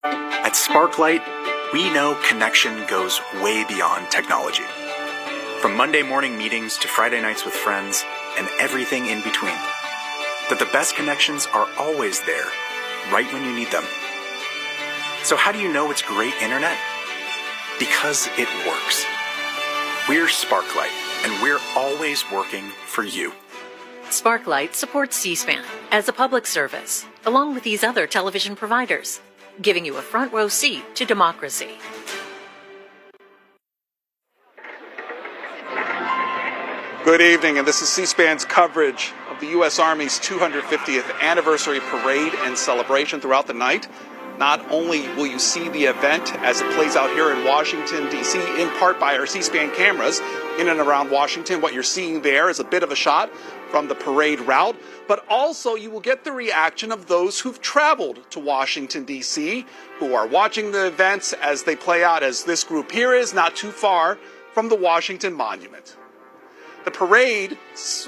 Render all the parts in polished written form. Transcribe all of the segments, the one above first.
At Sparklight, we know connection goes way beyond technology. From Monday morning meetings to Friday nights with friends and everything in between. That the best connections are always there, right when you need them. So how do you know it's great internet? Because it works. We're Sparklight, and we're always working for you. Sparklight supports C-SPAN as a public service, along with these other television providers, giving you a front row seat to democracy. Good evening, and this is C-SPAN's coverage of the U.S. Army's 250th anniversary parade and celebration throughout the night. Not only will you see the event as it plays out here in Washington, D.C., in part by our C-SPAN cameras in and around Washington. What you're seeing there is a bit of a shot from the parade route, but also you will get the reaction of those who've traveled to Washington, D.C., who are watching the events as they play out, as this group here is not too far from the Washington Monument. The parade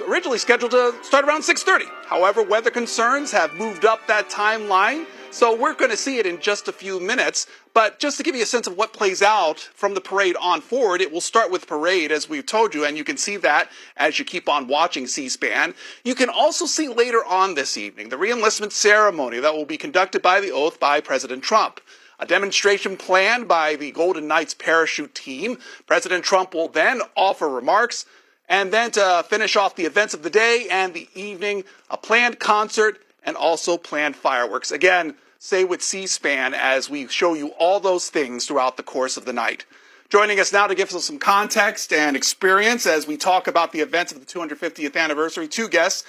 originally scheduled to start around 6:30. However, weather concerns have moved up that timeline, so we're going to see it in just a few minutes. But just to give you a sense of what plays out from the parade on forward, it will start with parade, as we've told you, and you can see that as you keep on watching C-SPAN. You can also see later on this evening the reenlistment ceremony that will be conducted by the oath by President Trump. A demonstration planned by the Golden Knights parachute team. President Trump will then offer remarks. And then to finish off the events of the day and the evening, a planned concert and also planned fireworks. Again, stay with C-SPAN as we show you all those things throughout the course of the night. Joining us now to give us some context and experience as we talk about the events of the 250th anniversary, two guests.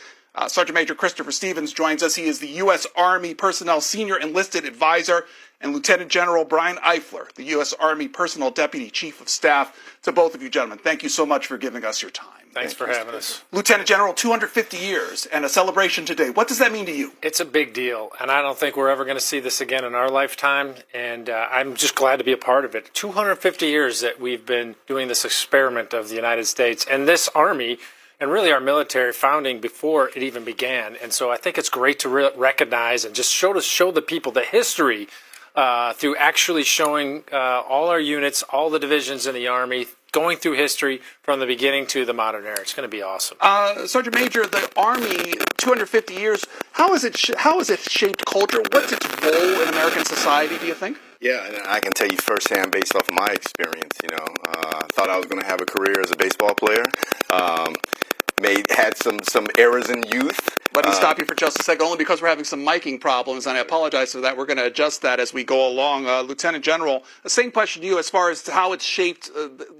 Sergeant Major Christopher Stevens joins us. He is the U.S. Army Personnel Senior Enlisted Advisor, and Lieutenant General Brian Eifler, the U.S. Army Personnel Deputy Chief of Staff. To both of you gentlemen, thank you so much for giving us your time. Thanks for having us. Lieutenant General, 250 years and a celebration today. What does that mean to you? It's a big deal, and I don't think we're ever going to see this again in our lifetime, and I'm just glad to be a part of it. 250 years that we've been doing this experiment of the United States, and this Army, and really our military founding before it even began. And so I think it's great to recognize and just show the people the history through actually showing all our units, all the divisions in the Army, going through history from the beginning to the modern era. It's going to be awesome. Sergeant Major, the Army, 250 years, how has it shaped culture? What's its role in American society, do you think? Yeah, and I can tell you firsthand based off of my experience, I thought I was going to have a career as a baseball player. Had some errors in youth. Let me stop you for just a second, only because we're having some miking problems, and I apologize for that. We're going to adjust that as we go along. Lieutenant General, the same question to you as far as how it's shaped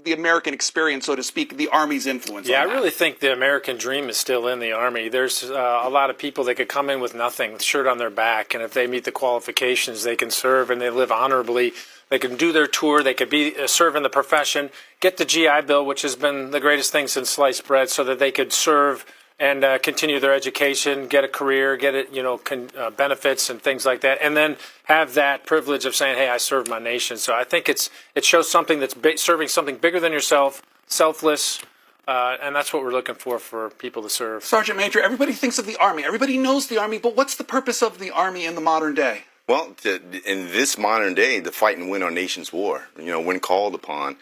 the American experience, so to speak, the Army's influence. Yeah, I really think the American dream is still in the Army. There's a lot of people that could come in with nothing, with shirt on their back, and if they meet the qualifications, they can serve and they live honorably. They can do their tour. They could serve in the profession, get the GI Bill, which has been the greatest thing since sliced bread, so that they could serve and continue their education, get a career, get it, benefits and things like that, and then have that privilege of saying, "Hey, I served my nation." So I think it shows something that's serving something bigger than yourself, selfless. And that's what we're looking for people to serve. Sergeant Major, everybody thinks of the Army. Everybody knows the Army, but what's the purpose of the Army in the modern day? Well, in this modern day, to fight and win our nation's war, when called upon,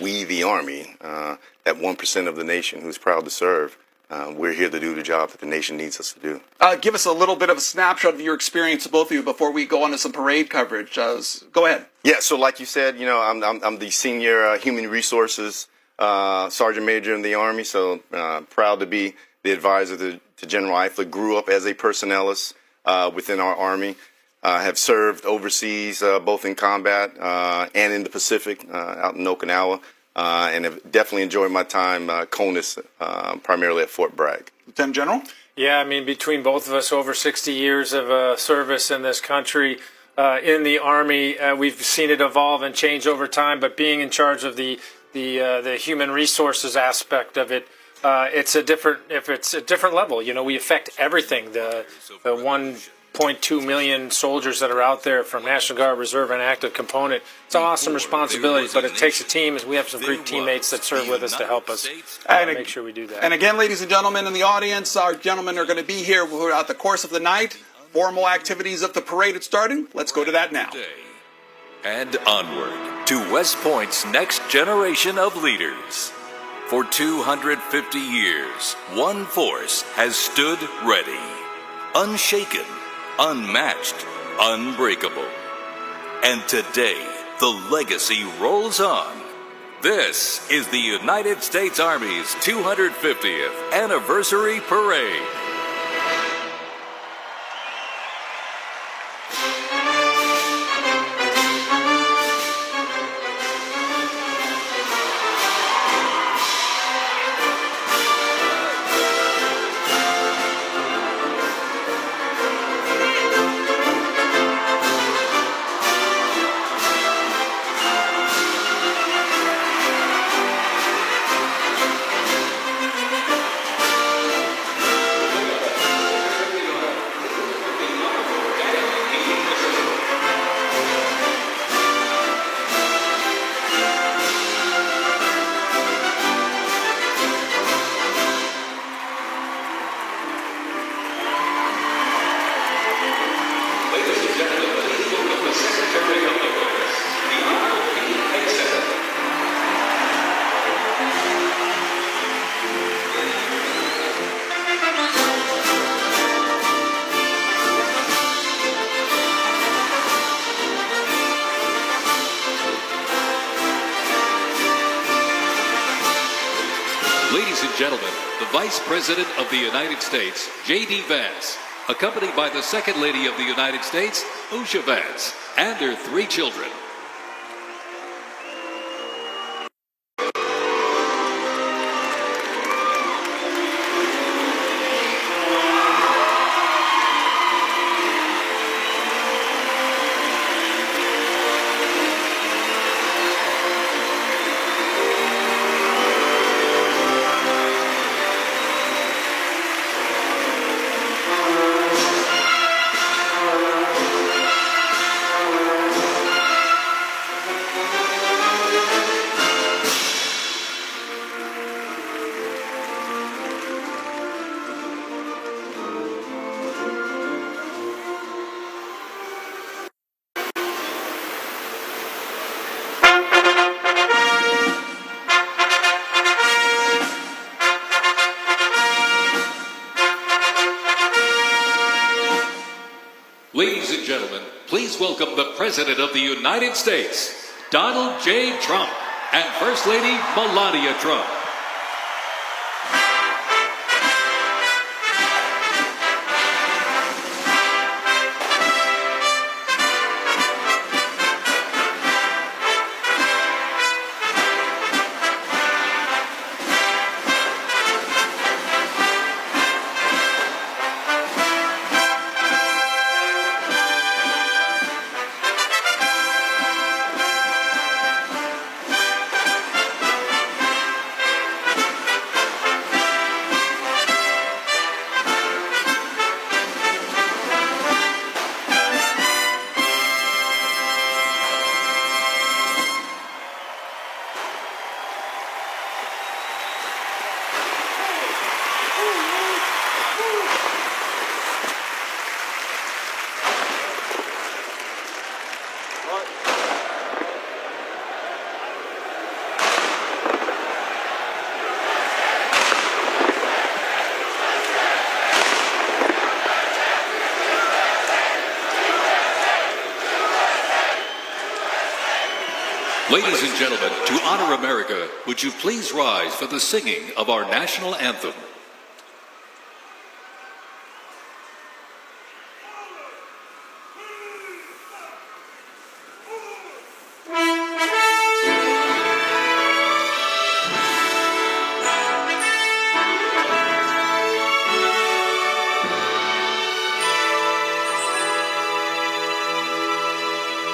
we, the Army, that 1% of the nation who's proud to serve, we're here to do the job that the nation needs us to do. Give us a little bit of a snapshot of your experience, both of you, before we go on to some parade coverage. Go ahead. Yeah, so like you said, I'm the senior human resources sergeant major in the Army, so proud to be the advisor to General Eifler. Grew up as a personnelist within our Army. Have served overseas, both in combat and in the Pacific, out in Okinawa, and have definitely enjoyed my time CONUS, primarily at Fort Bragg. Lieutenant General? Yeah, I mean, between both of us, over 60 years of service in this country, in the Army, we've seen it evolve and change over time. But being in charge of the human resources aspect of it, it's a different level. We affect everything. The 1.2 million soldiers that are out there, from National Guard, Reserve, and active component. It's an awesome responsibility, but it takes a team, as we have some great teammates that serve with us to help us make sure we do that. And again, ladies and gentlemen in the audience, our gentlemen are going to be here throughout the course of the night. Formal activities of the parade is starting. Let's go to that now. and onward to West Point's next generation of leaders. For 250 years, one force has stood ready, unshaken, unmatched, unbreakable. And today, the legacy rolls on. This is the United States Army's 250th Anniversary Parade. Ladies and gentlemen, the Vice President of the United States, J.D. Vance, accompanied by the Second Lady of the United States, Usha Vance, and their 3 children. Ladies and gentlemen, please welcome the President of the United States, Donald J. Trump, and First Lady Melania Trump. Ladies and gentlemen, to honor America, would you please rise for the singing of our national anthem?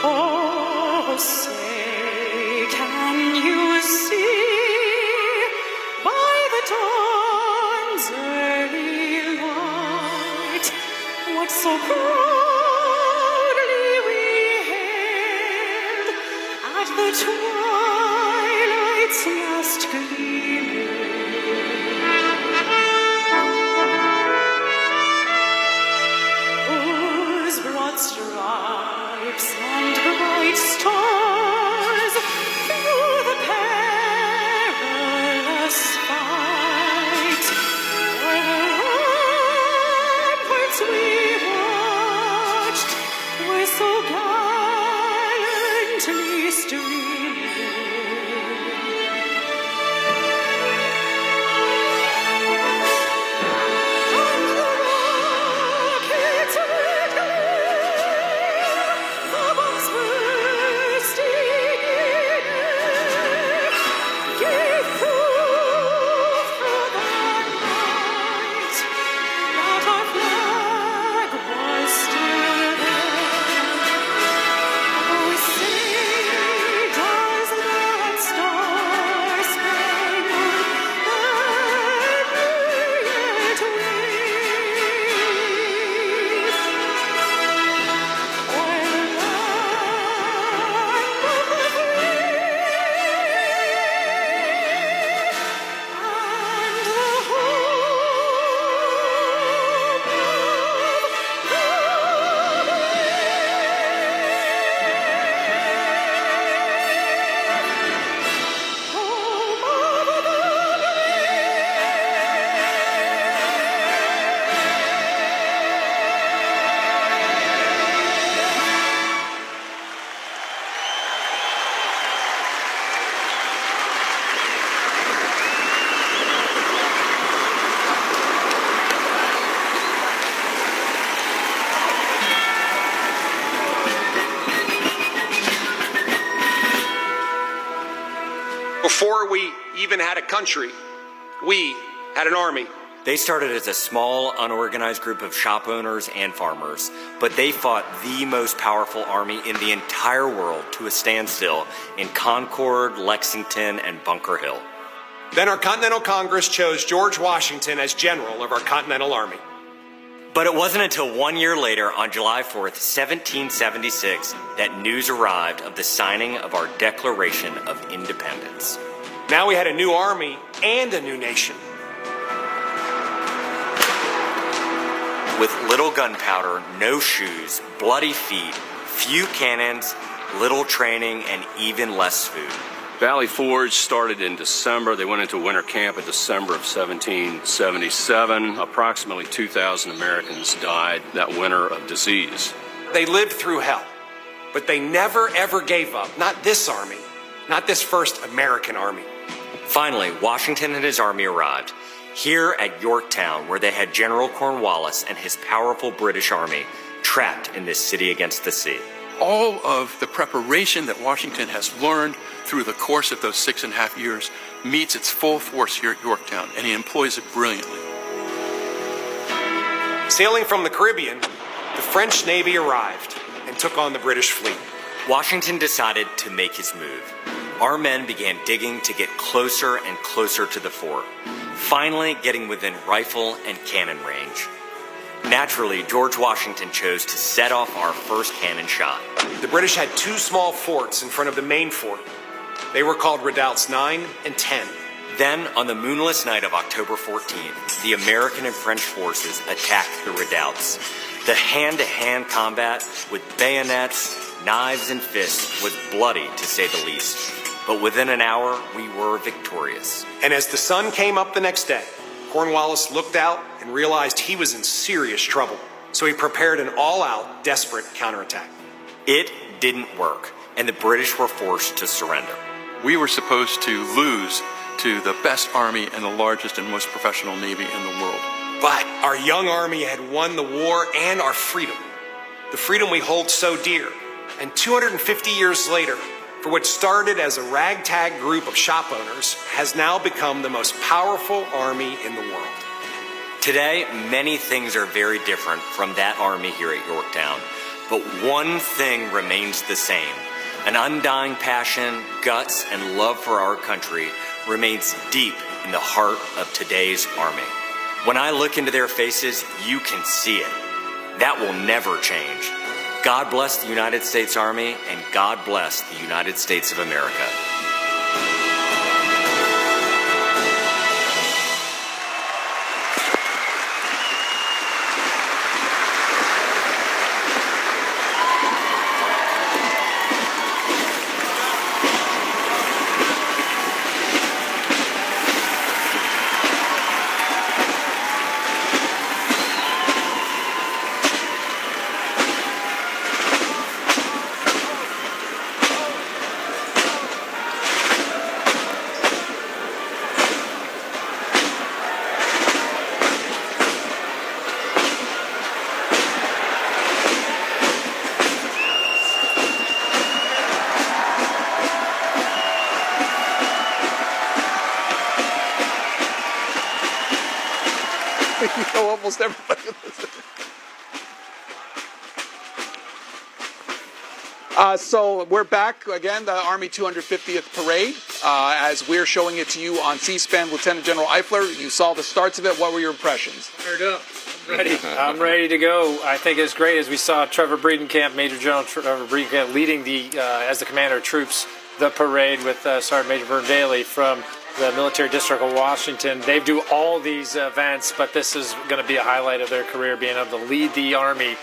Oh, say, can you see by the dawn's early light what so proudly we hailed at the twilight's last gleaming? Whose broad stripes and bright stars even had a country, we had an army. They started as a small, unorganized group of shop owners and farmers, but they fought the most powerful army in the entire world to a standstill in Concord, Lexington, and Bunker Hill. Then our Continental Congress chose George Washington as general of our Continental Army. But it wasn't until 1 year later, on July 4th, 1776, that news arrived of the signing of our Declaration of Independence. Now we had a new army and a new nation. With little gunpowder, no shoes, bloody feet, few cannons, little training, and even less food. Valley Forge started in December. They went into winter camp in December of 1777. Approximately 2,000 Americans died that winter of disease. They lived through hell, but they never ever gave up. Not this army, not this first American army. Finally, Washington and his army arrived. Here at Yorktown, where they had General Cornwallis and his powerful British army trapped in this city against the sea. All of the preparation that Washington has learned through the course of those 6.5 years meets its full force here at Yorktown, and he employs it brilliantly. Sailing from the Caribbean, the French Navy arrived and took on the British fleet. Washington decided to make his move. Our men began digging to get closer and closer to the fort, finally getting within rifle and cannon range. Naturally, George Washington chose to set off our first cannon shot. The British had two small forts in front of the main fort. They were called redoubts 9 and 10. Then, on the moonless night of October 14th, the American and French forces attacked the redoubts. The hand-to-hand combat with bayonets, knives, and fists was bloody, to say the least. But within an hour, we were victorious. And as the sun came up the next day, Cornwallis looked out and realized he was in serious trouble. So he prepared an all-out, desperate counterattack. It didn't work, and the British were forced to surrender. We were supposed to lose to the best army and the largest and most professional navy in the world. But our young army had won the war and our freedom. The freedom we hold so dear. And 250 years later, for what started as a ragtag group of shop owners, has now become the most powerful army in the world. Today, many things are very different from that army here at Yorktown, but one thing remains the same. An undying passion, guts, and love for our country remains deep in the heart of today's army. When I look into their faces, you can see it. That will never change. God bless the United States Army, and God bless the United States of America. You know almost everybody. So we're back again, the Army 250th Parade. As we're showing it to you on C-SPAN, Lieutenant General Eifler, you saw the starts of it. What were your impressions? Fired up. I'm ready to go. I think it's great as we saw Trevor Breedenkamp, Major General Trevor Breedenkamp, leading as the commander of troops, the parade with Sergeant Major Vern Daly from the Military District of Washington. They do all these events, but this is going to be a highlight of their career, being able to lead the Army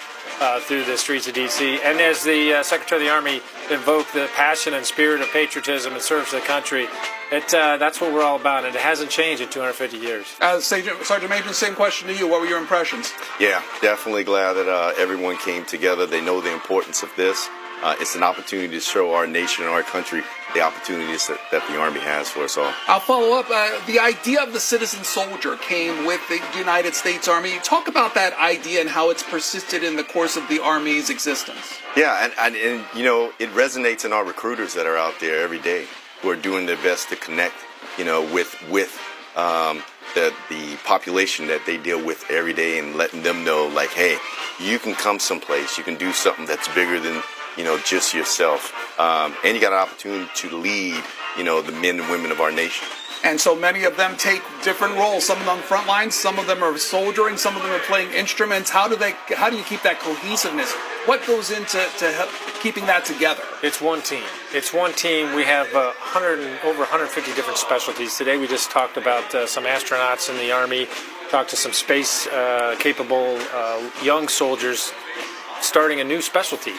through the streets of D.C. And as the Secretary of the Army invoked the passion and spirit of patriotism and service to the country, that's what we're all about, and it hasn't changed in 250 years. Sergeant Major, same question to you. What were your impressions? Yeah, definitely glad that everyone came together. They know the importance of this. It's an opportunity to show our nation and our country the opportunities that the Army has for us all. I'll follow up. The idea of the citizen soldier came with the United States Army. Talk about that idea and how it's persisted in the course of the Army's existence. Yeah, and you know, it resonates in our recruiters that are out there every day who are doing their best to connect with the population that they deal with every day, and letting them know, like, hey, you can come someplace, you can do something that's bigger than just yourself, and you got an opportunity to lead the men and women of our nation. And so many of them take different roles. Some of them on the front lines, some of them are soldiering, some of them are playing instruments. How do you keep that cohesiveness? What goes into keeping that together? It's one team. It's one team. We have over 150 different specialties. Today we just talked about some astronauts in the Army, talked to some space capable young soldiers starting a new specialty.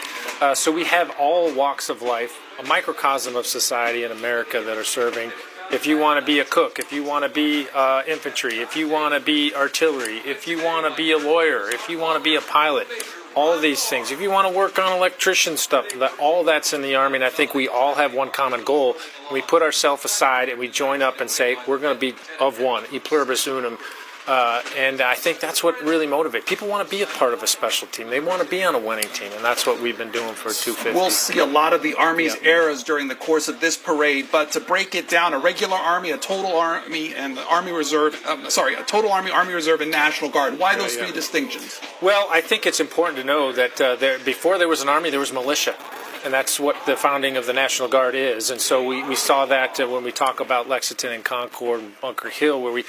So we have all walks of life, a microcosm of society in America that are serving. If you want to be a cook, if you want to be infantry, if you want to be artillery, if you want to be a lawyer, if you want to be a pilot, all of these things. If you want to work on electrician stuff, all that's in the Army, and I think we all have one common goal. We put ourselves aside and we join up and say, we're going to be of one, e pluribus unum. And I think that's what really motivates. People want to be a part of a special team. They want to be on a winning team, and that's what we've been doing for 250. We'll see a lot of the Army's eras during the course of this parade, but to break it down, a regular Army, a total Army, and the Army Reserve, a total Army, Army Reserve, and National Guard. Why those three distinctions? Well, I think it's important to know that before there was an Army, there was militia. And that's what the founding of the National Guard is. And so we saw that when we talk about Lexington and Concord and Bunker Hill, where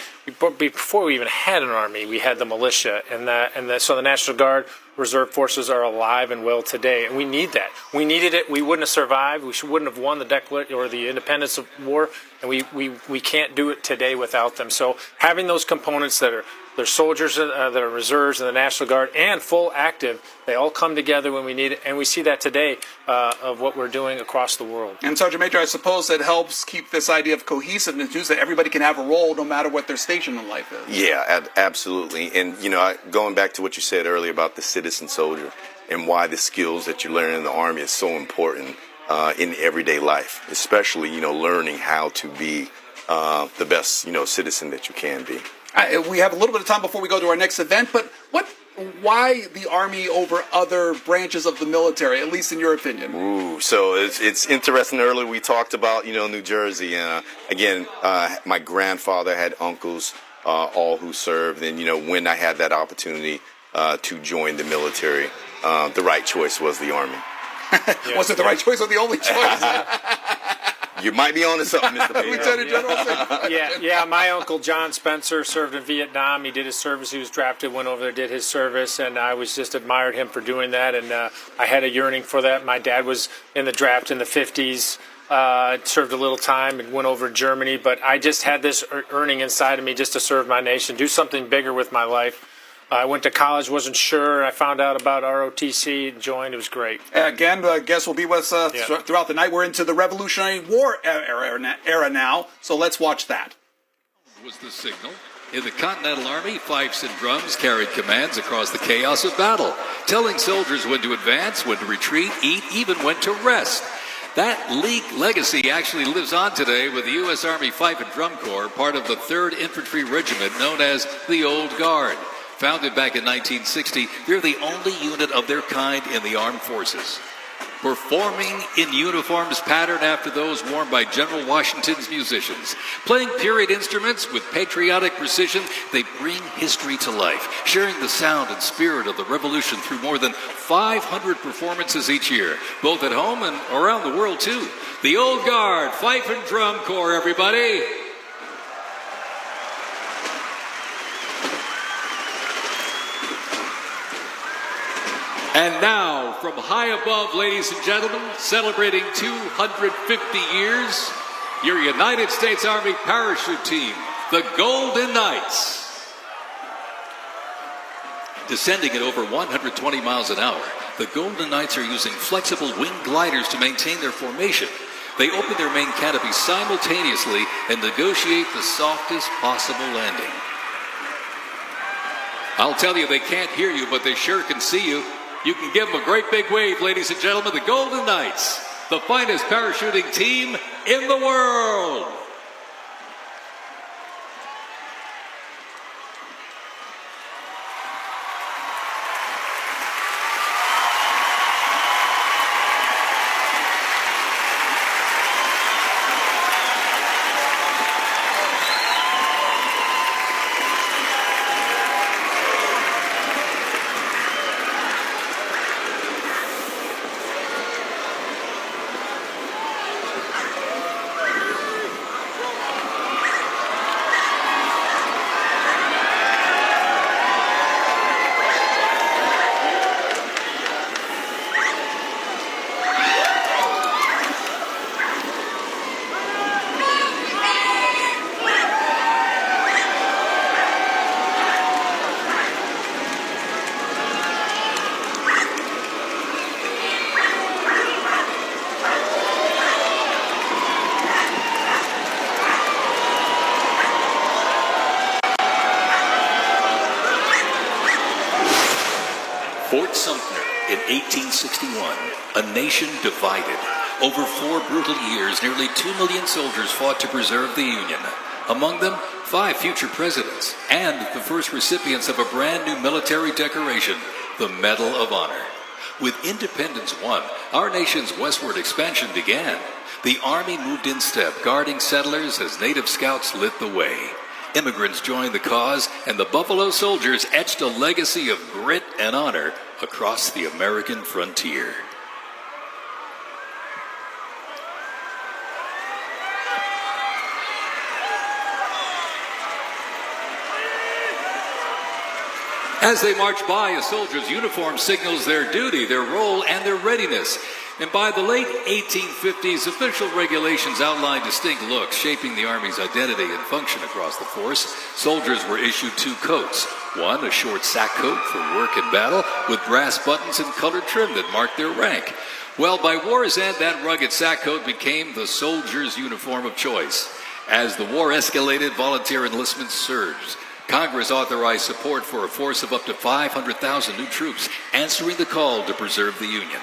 before we even had an Army, we had the militia. So the National Guard Reserve Forces are alive and well today. And we need that. We needed it. We wouldn't have survived. We wouldn't have won the independence of war. And we can't do it today without them. So having those components that are they're soldiers that are reserves in the National Guard and full active. They all come together when we need it, and we see that today of what we're doing across the world. And Sergeant Major, I suppose that helps keep this idea of cohesiveness, too, so that everybody can have a role no matter what their station in life is. Yeah, absolutely. And, going back to what you said earlier about the citizen soldier and why the skills that you learn in the Army is so important in everyday life, especially, learning how to be the best, citizen that you can be. We have a little bit of time before we go to our next event, but why the Army over other branches of the military, at least in your opinion? Ooh, so it's interesting. Earlier we talked about, New Jersey. And again, my grandfather had uncles, all who served. And, when I had that opportunity to join the military, the right choice was the Army. Was it the right choice or the only choice? You might be on to something, Mr. Pedro. Lieutenant General. Yeah. My uncle John Spencer served in Vietnam. He did his service. He was drafted, went over there, did his service, and I was just admired him for doing that. And I had a yearning for that. My dad was in the draft in the 50s. Served a little time and went over to Germany. But I just had this yearning inside of me just to serve my nation, do something bigger with my life. I went to college, wasn't sure. I found out about ROTC, joined. It was great. Again, guests will be with us throughout the night. We're into the Revolutionary War era now, so let's watch that. Was the signal. In the Continental Army, fifes and drums carried commands across the chaos of battle, telling soldiers when to advance, when to retreat, eat, even when to rest. That legacy actually lives on today with the U.S. Army Fife and Drum Corps, part of the 3rd Infantry Regiment known as the Old Guard. Founded back in 1960, they're the only unit of their kind in the armed forces. Performing in uniforms patterned after those worn by General Washington's musicians. Playing period instruments with patriotic precision, they bring history to life, sharing the sound and spirit of the Revolution through more than 500 performances each year, both at home and around the world, too. The Old Guard, Fife and Drum Corps, everybody. And now, from high above, ladies and gentlemen, celebrating 250 years, your United States Army parachute team, the Golden Knights. Descending at over 120 miles an hour, the Golden Knights are using flexible wing gliders to maintain their formation. They open their main canopy simultaneously and negotiate the softest possible landing. I'll tell you, they can't hear you, but they sure can see you. You can give them a great big wave, ladies and gentlemen. The Golden Knights, the finest parachuting team in the world. Fort Sumter in 1861, a nation divided. Over 4 brutal years, nearly 2 million soldiers fought to preserve the Union. Among them, 5 future presidents and the first recipients of a brand new military decoration, the Medal of Honor. With independence won, our nation's westward expansion began. The Army moved in step, guarding settlers as native scouts lit the way. Immigrants joined the cause, and the Buffalo Soldiers etched a legacy of grit and honor across the American frontier. As they march by, a soldier's uniform signals their duty, their role, and their readiness. And by the late 1850s, official regulations outlined distinct looks, shaping the Army's identity and function across the force. Soldiers were issued 2 coats. One, a short sack coat for work and battle, with brass buttons and colored trim that marked their rank. Well, by war's end, that rugged sack coat became the soldier's uniform of choice. As the war escalated, volunteer enlistment surged. Congress authorized support for a force of up to 500,000 new troops, answering the call to preserve the Union.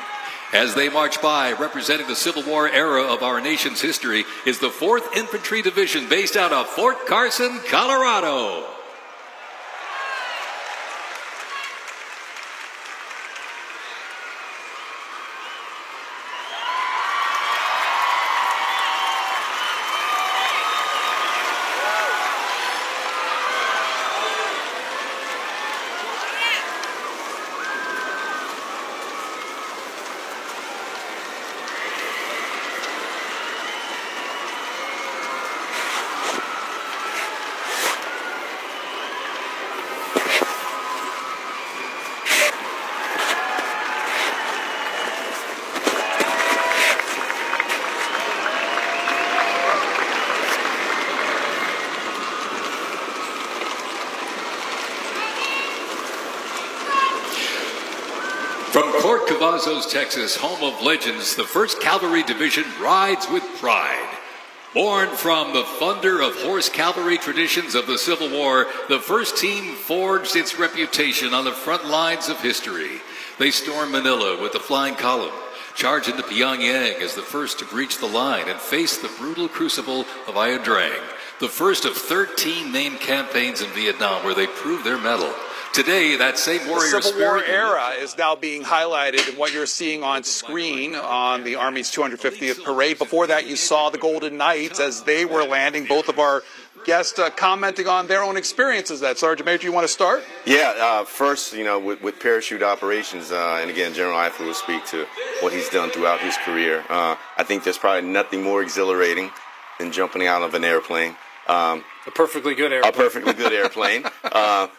As they march by, representing the Civil War era of our nation's history, is the 4th Infantry Division based out of Fort Carson, Colorado. From Fort Cavazos, Texas, home of legends, the 1st Cavalry Division rides with pride. Born from the thunder of horse cavalry traditions of the Civil War, the 1st team forged its reputation on the front lines of history. They stormed Manila with the flying column, charged into Pyongyang as the first to breach the line and face the brutal crucible of Ia Drang, the first of 13 named campaigns in Vietnam where they proved their mettle. Today, that same warrior spirit... The Civil War spirit era is now being highlighted in what you're seeing on screen on the Army's 250th parade. Before that, you saw the Golden Knights as they were landing. Both of our guests commenting on their own experiences. That Sergeant Major, you want to start? Yeah, first, with parachute operations, and again, General Eifler will speak to what he's done throughout his career. I think there's probably nothing more exhilarating than jumping out of an airplane. A perfectly good airplane. A perfectly good airplane.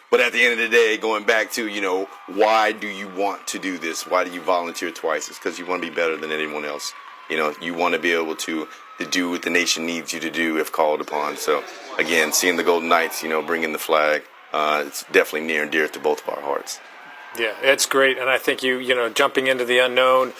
But at the end of the day, going back to, why do you want to do this? Why do you volunteer twice? It's because you want to be better than anyone else. You want to be able to do what the nation needs you to do if called upon. So, again, seeing the Golden Knights, bringing the flag, it's definitely near and dear to both of our hearts. Yeah, it's great. And I think jumping into the unknown,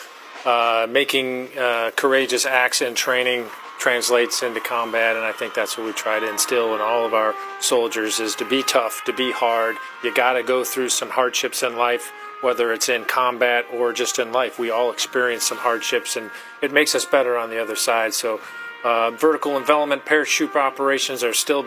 making courageous acts in training translates into combat, and I think that's what we try to instill in all of our soldiers is to be tough, to be hard. You got to go through some hardships in life, whether it's in combat or just in life. We all experience some hardships, and it makes us better on the other side. So vertical envelopment parachute operations are still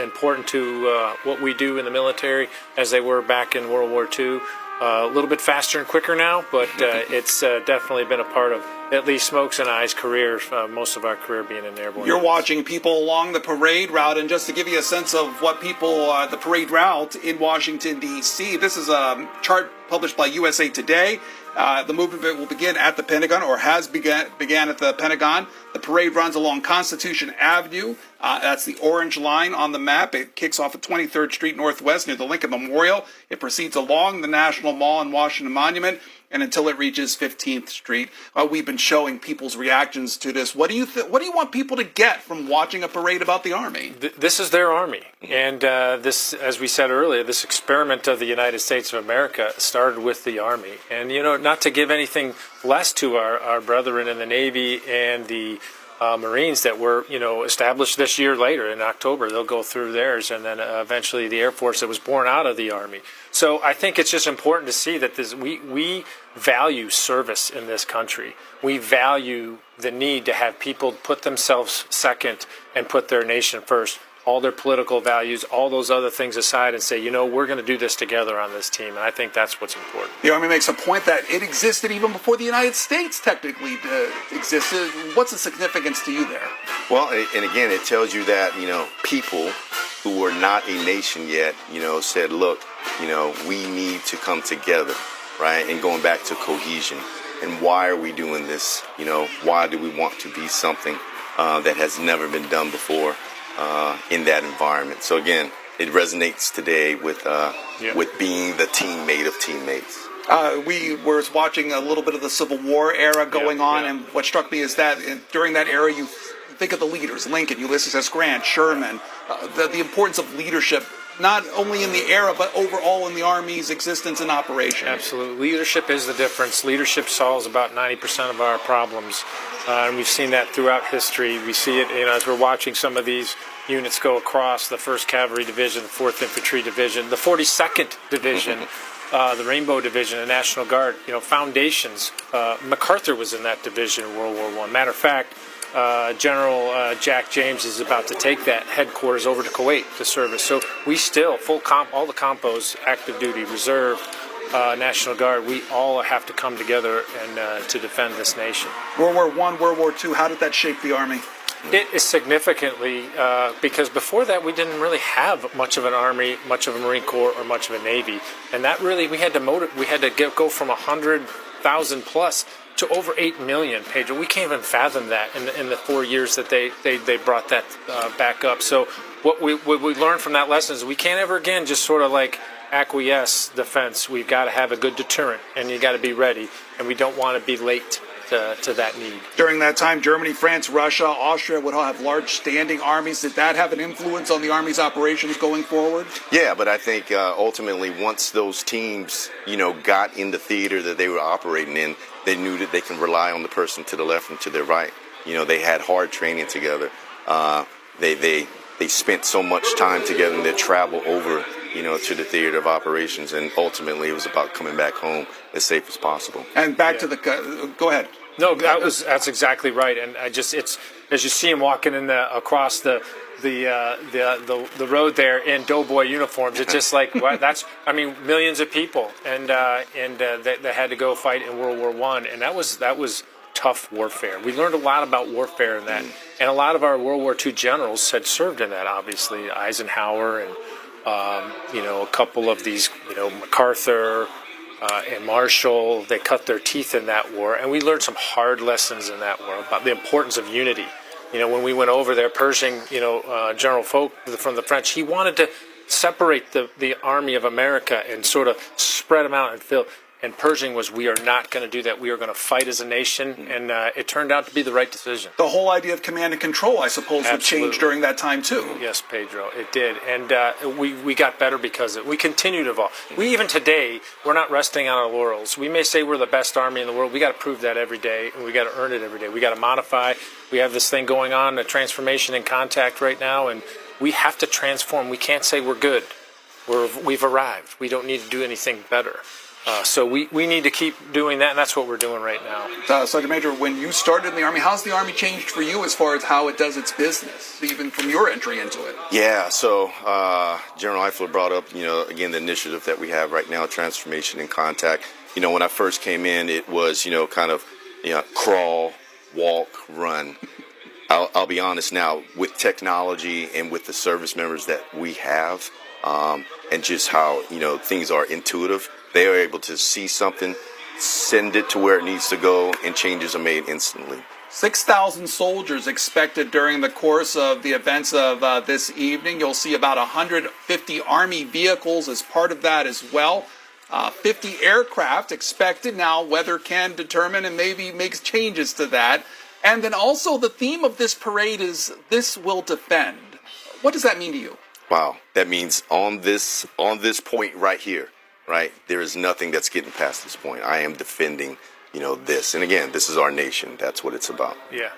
important to what we do in the military as they were back in World War II. A little bit faster and quicker now, but it's definitely been a part of at least Smokes and I's career, most of our career being in airborne. You're watching people along the parade route, and just to give you a sense of what the parade route in Washington, D.C., this is a chart published by USA Today. The movement will begin at the Pentagon, or has began at the Pentagon. The parade runs along Constitution Avenue. That's the orange line on the map. It kicks off at 23rd Street Northwest near the Lincoln Memorial. It proceeds along the National Mall and Washington Monument, and until it reaches 15th Street. We've been showing people's reactions to this. What do you want people to get from watching a parade about the Army? This is their Army. And this, as we said earlier, this experiment of the United States of America started with the Army. And, not to give anything less to our brethren in the Navy and the Marines that were, established this year later in October. They'll go through theirs, and then eventually the Air Force that was born out of the Army. So I think it's just important to see that we value service in this country. We value the need to have people put themselves second and put their nation first. All their political values, all those other things aside, and say, we're going to do this together on this team. And I think that's what's important. The Army makes a point that it existed even before the United States technically existed. What's the significance to you there? Well, and again, it tells you that, people who were not a nation yet, said, look, we need to come together, right? And going back to cohesion. And why are we doing this? Why do we want to be something that has never been done before? In that environment. So again, it resonates today with being the teammate of teammates. We were watching a little bit of the Civil War era going on, and what struck me is that during that era, you think of the leaders, Lincoln, Ulysses S. Grant, Sherman, the importance of leadership, not only in the era, but overall in the Army's existence and operation. Absolutely. Leadership is the difference. Leadership solves about 90% of our problems. And we've seen that throughout history. We see it, as we're watching some of these units go across, the 1st Cavalry Division, the 4th Infantry Division, the 42nd Division, the Rainbow Division, the National Guard, foundations. MacArthur was in that division in World War I. Matter of fact, General Jack James is about to take that headquarters over to Kuwait to service. So we still, all the compos, active duty, reserve, National Guard, we all have to come together and to defend this nation. World War I, World War II, how did that shape the Army? It is significantly, because before that we didn't really have much of an Army, much of a Marine Corps, or much of a Navy. And that really, we had to go from 100,000 plus to over 8 million, Pedro. We can't even fathom that in the 4 years that they brought that back up. So what we learned from that lesson is we can't ever again just sort of like acquiesce defense. We've got to have a good deterrent, and you got to be ready, and we don't want to be late to that need. During that time, Germany, France, Russia, Austria would all have large standing armies. Did that have an influence on the Army's operations going forward? Yeah, but I think ultimately once those teams, got in the theater that they were operating in, they knew that they can rely on the person to the left and to their right. They had hard training together. They spent so much time together and they travel over, to the theater of operations, and ultimately it was about coming back home as safe as possible. And back to go ahead. No, that's exactly right. And it's as you see him walking across the road there in doughboy uniforms. It's just like millions of people, and they had to go fight in World War I, and that was tough warfare. We learned a lot about warfare in that, and a lot of our World War II generals had served in that. Obviously, Eisenhower and a couple of these, MacArthur. And Marshall, they cut their teeth in that war, and we learned some hard lessons in that war about the importance of unity. When we went over there, Pershing, General Foch from the French, he wanted to separate the Army of America and sort of spread them out and fill. And Pershing was, we are not going to do that. We are going to fight as a nation, and it turned out to be the right decision. The whole idea of command and control, I suppose, would change during that time, too. Yes, Pedro, it did. And we got better because of it. We continue to evolve. Even today, we're not resting on our laurels. We may say we're the best Army in the world. We got to prove that every day, and we got to earn it every day. We got to modify. We have this thing going on, a transformation in contact right now, and we have to transform. We can't say we're good. We've arrived. We don't need to do anything better. So we need to keep doing that, and that's what we're doing right now. Sergeant Major, when you started in the Army, how's the Army changed for you as far as how it does its business, even from your entry into it? Yeah, so General Eifler brought up, again, the initiative that we have right now, Transformation in Contact. When I first came in, it was, crawl, walk, run. I'll be honest now, with technology and with the service members that we have, and just how, things are intuitive, they are able to see something, send it to where it needs to go, and changes are made instantly. 6,000 soldiers expected during the course of the events of this evening. You'll see about 150 Army vehicles as part of that as well. 50 aircraft expected. Now, weather can determine and maybe makes changes to that. And then also the theme of this parade is "This will defend." What does that mean to you? Wow, that means on this point right here, right, there is nothing that's getting past this point. I am defending this. And again, this is our nation. That's what it's about. Yeah.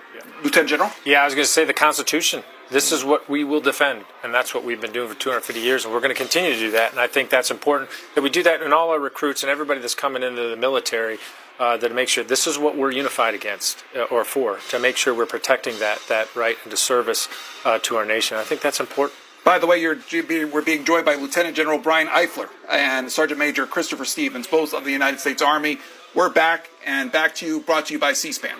Lieutenant General? Yeah, I was going to say the Constitution. This is what we will defend, and that's what we've been doing for 250 years, and we're going to continue to do that. And I think that's important that we do that in all our recruits and everybody that's coming into the military, to make sure this is what we're unified against or for, to make sure we're protecting that right into service to our nation. I think that's important. By the way, we're being joined by Lieutenant General Brian Eifler and Sergeant Major Christopher Stevens, both of the United States Army. We're back to you, brought to you by C-SPAN.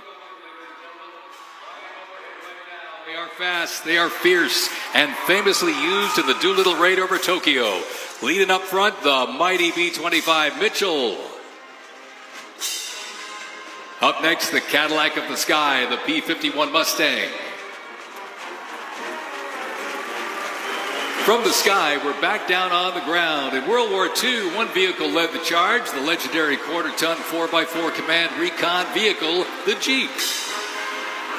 They are fast, they are fierce, and famously used in the Doolittle raid over Tokyo. Leading up front, the mighty B-25 Mitchell. Up next, the Cadillac of the Sky, the P-51 Mustang. From the sky, we're back down on the ground. In World War II, one vehicle led the charge, the legendary quarter-ton 4x4 command recon vehicle, the Jeep.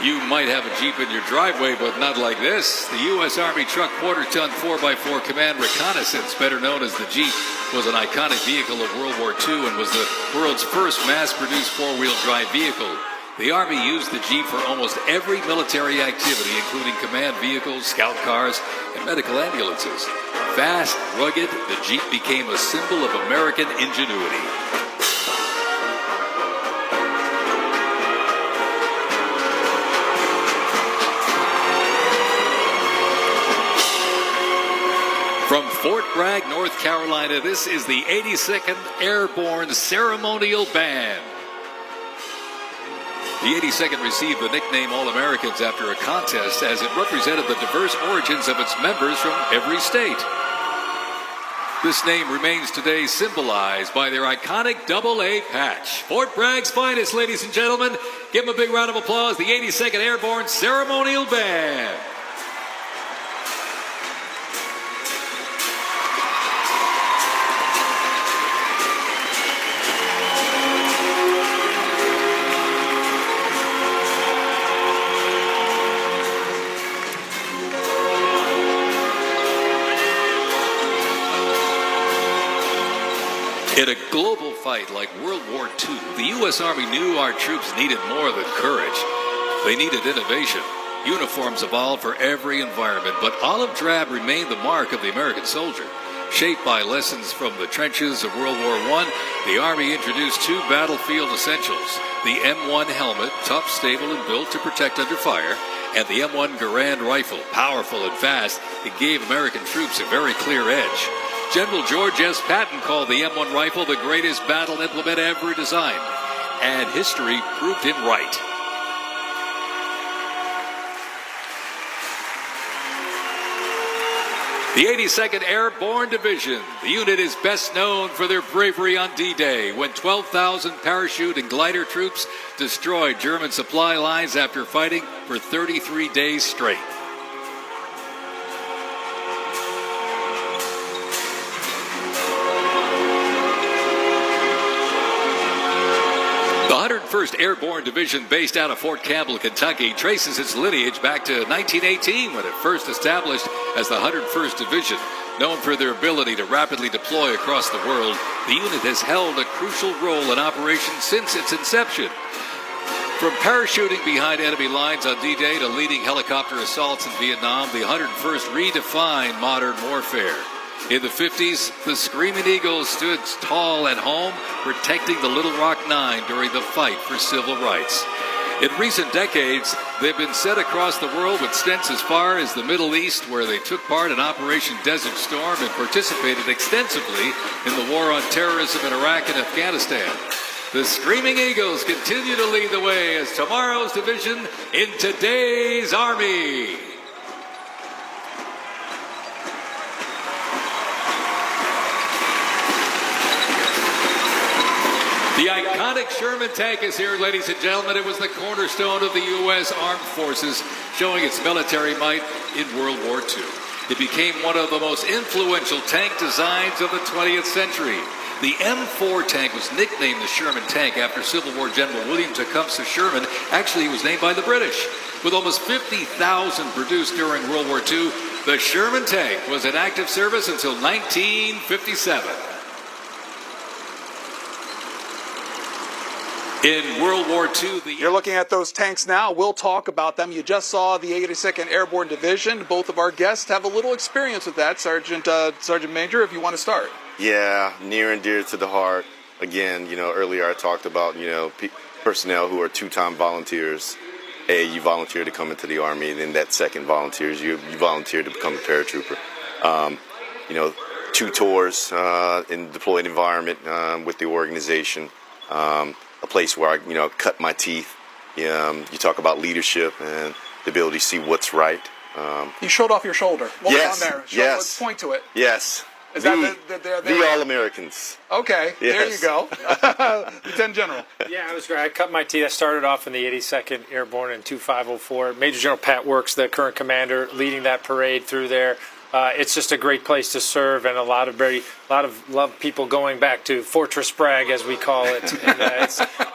You might have a Jeep in your driveway, but not like this. The U.S. Army truck quarter-ton 4x4 command reconnaissance, better known as the Jeep, was an iconic vehicle of World War II and was the world's first mass-produced four-wheel drive vehicle. The Army used the Jeep for almost every military activity, including command vehicles, scout cars, and medical ambulances. Fast, rugged, the Jeep became a symbol of American ingenuity. From Fort Bragg, North Carolina, this is the 82nd Airborne Ceremonial Band. The 82nd received the nickname All-Americans after a contest as it represented the diverse origins of its members from every state. This name remains today symbolized by their iconic AA patch. Fort Bragg's finest, ladies and gentlemen. Give them a big round of applause, the 82nd Airborne Ceremonial Band. In a global fight like World War II, the U.S. Army knew our troops needed more than courage. They needed innovation. Uniforms evolved for every environment, but olive drab remained the mark of the American soldier. Shaped by lessons from the trenches of World War I, the Army introduced two battlefield essentials: the M1 helmet, tough, stable, and built to protect under fire, and the M1 Garand rifle, powerful and fast. It gave American troops a very clear edge. General George S. Patton called the M1 rifle the greatest battle implement ever designed, and history proved him right. The 82nd Airborne Division. The unit is best known for their bravery on D-Day, when 12,000 parachute and glider troops destroyed German supply lines after fighting for 33 days straight. The 101st Airborne Division, based out of Fort Campbell, Kentucky, traces its lineage back to 1918 when it first established as the 101st Division. Known for their ability to rapidly deploy across the world, the unit has held a crucial role in operations since its inception. From parachuting behind enemy lines on D-Day to leading helicopter assaults in Vietnam, the 101st redefined modern warfare. In the 50s, the Screaming Eagles stood tall at home, protecting the Little Rock Nine during the fight for civil rights. In recent decades, they've been sent across the world with stints as far as the Middle East, where they took part in Operation Desert Storm and participated extensively in the war on terrorism in Iraq and Afghanistan. The Screaming Eagles continue to lead the way as tomorrow's division in today's Army. The iconic Sherman tank is here, ladies and gentlemen. It was the cornerstone of the U.S. Armed Forces, showing its military might in World War II. It became one of the most influential tank designs of the 20th century. The M4 tank was nicknamed the Sherman tank after Civil War General William Tecumseh Sherman. Actually, it was named by the British. With almost 50,000 produced during World War II, the Sherman tank was in active service until 1957. In World War II, You're looking at those tanks now. We'll talk about them. You just saw the 82nd Airborne Division. Both of our guests have a little experience with that. Sergeant Major, if you want to start. Yeah, near and dear to the heart. Again, earlier I talked about, personnel who are two-time volunteers. You volunteer to come into the Army, and then that second volunteers, you volunteer to become a paratrooper. 2 tours in deployed environment with the organization, a place where I, cut my teeth. You talk about leadership and the ability to see what's right. You showed off your shoulder. What yes, was on there? yes. Let's point to it. Yes. Is that the All-Americans. Okay, yes. There you go. Lieutenant General. Yeah, I was great. I cut my teeth. I started off in the 82nd Airborne in 2504. Major General Pat Works, the current commander, leading that parade through there. It's just a great place to serve, and a lot of love people going back to Fortress Bragg, as we call it. And,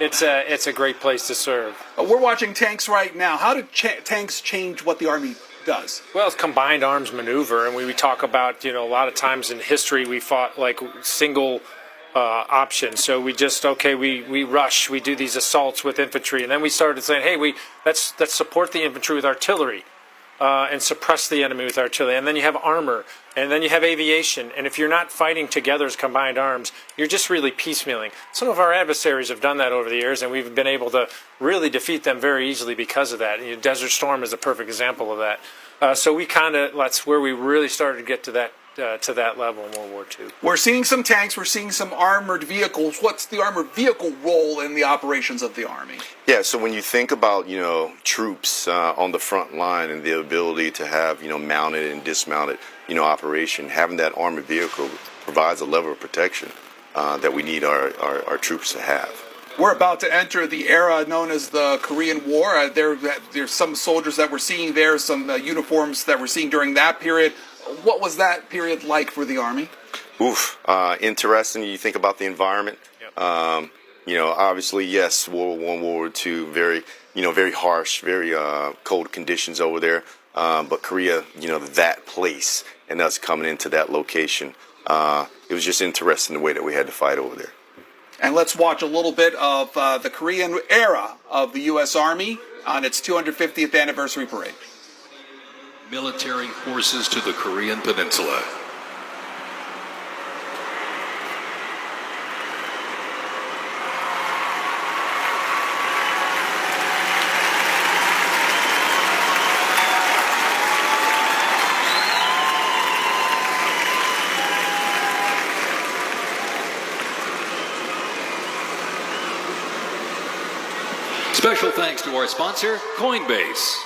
it's a great place to serve. We're watching tanks right now. How did tanks change what the Army does? Well, it's combined arms maneuver, and we talk about, a lot of times in history we fought like single options. So we rush, we do these assaults with infantry, and then we started saying, hey, let's support the infantry with artillery. And suppress the enemy with artillery. And then you have armor, and then you have aviation. And if you're not fighting together as combined arms, you're just really piecemealing. Some of our adversaries have done that over the years, and we've been able to really defeat them very easily because of that. Desert Storm is a perfect example of that. So that's where we really started to get to that level in World War II. We're seeing some tanks, we're seeing some armored vehicles. What's the armored vehicle role in the operations of the Army? Yeah, so when you think about, troops on the front line and the ability to have, mounted and dismounted, operation, having that armored vehicle provides a level of protection that we need our troops to have. We're about to enter the era known as the Korean War. There's some soldiers that we're seeing there, some uniforms that we're seeing during that period. What was that period like for the Army? Interesting. You think about the environment. Yep. Obviously, yes, World War I, World War II, very harsh, very cold conditions over there. But Korea, that place and us coming into that location, it was just interesting the way that we had to fight over there. And let's watch a little bit of the Korean era of the U.S. Army on its 250th anniversary parade. Military forces to the Korean Peninsula. Special thanks to our sponsor, Coinbase.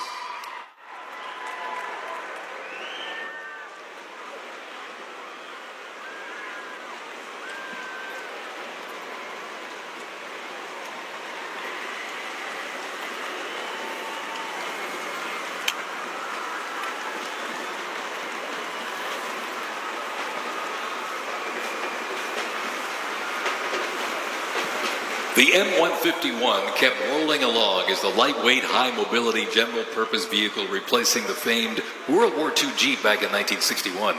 The M151 kept rolling along as the lightweight, high-mobility general-purpose vehicle replacing the famed World War II Jeep back in 1961.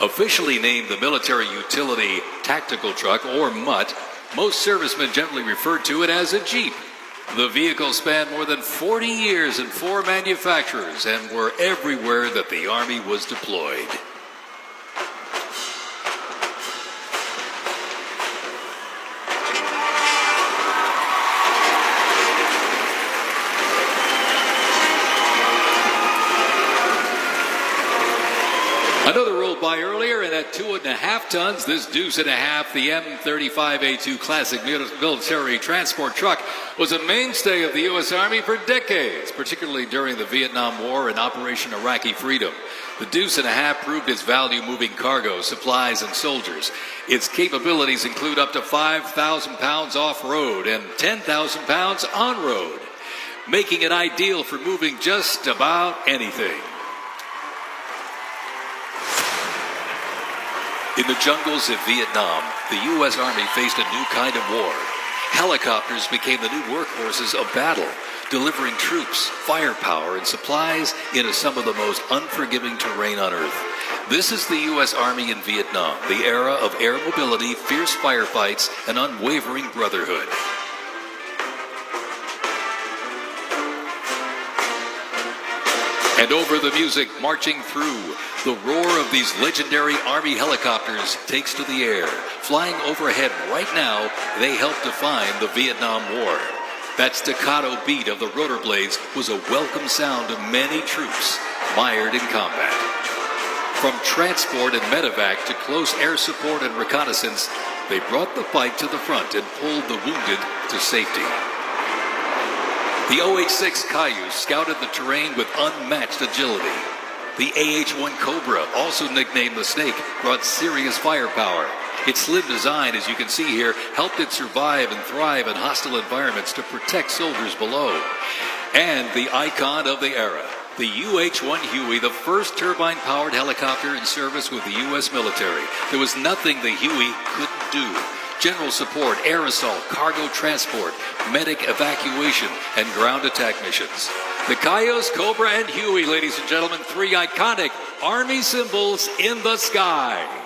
Officially named the Military Utility Tactical Truck, or MUT, most servicemen generally referred to it as a Jeep. The vehicle spanned more than 40 years in 4 manufacturers and were everywhere that the Army was deployed. Another rolled by earlier, and at 2.5 tons, this deuce and a half, the M35A2 classic military transport truck was a mainstay of the U.S. Army for decades, particularly during the Vietnam War and Operation Iraqi Freedom. The deuce and a half proved its value moving cargo, supplies, and soldiers. Its capabilities include up to 5,000 pounds off-road and 10,000 pounds on-road, making it ideal for moving just about anything. In the jungles of Vietnam, the U.S. Army faced a new kind of war. Helicopters became the new workhorses of battle, delivering troops, firepower, and supplies into some of the most unforgiving terrain on Earth. This is the U.S. Army in Vietnam, the era of air mobility, fierce firefights, and unwavering brotherhood. And over the music marching through, the roar of these legendary Army helicopters takes to the air. Flying overhead right now, they help define the Vietnam War. That staccato beat of the rotor blades was a welcome sound to many troops mired in combat. From transport and medevac to close air support and reconnaissance, they brought the fight to the front and pulled the wounded to safety. The OH-6 Cayuse scouted the terrain with unmatched agility. The AH-1 Cobra, also nicknamed the Snake, brought serious firepower. Its slim design, as you can see here, helped it survive and thrive in hostile environments to protect soldiers below. And the icon of the era, the UH-1 Huey, the first turbine-powered helicopter in service with the U.S. military. There was nothing the Huey couldn't do. General support, air assault, cargo transport, medic evacuation, and ground attack missions. The Cayuse, Cobra, and Huey, ladies and gentlemen, three iconic Army symbols in the sky.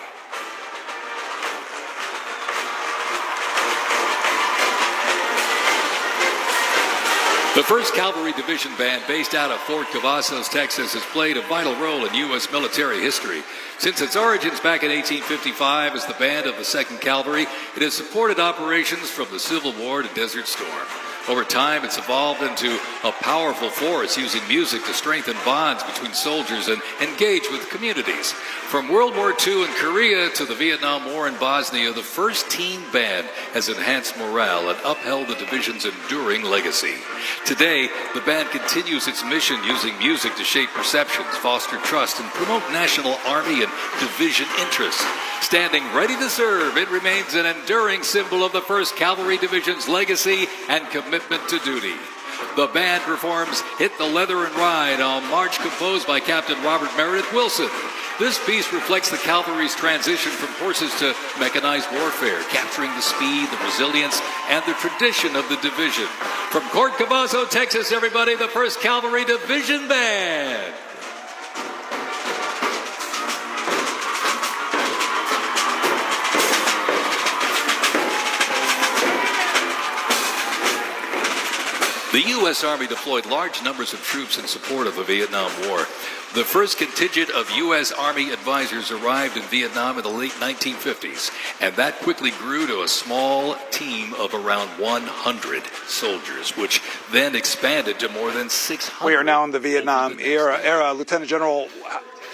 The 1st Cavalry Division Band, based out of Fort Cavazos, Texas, has played a vital role in U.S. military history. Since its origins back in 1855 as the band of the 2nd Cavalry, it has supported operations from the Civil War to Desert Storm. Over time, it's evolved into a powerful force using music to strengthen bonds between soldiers and engage with communities. From World War II in Korea to the Vietnam War in Bosnia, the 1st Teen Band has enhanced morale and upheld the division's enduring legacy. Today, the band continues its mission using music to shape perceptions, foster trust, and promote national Army and division interests. Standing ready to serve, it remains an enduring symbol of the 1st Cavalry Division's legacy and commitment to duty. The band performs Hit the Leather and Ride, a march composed by Captain Robert Meredith Wilson. This piece reflects the cavalry's transition from horses to mechanized warfare, capturing the speed, the resilience, and the tradition of the division. From Fort Cavazos, Texas, everybody, the 1st Cavalry Division Band. The U.S. Army deployed large numbers of troops in support of the Vietnam War. The first contingent of U.S. Army advisors arrived in Vietnam in the late 1950s, and that quickly grew to a small team of around 100 soldiers, which then expanded to more than 600. We are now in the Vietnam era. Lieutenant General,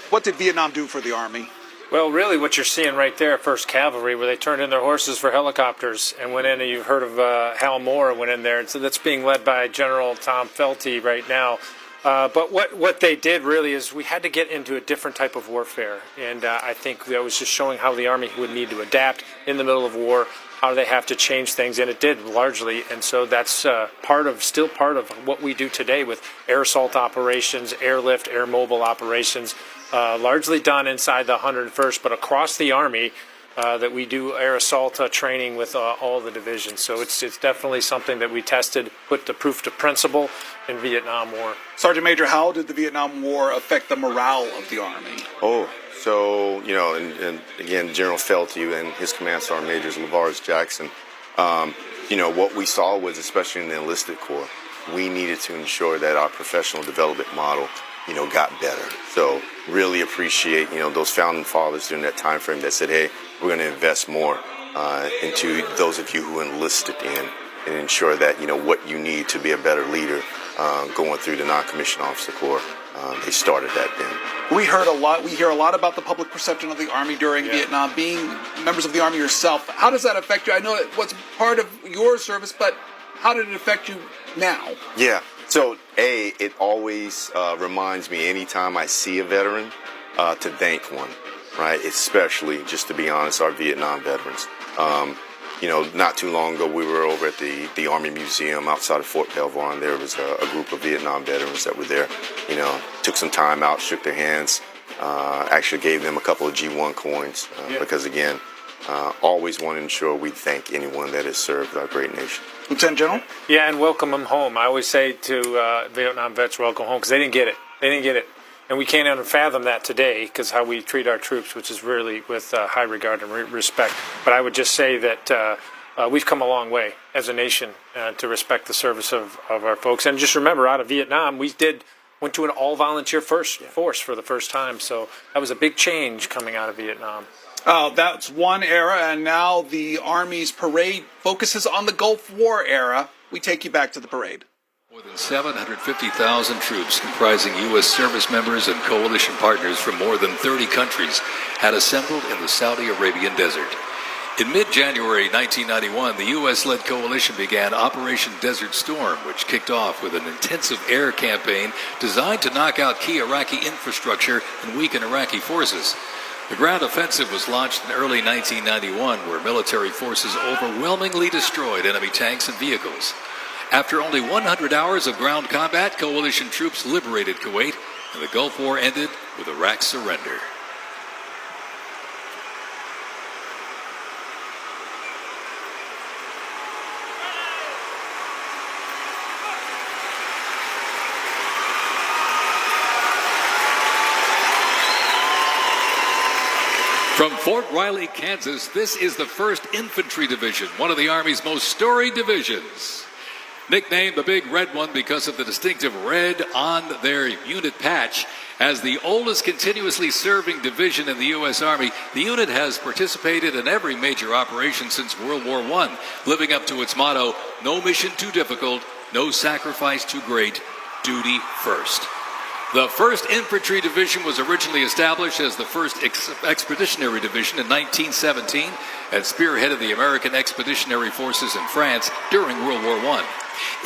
what did Vietnam do for the Army? Well, really what you're seeing right there, 1st Cavalry, where they turned in their horses for helicopters and went in, and you've heard of Hal Moore went in there. And so that's being led by General Tom Felty right now. But what they did really is we had to get into a different type of warfare. And I think that was just showing how the Army would need to adapt in the middle of war, how they have to change things, and it did largely. And so that's still part of what we do today with air assault operations, airlift, air mobile operations. Largely done inside the 101st, but across the Army that we do air assault training with all the divisions. So it's definitely something that we tested, put the proof to principle in Vietnam War. Sergeant Major, how did the Vietnam War affect the morale of the Army? Oh, so, and again, General Felty and his Command Sergeant Majors, LaVars Jackson, what we saw was, especially in the enlisted corps, we needed to ensure that our professional development model got better. So really appreciate, those founding fathers during that time frame that said, hey, we're going to invest more into those of you who enlisted in and ensure that, what you need to be a better leader going through the non-commissioned officer corps. They started that then. We hear a lot about the public perception of the Army during Vietnam. Being members of the Army yourself, how does that affect you? I know it was part of your service, but how did it affect you now? Yeah. So, it always reminds me anytime I see a veteran to thank one, right? Especially, just to be honest, our Vietnam veterans. Not too long ago, we were over at the Army Museum outside of Fort Belvoir. There was a group of Vietnam veterans that were there. Took some time out, shook their hands, actually gave them a couple of G1 coins because, again, always want to ensure we thank anyone that has served our great nation. Lieutenant General? Yeah, and welcome them home. I always say to Vietnam vets, welcome home, because they didn't get it. And we can't even fathom that today, because how we treat our troops, which is really with high regard and respect. But I would just say that we've come a long way as a nation to respect the service of our folks. And just remember, out of Vietnam, we did went to an all-volunteer force for the first time. So that was a big change coming out of Vietnam. Oh, that's one era, and now the Army's parade focuses on the Gulf War era. We take you back to the parade. More than 750,000 troops comprising U.S. service members and coalition partners from more than 30 countries had assembled in the Saudi Arabian desert. In mid-January 1991, the U.S.-led coalition began Operation Desert Storm, which kicked off with an intensive air campaign designed to knock out key Iraqi infrastructure and weaken Iraqi forces. The ground offensive was launched in early 1991, where military forces overwhelmingly destroyed enemy tanks and vehicles. After only 100 hours of ground combat, coalition troops liberated Kuwait, and the Gulf War ended with Iraq's surrender. From Fort Riley, Kansas, this is the 1st Infantry Division, one of the Army's most storied divisions. Nicknamed the Big Red One because of the distinctive red on their unit patch, as the oldest continuously serving division in the U.S. Army, the unit has participated in every major operation since World War I, living up to its motto, no mission too difficult, no sacrifice too great, duty first. The 1st Infantry Division was originally established as the 1st Expeditionary Division in 1917 and spearheaded the American Expeditionary Forces in France during World War I.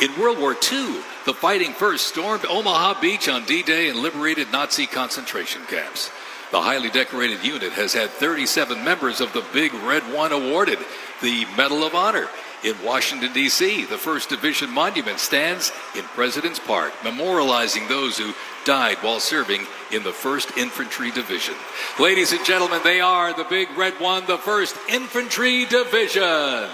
In World War II, the Fighting First stormed Omaha Beach on D-Day and liberated Nazi concentration camps. The highly decorated unit has had 37 members of the Big Red One awarded the Medal of Honor. In Washington, D.C., the 1st Division Monument stands in President's Park, memorializing those who died while serving in the 1st Infantry Division. Ladies and gentlemen, they are the Big Red One, the 1st Infantry Division.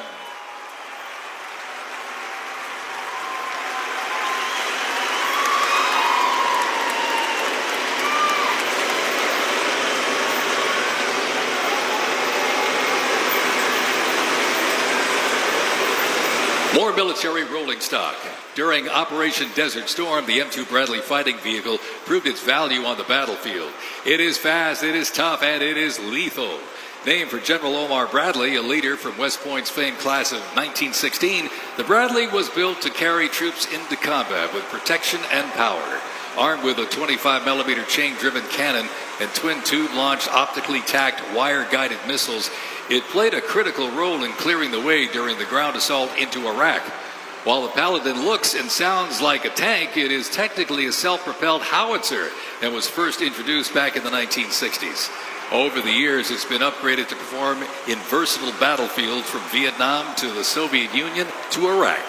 More military rolling stock. During Operation Desert Storm, the M2 Bradley fighting vehicle proved its value on the battlefield. It is fast, it is tough, and it is lethal. Named for General Omar Bradley, a leader from West Point's famed class of 1916, the Bradley was built to carry troops into combat with protection and power. Armed with a 25mm chain-driven cannon and twin tube-launched optically tacked wire-guided missiles, it played a critical role in clearing the way during the ground assault into Iraq. While the Paladin looks and sounds like a tank, it is technically a self-propelled howitzer and was first introduced back in the 1960s. Over the years, it's been upgraded to perform in versatile battlefields from Vietnam to the Soviet Union to Iraq.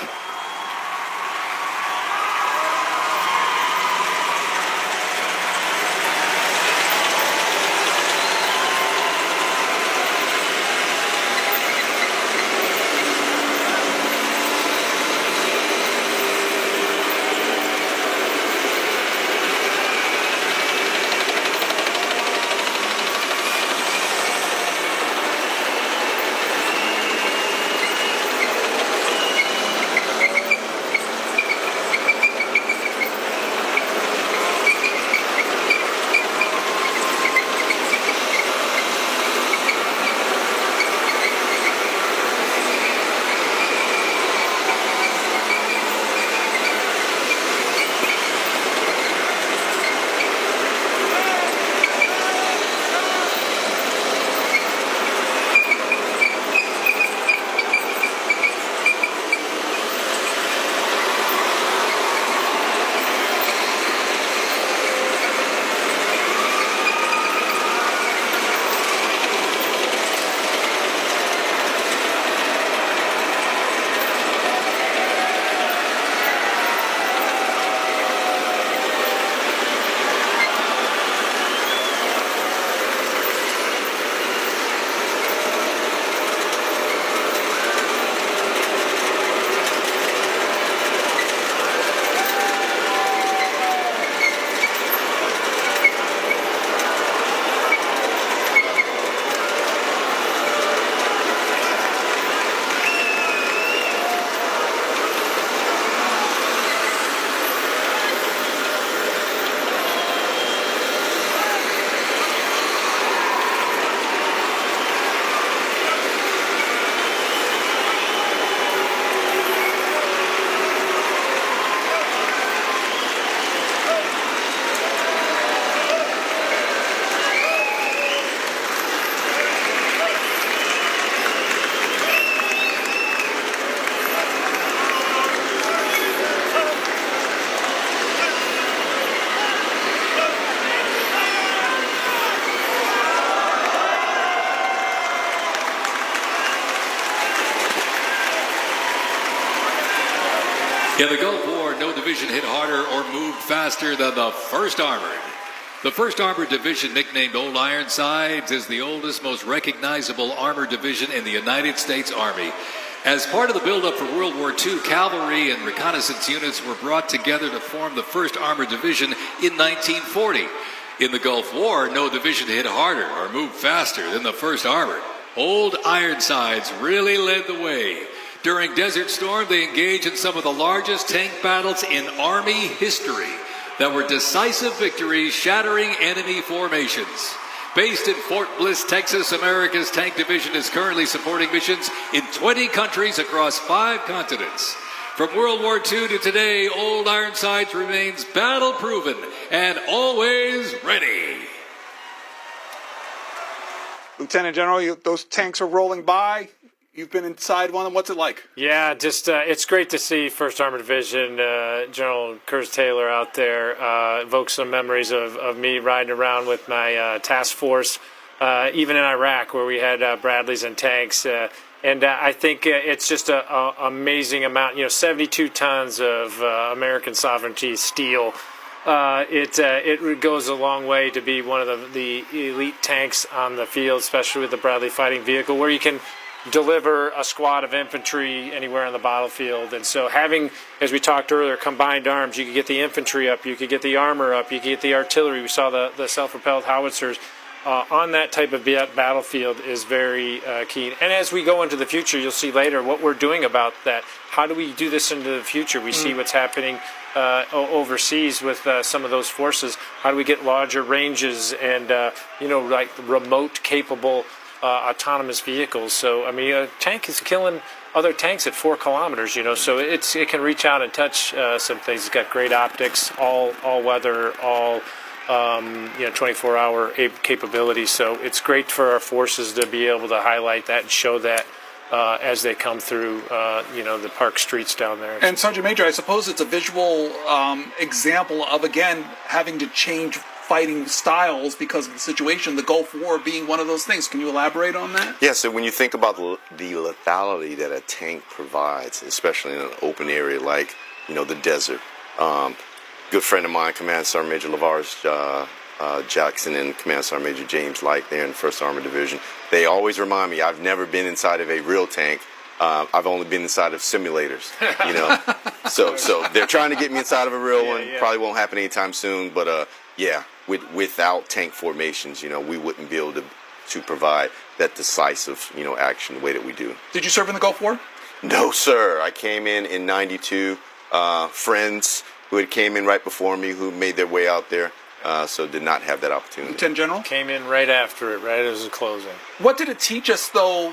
In the Gulf War, no division hit harder or moved faster than the 1st Armored. The 1st Armored Division, nicknamed Old Ironsides, is the oldest, most recognizable armored division in the United States Army. As part of the buildup for World War II, cavalry and reconnaissance units were brought together to form the 1st Armored Division in 1940. In the Gulf War, no division hit harder or moved faster than the 1st Armored. Old Ironsides really led the way. During Desert Storm, they engaged in some of the largest tank battles in Army history that were decisive victories, shattering enemy formations. Based in Fort Bliss, Texas, America's Tank Division is currently supporting missions in 20 countries across 5 continents. From World War II to today, Old Ironsides remains battle-proven and always ready. Lieutenant General, those tanks are rolling by. You've been inside one of them. What's it like? Yeah, just it's great to see 1st Armored Division, General Curtis Taylor out there. Evokes some memories of me riding around with my task force, even in Iraq where we had Bradleys and tanks. And I think it's just an amazing amount, 72 tons of American sovereignty steel. It goes a long way to be one of the elite tanks on the field, especially with the Bradley fighting vehicle, where you can deliver a squad of infantry anywhere on the battlefield. And so having, as we talked earlier, combined arms, you could get the infantry up, you could get the armor up, you could get the artillery. We saw the self-propelled howitzers on that type of battlefield is very keen. And as we go into the future, you'll see later what we're doing about that. How do we do this into the future? We see what's happening overseas with some of those forces. How do we get larger ranges and, like remote capable autonomous vehicles? So, I mean, a tank is killing other tanks at 4 kilometers, so it can reach out and touch some things. It's got great optics, all weather, all 24-hour capability. So it's great for our forces to be able to highlight that and show that as they come through, the park streets down there. And Sergeant Major, I suppose it's a visual example of, again, having to change fighting styles because of the situation, the Gulf War being one of those things. Can you elaborate on that? Yeah, so when you think about the lethality that a tank provides, especially in an open area like, the desert. Good friend of mine, Command Sergeant Major LaVars Jackson and Command Sergeant Major James Light there in 1st Armored Division, they always remind me I've never been inside of a real tank. I've only been inside of simulators, So they're trying to get me inside of a real one. Yeah. Probably won't happen anytime soon, but without tank formations, we wouldn't be able to provide that decisive, action the way that we do. Did you serve in the Gulf War? No, sir. I came in 92. Friends who had came in right before me who made their way out there, so did not have that opportunity. Lieutenant General? Came in right after it, right as it was closing. What did it teach us, though,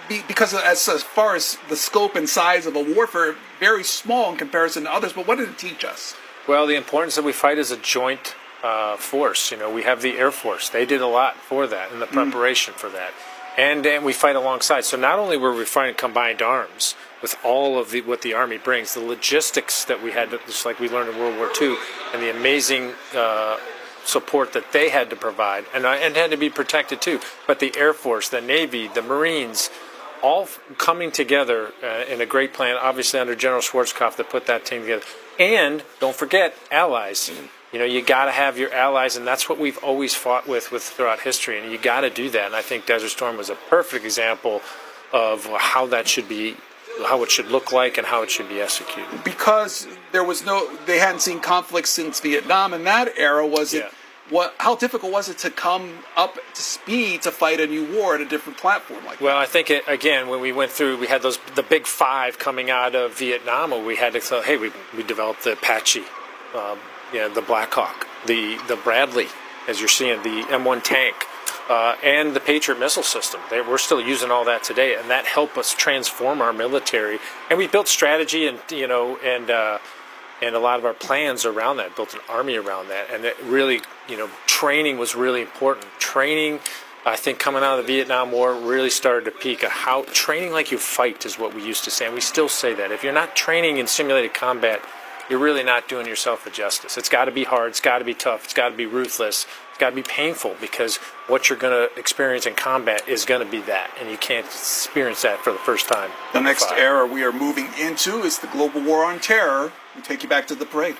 because as far as the scope and size of a warfare, very small in comparison to others, but what did it teach us? Well, the importance that we fight as a joint force. We have the Air Force. They did a lot for that and the preparation for that. And we fight alongside. So not only were we fighting combined arms with all of what the Army brings, the logistics that we had, just like we learned in World War II, and the amazing support that they had to provide, and had to be protected too. But the Air Force, the Navy, the Marines, all coming together in a great plan, obviously under General Schwarzkopf, that put that team together. And don't forget, allies. You got to have your allies, and that's what we've always fought with throughout history, and you got to do that. And I think Desert Storm was a perfect example of how that should be, how it should look like, and how it should be executed. Because they hadn't seen conflict since Vietnam. In that era, how difficult was it to come up to speed to fight a new war at a different platform like that? Well, I think again, when we went through, we had the big 5 coming out of Vietnam, where we had to say, hey, we developed the Apache. The Black Hawk, the Bradley, as you're seeing, the M1 tank, and the Patriot missile system. We're still using all that today, and that helped us transform our military. And we built strategy and a lot of our plans around that, built an army around that. And it really, training was really important. Training, I think, coming out of the Vietnam War really started to peak. How training like you fight is what we used to say, and we still say that. If you're not training in simulated combat, you're really not doing yourself a justice. It's got to be hard. It's got to be tough. It's got to be ruthless. It's got to be painful because what you're going to experience in combat is going to be that, and you can't experience that for the first time. The next era we are moving into is the global war on terror. We take you back to the parade.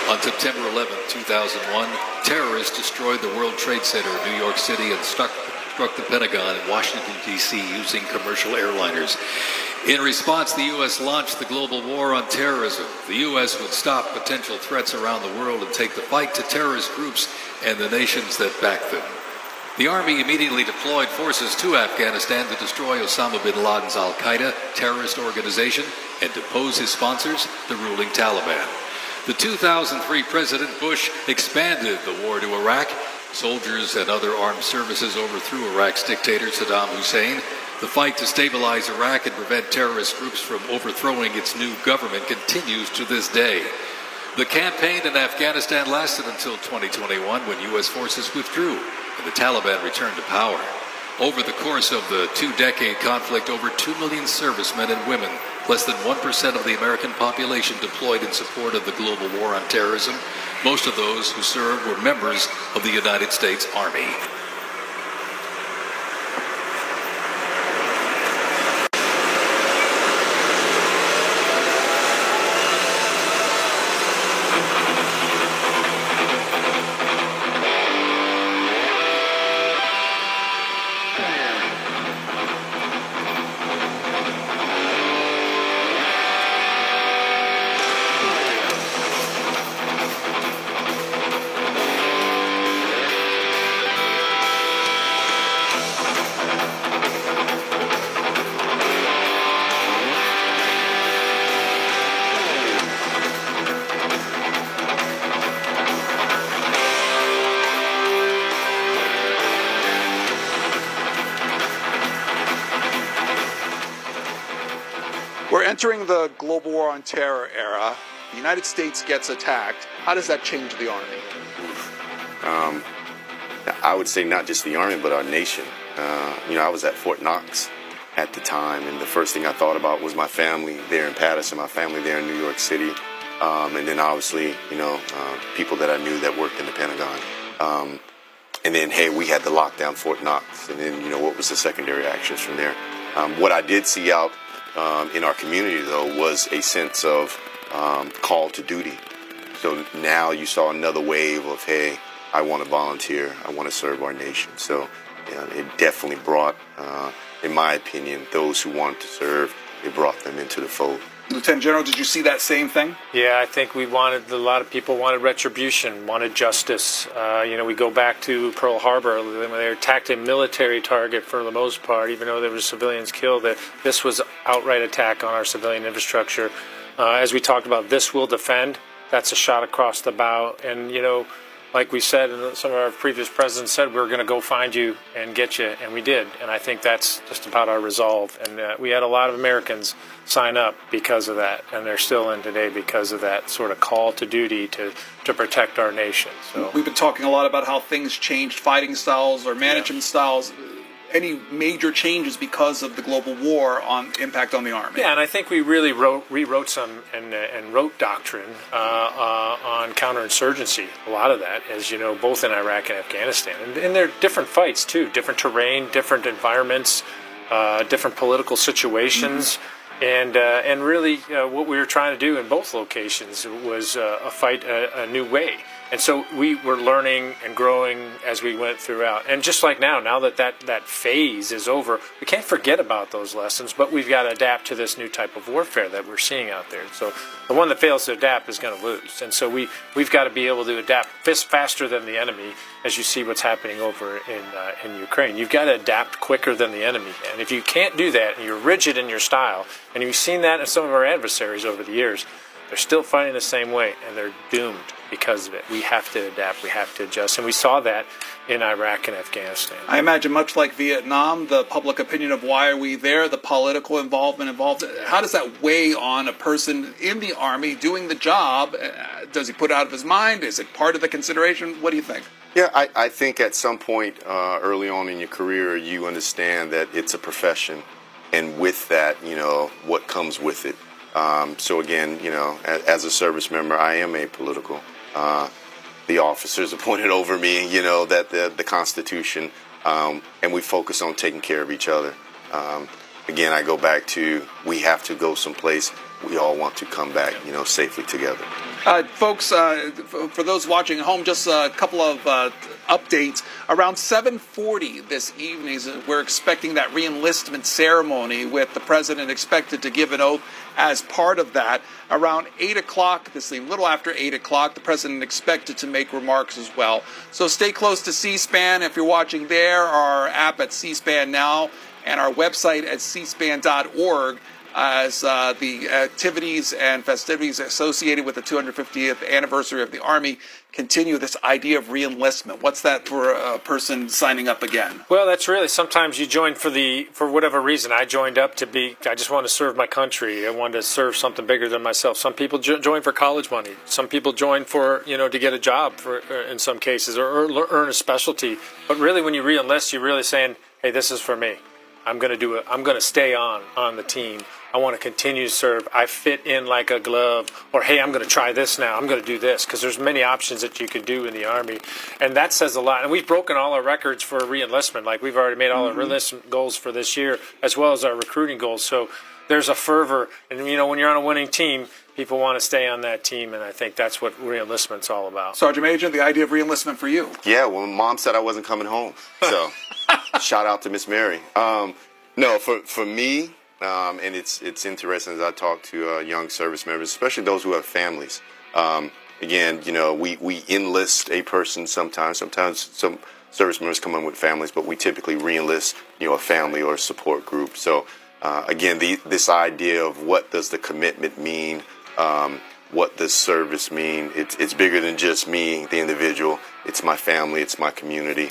On September 11, 2001, terrorists destroyed the World Trade Center in New York City and struck the Pentagon in Washington, D.C. using commercial airliners. In response, the U.S. launched the global war on terrorism. The U.S. would stop potential threats around the world and take the fight to terrorist groups and the nations that back them. The Army immediately deployed forces to Afghanistan to destroy Osama bin Laden's al-Qaeda terrorist organization and depose his sponsors, the ruling Taliban. The 2003 President Bush expanded the war to Iraq. Soldiers and other armed services overthrew Iraq's dictator Saddam Hussein. The fight to stabilize Iraq and prevent terrorist groups from overthrowing its new government continues to this day. The campaign in Afghanistan lasted until 2021 when U.S. forces withdrew and the Taliban returned to power. Over the course of the two-decade conflict, over 2 million servicemen and women, less than 1% of the American population, deployed in support of the global war on terrorism. Most of those who served were members of the United States Army. We're entering the global war on terror era. The United States gets attacked. How does that change the Army? I would say not just the Army, but our nation. I was at Fort Knox at the time, and the first thing I thought about was my family there in Patterson, my family there in New York City, and then obviously, people that I knew that worked in the Pentagon. And then, hey, we had to lock down Fort Knox, and then, what was the secondary actions from there? What I did see out in our community, though, was a sense of call to duty. So now you saw another wave of, hey, I want to volunteer, I want to serve our nation. So it definitely brought, in my opinion, those who wanted to serve, it brought them into the fold. Lieutenant General, did you see that same thing? Yeah, I think a lot of people wanted retribution, wanted justice. We go back to Pearl Harbor when they attacked a military target for the most part, even though there were civilians killed. This was outright attack on our civilian infrastructure. As we talked about, this will defend. That's a shot across the bow. And, like we said, and some of our previous presidents said, we were going to go find you and get you, and we did. And I think that's just about our resolve. And we had a lot of Americans sign up because of that, and they're still in today because of that sort of call to duty to protect our nation. So we've been talking a lot about how things changed, fighting styles or management styles. Any major changes because of the global war on impact on the Army? Yeah, and I think we really rewrote some and wrote doctrine on counterinsurgency. A lot of that, as you know, both in Iraq and Afghanistan, and they're different fights too, different terrain, different environments, different political situations. Mm-hmm. And really, what we were trying to do in both locations was fight a new way. And so we were learning and growing as we went throughout. And just like now that phase is over, we can't forget about those lessons, but we've got to adapt to this new type of warfare that we're seeing out there. So the one that fails to adapt is going to lose. And so we've got to be able to adapt faster than the enemy, as you see what's happening over in Ukraine. You've got to adapt quicker than the enemy. And if you can't do that, and you're rigid in your style, and you've seen that in some of our adversaries over the years, they're still fighting the same way, and they're doomed because of it. We have to adapt. We have to adjust. And we saw that in Iraq and Afghanistan. I imagine much like Vietnam, the public opinion of why are we there, the political involvement involved, how does that weigh on a person in the Army doing the job? Does he put it out of his mind? Is it part of the consideration? What do you think? Yeah, I think at some point early on in your career, you understand that it's a profession. And with that, what comes with it. So again, as a service member, I am apolitical. The officers appointed over me, that the Constitution, and we focus on taking care of each other. Again, I go back to we have to go someplace we all want to come back, safely together. Folks, for those watching at home, just a couple of updates. Around 7:40 this evening, we're expecting that reenlistment ceremony with the president expected to give an oath as part of that. Around 8 o'clock this evening, a little after 8 o'clock, the president expected to make remarks as well. So stay close to C-SPAN. If you're watching there, our app at C-SPAN Now and our website at cspan.org. As the activities and festivities associated with the 250th anniversary of the Army continue, this idea of reenlistment. What's that for a person signing up again? Well, that's really, sometimes you join for whatever reason. I joined up I just want to serve my country. I wanted to serve something bigger than myself. Some people join for college money. Some people join for, to get a job in some cases or earn a specialty. But really, when you reenlist, you're really saying, hey, this is for me. I'm going to do it. I'm going to stay on the team. I want to continue to serve. I fit in like a glove. Or, hey, I'm going to try this now. I'm going to do this. Because there's many options that you can do in the Army. And that says a lot. And we've broken all our records for reenlistment. Like, we've already made all our reenlistment goals for this year, as well as our recruiting goals. So there's a fervor. And, when you're on a winning team, people want to stay on that team. And I think that's what reenlistment's all about. Sergeant Major, the idea of reenlistment for you? Yeah, well, Mom said I wasn't coming home. So shout out to Miss Mary. No, for me, and it's interesting as I talk to young service members, especially those who have families. Again, we enlist a person sometimes. Sometimes some service members come in with families, but we typically re-enlist, a family or a support group. So, again, this idea of what does the commitment mean, what does service mean, it's bigger than just me, the individual. It's my family, it's my community.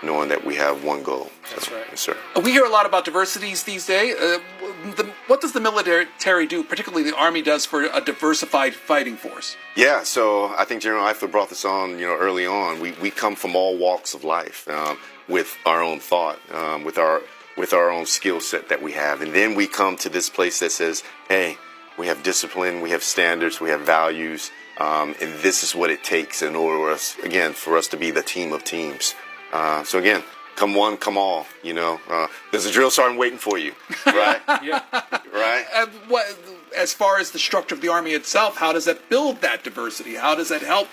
Knowing that we have one goal. That's right. Yes, sir. We hear a lot about diversities these days. What does the military do, particularly the Army does, for a diversified fighting force? Yeah, so I think General Eifler brought this on, early on. We come from all walks of life with our own thought, with our own skill set that we have. And then we come to this place that says, hey, we have discipline, we have standards, we have values, and this is what it takes in order for us to be the team of teams. So again, come one, come all. There's a drill sergeant waiting for you, right? Yeah. Right. As far as the structure of the Army itself, how does that build that diversity? How does that help,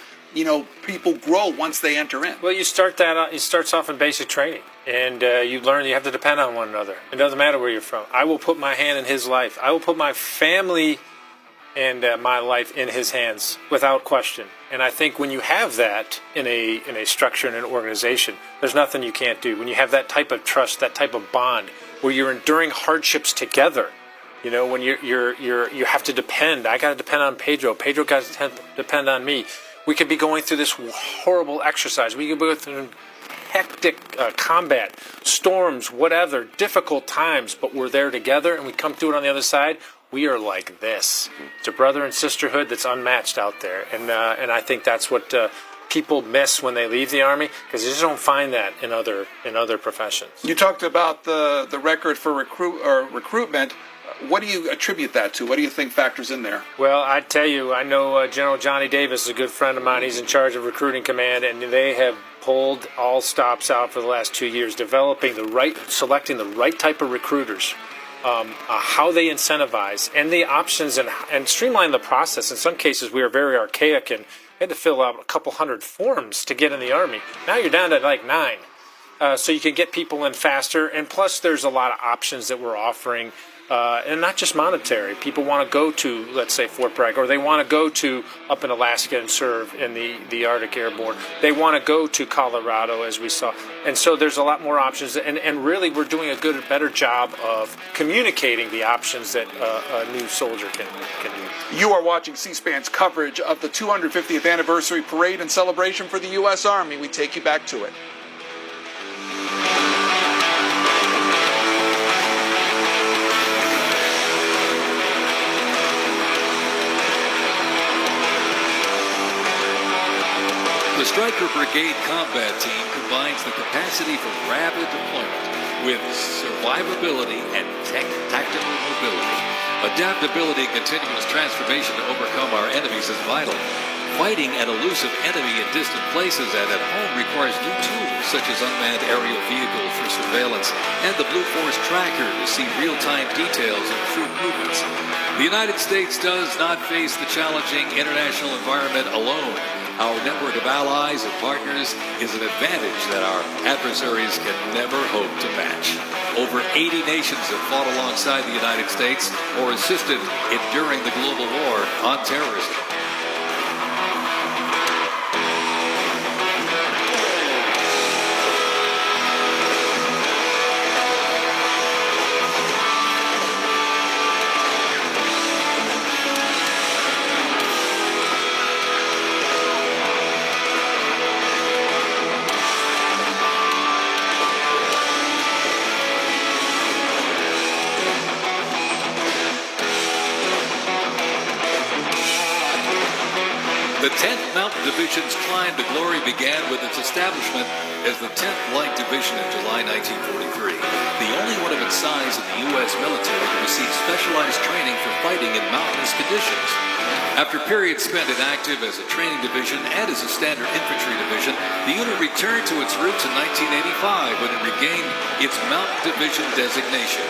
people grow once they enter in? Well, you start that. It starts off in basic training, and you learn you have to depend on one another. It doesn't matter where you're from. I will put my hand in his life. I will put my family and my life in his hands without question. And I think when you have that in a structure and an organization, there's nothing you can't do. When you have that type of trust, that type of bond, where you're enduring hardships together, when you have to depend. I got to depend on Pedro. Pedro got to depend on me. We could be going through this horrible exercise. We could be going through hectic combat, storms, whatever, difficult times, but we're there together, and we come through it on the other side. We are like this. It's a brother and sisterhood that's unmatched out there, and I think that's what people miss when they leave the Army, because you just don't find that in other professions. You talked about the record for recruitment. What do you attribute that to? What do you think factors in there? Well, I tell you, I know General Johnny Davis is a good friend of mine. He's in charge of recruiting command, and they have pulled all stops out for the last 2 years, selecting the right type of recruiters. How they incentivize and the options and streamline the process. In some cases, we are very archaic and had to fill out a couple hundred forms to get in the Army. Now you're down to like 9. So you can get people in faster. And plus, there's a lot of options that we're offering. and not just monetary. People want to go to, let's say, Fort Bragg, or they want to go to up in Alaska and serve in the Arctic Airborne. They want to go to Colorado, as we saw. And so there's a lot more options, and really we're doing a better job of communicating the options that a new soldier can do. You are watching C-SPAN's coverage of the 250th anniversary parade and celebration for the U.S. Army. We take you back to it. The Stryker Brigade Combat Team combines the capacity for rapid deployment with survivability and tactical mobility. Adaptability and continuous transformation to overcome our enemies is vital. Fighting an elusive enemy in distant places and at home requires new tools such as unmanned aerial vehicles for surveillance and the Blue Force tracker to see real-time details of troop movements. The United States does not face the challenging international environment alone. Our network of allies and partners is an advantage that our adversaries can never hope to match. Over 80 nations have fought alongside the United States or assisted in during the global war on terrorism. The 10th Mountain Division's climb to glory began with its establishment as the 10th Light Division in July 1943, the only one of its size in the U.S. military to receive specialized training for fighting in mountainous conditions. After periods spent inactive as a training division and as a standard infantry division, the unit returned to its roots in 1985 when it regained its Mountain Division designation.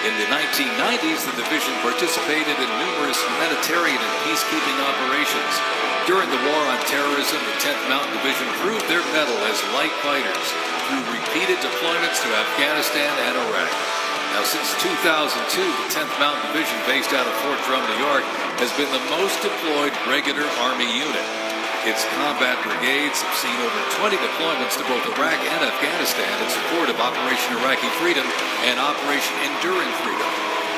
In the 1990s, the division participated in numerous humanitarian and peacekeeping operations. During the war on terrorism, the 10th Mountain Division proved their mettle as light fighters through repeated deployments to Afghanistan and Iraq. Now, since 2002, the 10th Mountain Division, based out of Fort Drum, New York, has been the most deployed regular Army unit. Its combat brigades have seen over 20 deployments to both Iraq and Afghanistan in support of Operation Iraqi Freedom and Operation Enduring Freedom.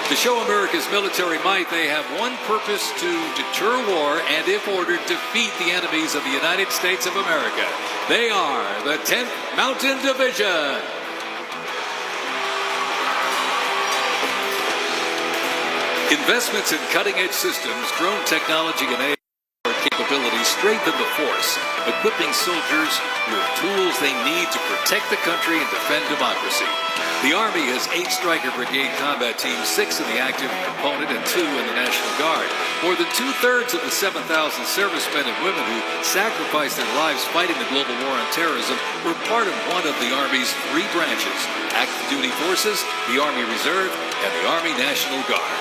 To show America's military might, they have one purpose: to deter war and, if ordered, defeat the enemies of the United States of America. They are the 10th Mountain Division. Investments in cutting-edge systems, drone technology, and AI capabilities strengthen the force, equipping soldiers with tools they need to protect the country and defend democracy. The Army has 8 Stryker Brigade combat teams, 6 in the active component and 2 in the National Guard. More than 2/3 of the 7,000 servicemen and women who sacrificed their lives fighting the global war on terrorism were part of one of the Army's 3 branches: active duty forces, the Army Reserve, and the Army National Guard.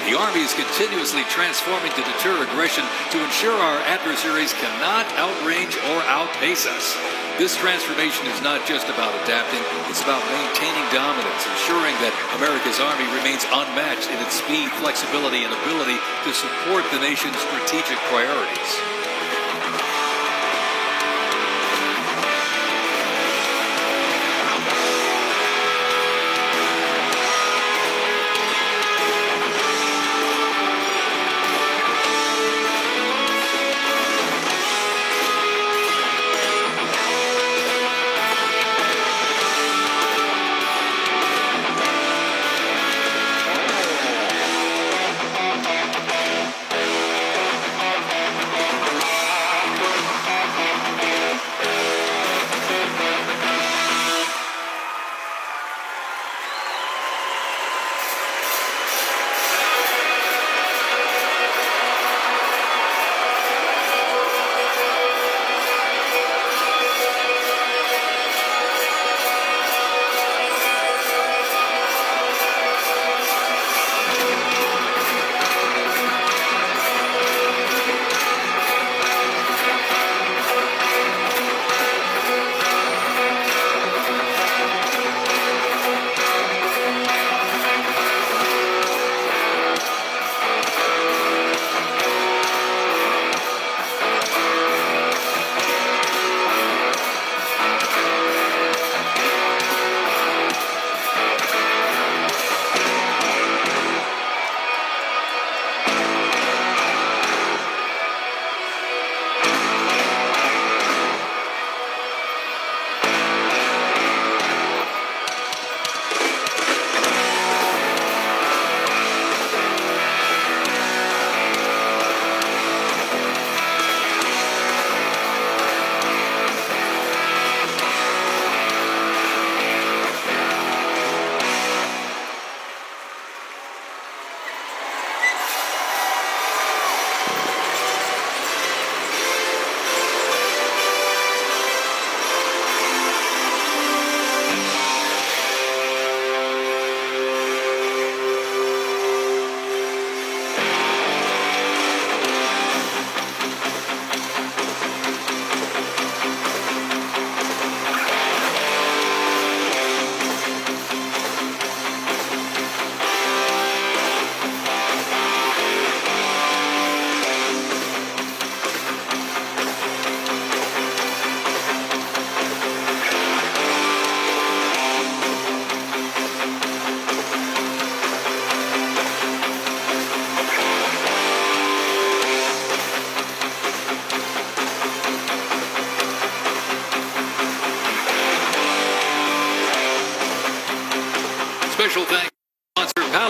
The Army is continuously transforming to deter aggression to ensure our adversaries cannot outrange or outpace us. This transformation is not just about adapting, it's about maintaining dominance, ensuring that America's Army remains unmatched in its speed, flexibility, and ability to support the nation's strategic priorities.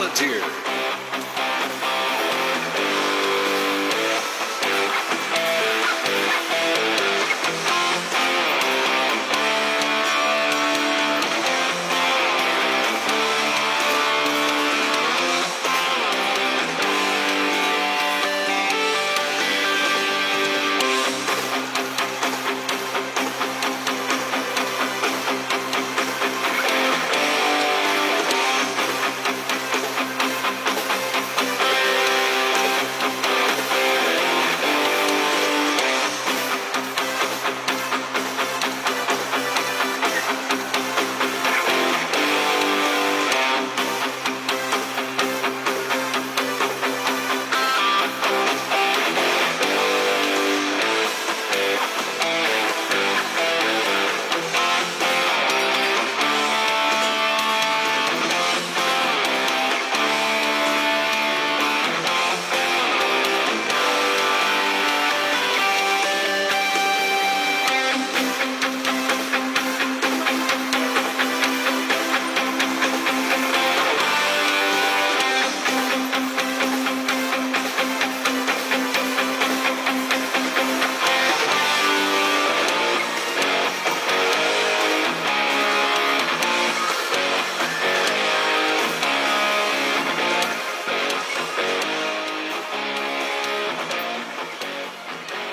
volunteer.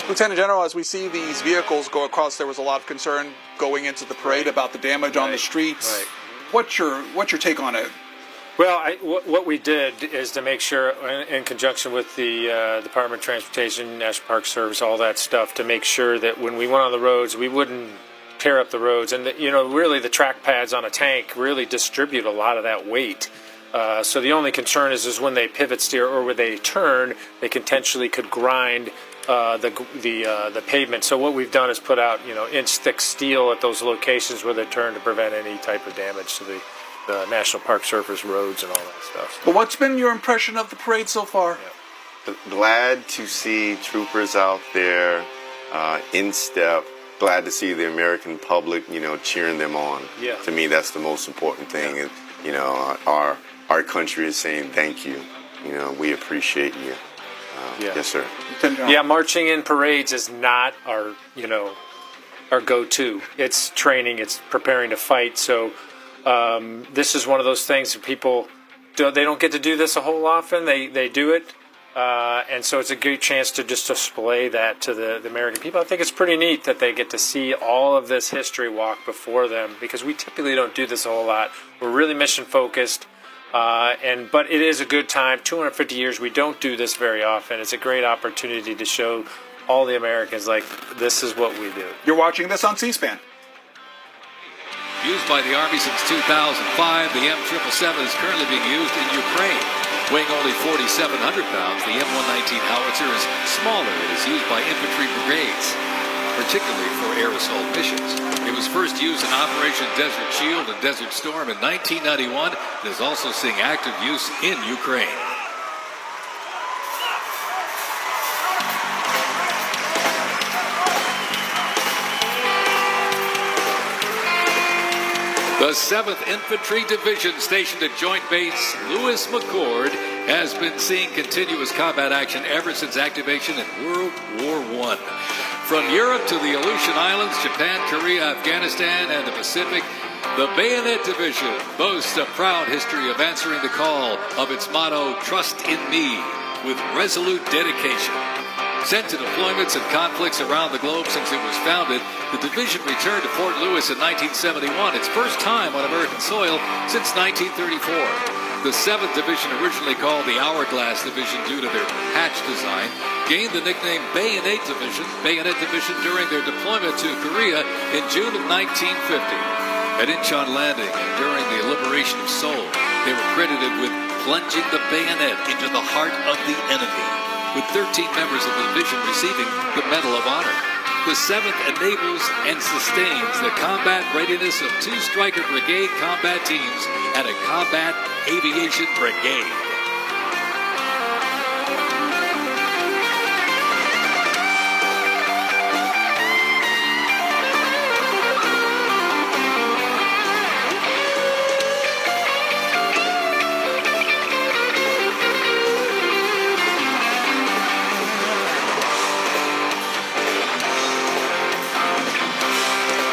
Lieutenant General, as we see these vehicles go across, there was a lot of concern going into the parade about the damage on the streets. Right. What's your take on it? Well, what we did is to make sure, in conjunction with the Department of Transportation, National Park Service, all that stuff, to make sure that when we went on the roads, we wouldn't tear up the roads. And, really the track pads on a tank really distribute a lot of that weight. So the only concern is when they pivot steer or when they turn, they potentially could grind the pavement. So what we've done is put out, inch-thick steel at those locations where they turn to prevent any type of damage to the National Park Service roads and all that stuff. But what's been your impression of the parade so far? Yeah. Glad to see troopers out there in step. Glad to see the American public, cheering them on. Yeah. To me, that's the most important thing. And, our country is saying thank you. We appreciate you. Yes, sir. Yeah, marching in parades is not our go-to. It's training. It's preparing to fight. So this is one of those things that people they don't get to do this a whole often. They do it, and so it's a good chance to just display that to the American people. I think it's pretty neat that they get to see all of this history walk before them, because we typically don't do this a whole lot. We're really mission focused. But it is a good time. 250 years, we don't do this very often. It's a great opportunity to show all the Americans, this is what we do. You're watching this on C-SPAN. Used by the Army since 2005, the M777 is currently being used in Ukraine. Weighing only 4,700 pounds, the M119 howitzer is smaller. It is used by infantry brigades, particularly for aerosol missions. It was first used in Operation Desert Shield and Desert Storm in 1991 and is also seeing active use in Ukraine. The 7th Infantry Division, stationed at Joint Base Lewis McChord, has been seeing continuous combat action ever since activation in World War I. From Europe to the Aleutian Islands, Japan, Korea, Afghanistan, and the Pacific, the Bayonet Division boasts a proud history of answering the call of its motto, "Trust in Me," with resolute dedication. Sent to deployments and conflicts around the globe since it was founded, the division returned to Fort Lewis in 1971, its first time on American soil since 1934. The 7th Division, originally called the Hourglass Division due to their hatch design, gained the nickname Bayonet Division during their deployment to Korea in June of 1950. At Incheon Landing and during the liberation of Seoul, they were credited with plunging the bayonet into the heart of the enemy, with 13 members of the division receiving the Medal of Honor. The 7th enables and sustains the combat readiness of 2 Stryker Brigade combat teams and a Combat Aviation Brigade.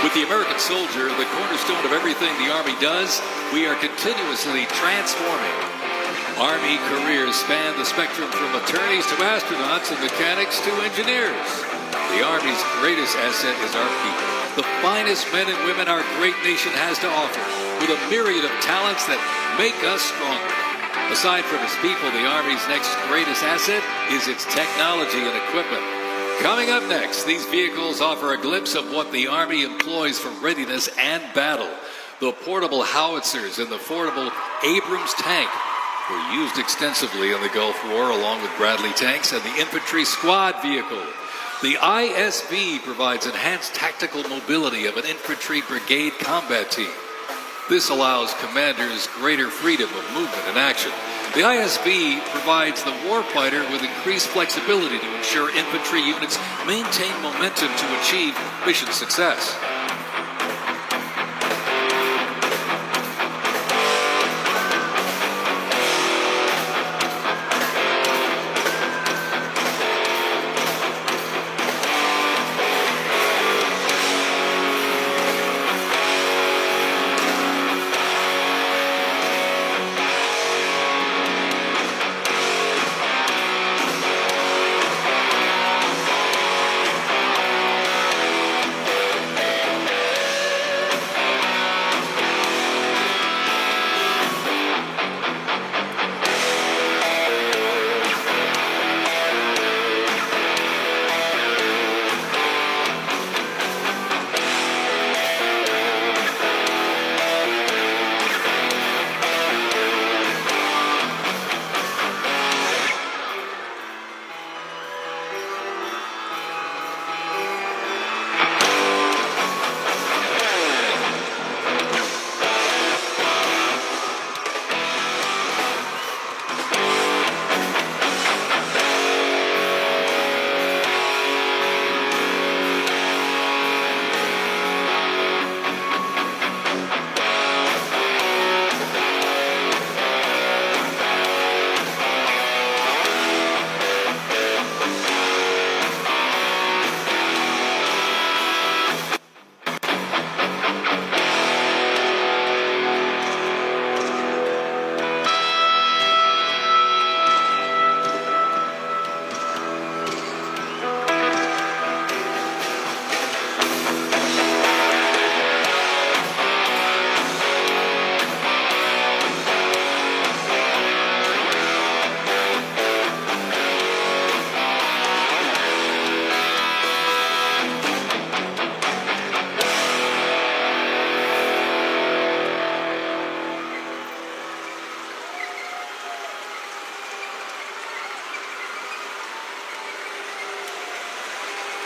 With the American soldier, the cornerstone of everything the Army does, we are continuously transforming. Army careers span the spectrum from attorneys to astronauts and mechanics to engineers. The Army's greatest asset is our people, the finest men and women our great nation has to offer, with a myriad of talents that make us stronger. Aside from its people, the Army's next greatest asset is its technology and equipment. Coming up next, these vehicles offer a glimpse of what the Army employs for readiness and battle. The portable howitzers and the portable Abrams tank were used extensively in the Gulf War, along with Bradley tanks and the infantry squad vehicle. The ISB provides enhanced tactical mobility of an infantry brigade combat team. This allows commanders greater freedom of movement and action. The ISB provides the warfighter with increased flexibility to ensure infantry units maintain momentum to achieve mission success.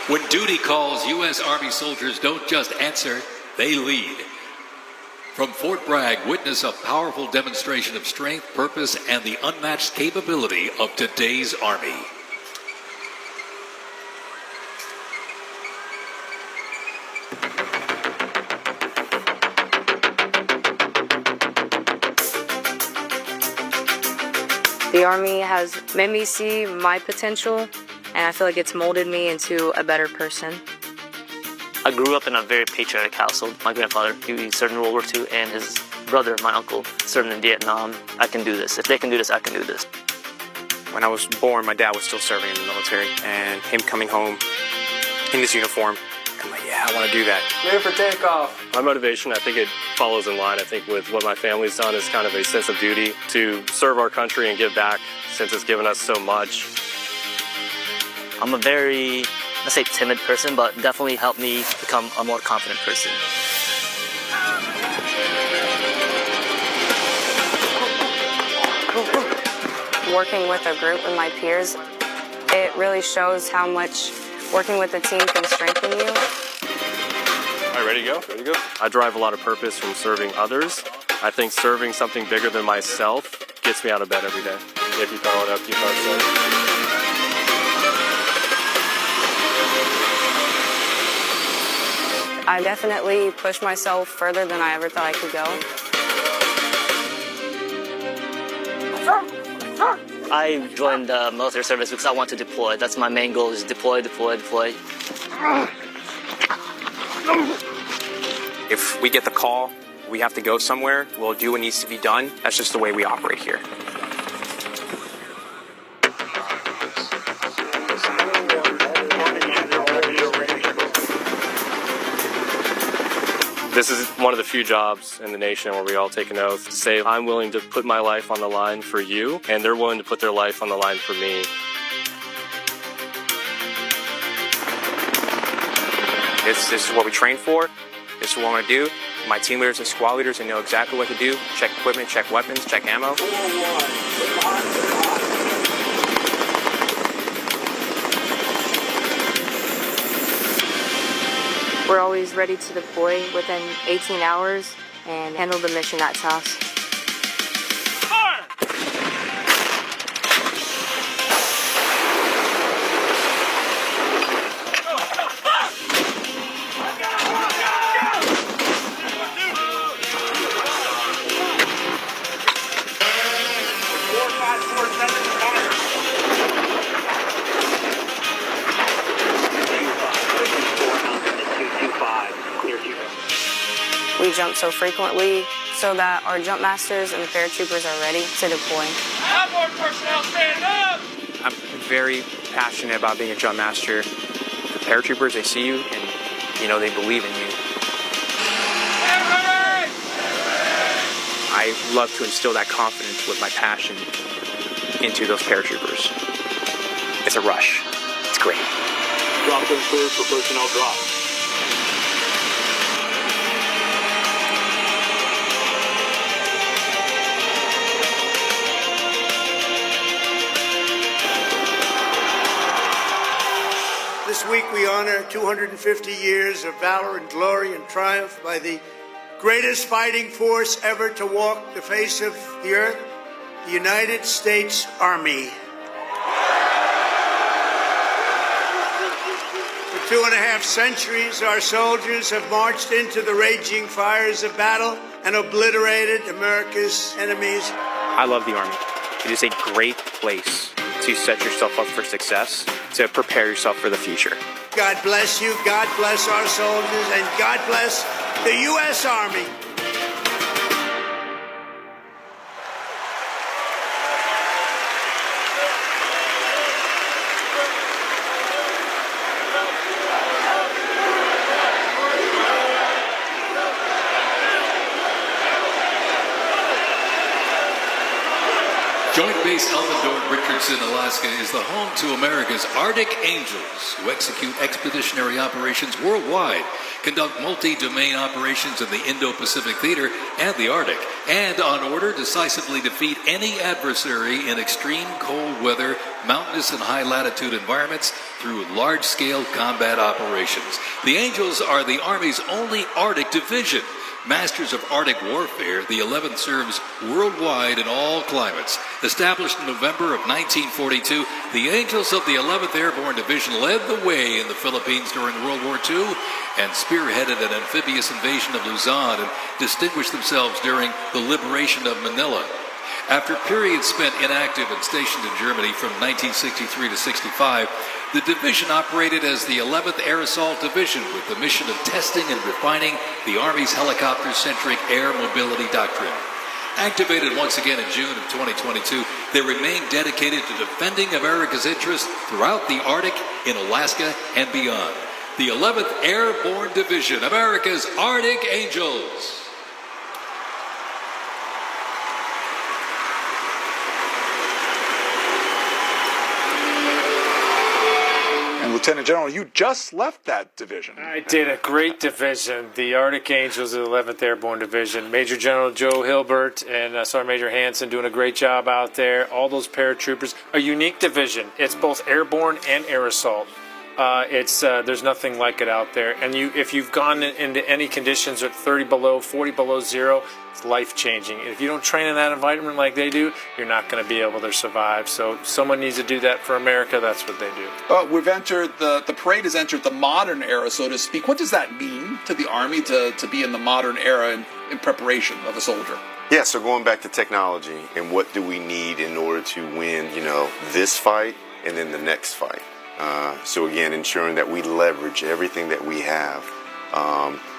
When duty calls, U.S. Army soldiers don't just answer, they lead. From Fort Bragg, witness a powerful demonstration of strength, purpose, and the unmatched capability of today's Army. The Army has made me see my potential, and I feel like it's molded me into a better person. I grew up in a very patriotic household. My grandfather, he served in World War II, and his brother, my uncle, served in Vietnam. I can do this. If they can do this, I can do this. When I was born, my dad was still serving in the military, and him coming home in his uniform, I'm like, yeah, I want to do that. Clear for takeoff. My motivation, I think it follows in line, I think, with what my family's done is kind of a sense of duty to serve our country and give back since it's given us so much. I'm a very, let's say, timid person, but definitely helped me become a more confident person. Working with a group and my peers, it really shows how much working with a team can strengthen you. All right, ready to go? Ready to go? I derive a lot of purpose from serving others. I think serving something bigger than myself gets me out of bed every day. If you follow it up, keep on. I definitely pushed myself further than I ever thought I could go. I joined the military service because I want to deploy. That's my main goal, is deploy, deploy, deploy. If we get the call, we have to go somewhere, we'll do what needs to be done. That's just the way we operate here. This is one of the few jobs in the nation where we all take an oath to say, I'm willing to put my life on the line for you, and they're willing to put their life on the line for me. This is what we train for. This is what I want to do. My team leaders and squad leaders, they know exactly what to do. Check equipment, check weapons, check ammo. We're always ready to deploy within 18 hours and handle the mission at task. We jump so frequently so that our jump masters and the paratroopers are ready to deploy. Outboard personnel, stand up! I'm very passionate about being a jump master. The paratroopers, they see you and, you know, they believe in you. I love to instill that confidence with my passion into those paratroopers. It's a rush. It's great. Drop them clear for personnel drop. This week we honor 250 years of valor and glory and triumph by the greatest fighting force ever to walk the face of the earth, the United States Army. For 2.5 centuries, our soldiers have marched into the raging fires of battle and obliterated America's enemies. I love the Army. It is a great place to set yourself up for success, to prepare yourself for the future. God bless you, God bless our soldiers, and God bless the U.S. Army. Joint Base Elmendorf, Richardson, Alaska is the home to America's Arctic Angels, who execute expeditionary operations worldwide, conduct multi-domain operations in the Indo-Pacific Theater and the Arctic, and on order decisively defeat any adversary in extreme cold weather, mountainous and high-latitude environments through large-scale combat operations. The Angels are the Army's only Arctic division. Masters of Arctic warfare, the 11th serves worldwide in all climates. Established in November of 1942, the Angels of the 11th Airborne Division led the way in the Philippines during World War II and spearheaded an amphibious invasion of Luzon and distinguished themselves during the liberation of Manila. After periods spent inactive and stationed in Germany from 1963 to 65, the division operated as the 11th Air Assault Division with the mission of testing and refining the Army's helicopter-centric air mobility doctrine. Activated once again in June of 2022, they remain dedicated to defending America's interests throughout the Arctic, in Alaska, and beyond. The 11th Airborne Division, America's Arctic Angels. And Lieutenant General, you just left that division. I did a great division, the Arctic Angels of the 11th Airborne Division. Major General Joe Hilbert and Sergeant Major Hanson doing a great job out there. All those paratroopers. A unique division. It's both airborne and air assault. There's nothing like it out there. And if you've gone into any conditions at 30 below, 40 below zero, it's life-changing. If you don't train in that environment like they do, you're not going to be able to survive. So someone needs to do that for America. That's what they do. We've entered, the parade has entered the modern era, so to speak. What does that mean to the Army to be in the modern era in preparation of a soldier? Yeah, so going back to technology and what do we need in order to win, this fight and then the next fight. So again, ensuring that we leverage everything that we have.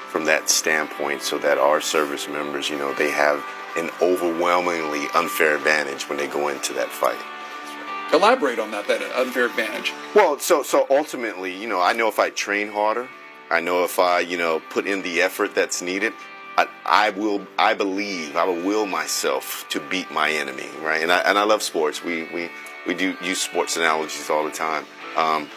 from that standpoint so that our service members, they have an overwhelmingly unfair advantage when they go into that fight. Elaborate on that unfair advantage. Well, so ultimately, I know if I train harder, I know if I, put in the effort that's needed, I will will myself to beat my enemy, right? And I love sports. We do use sports analogies all the time.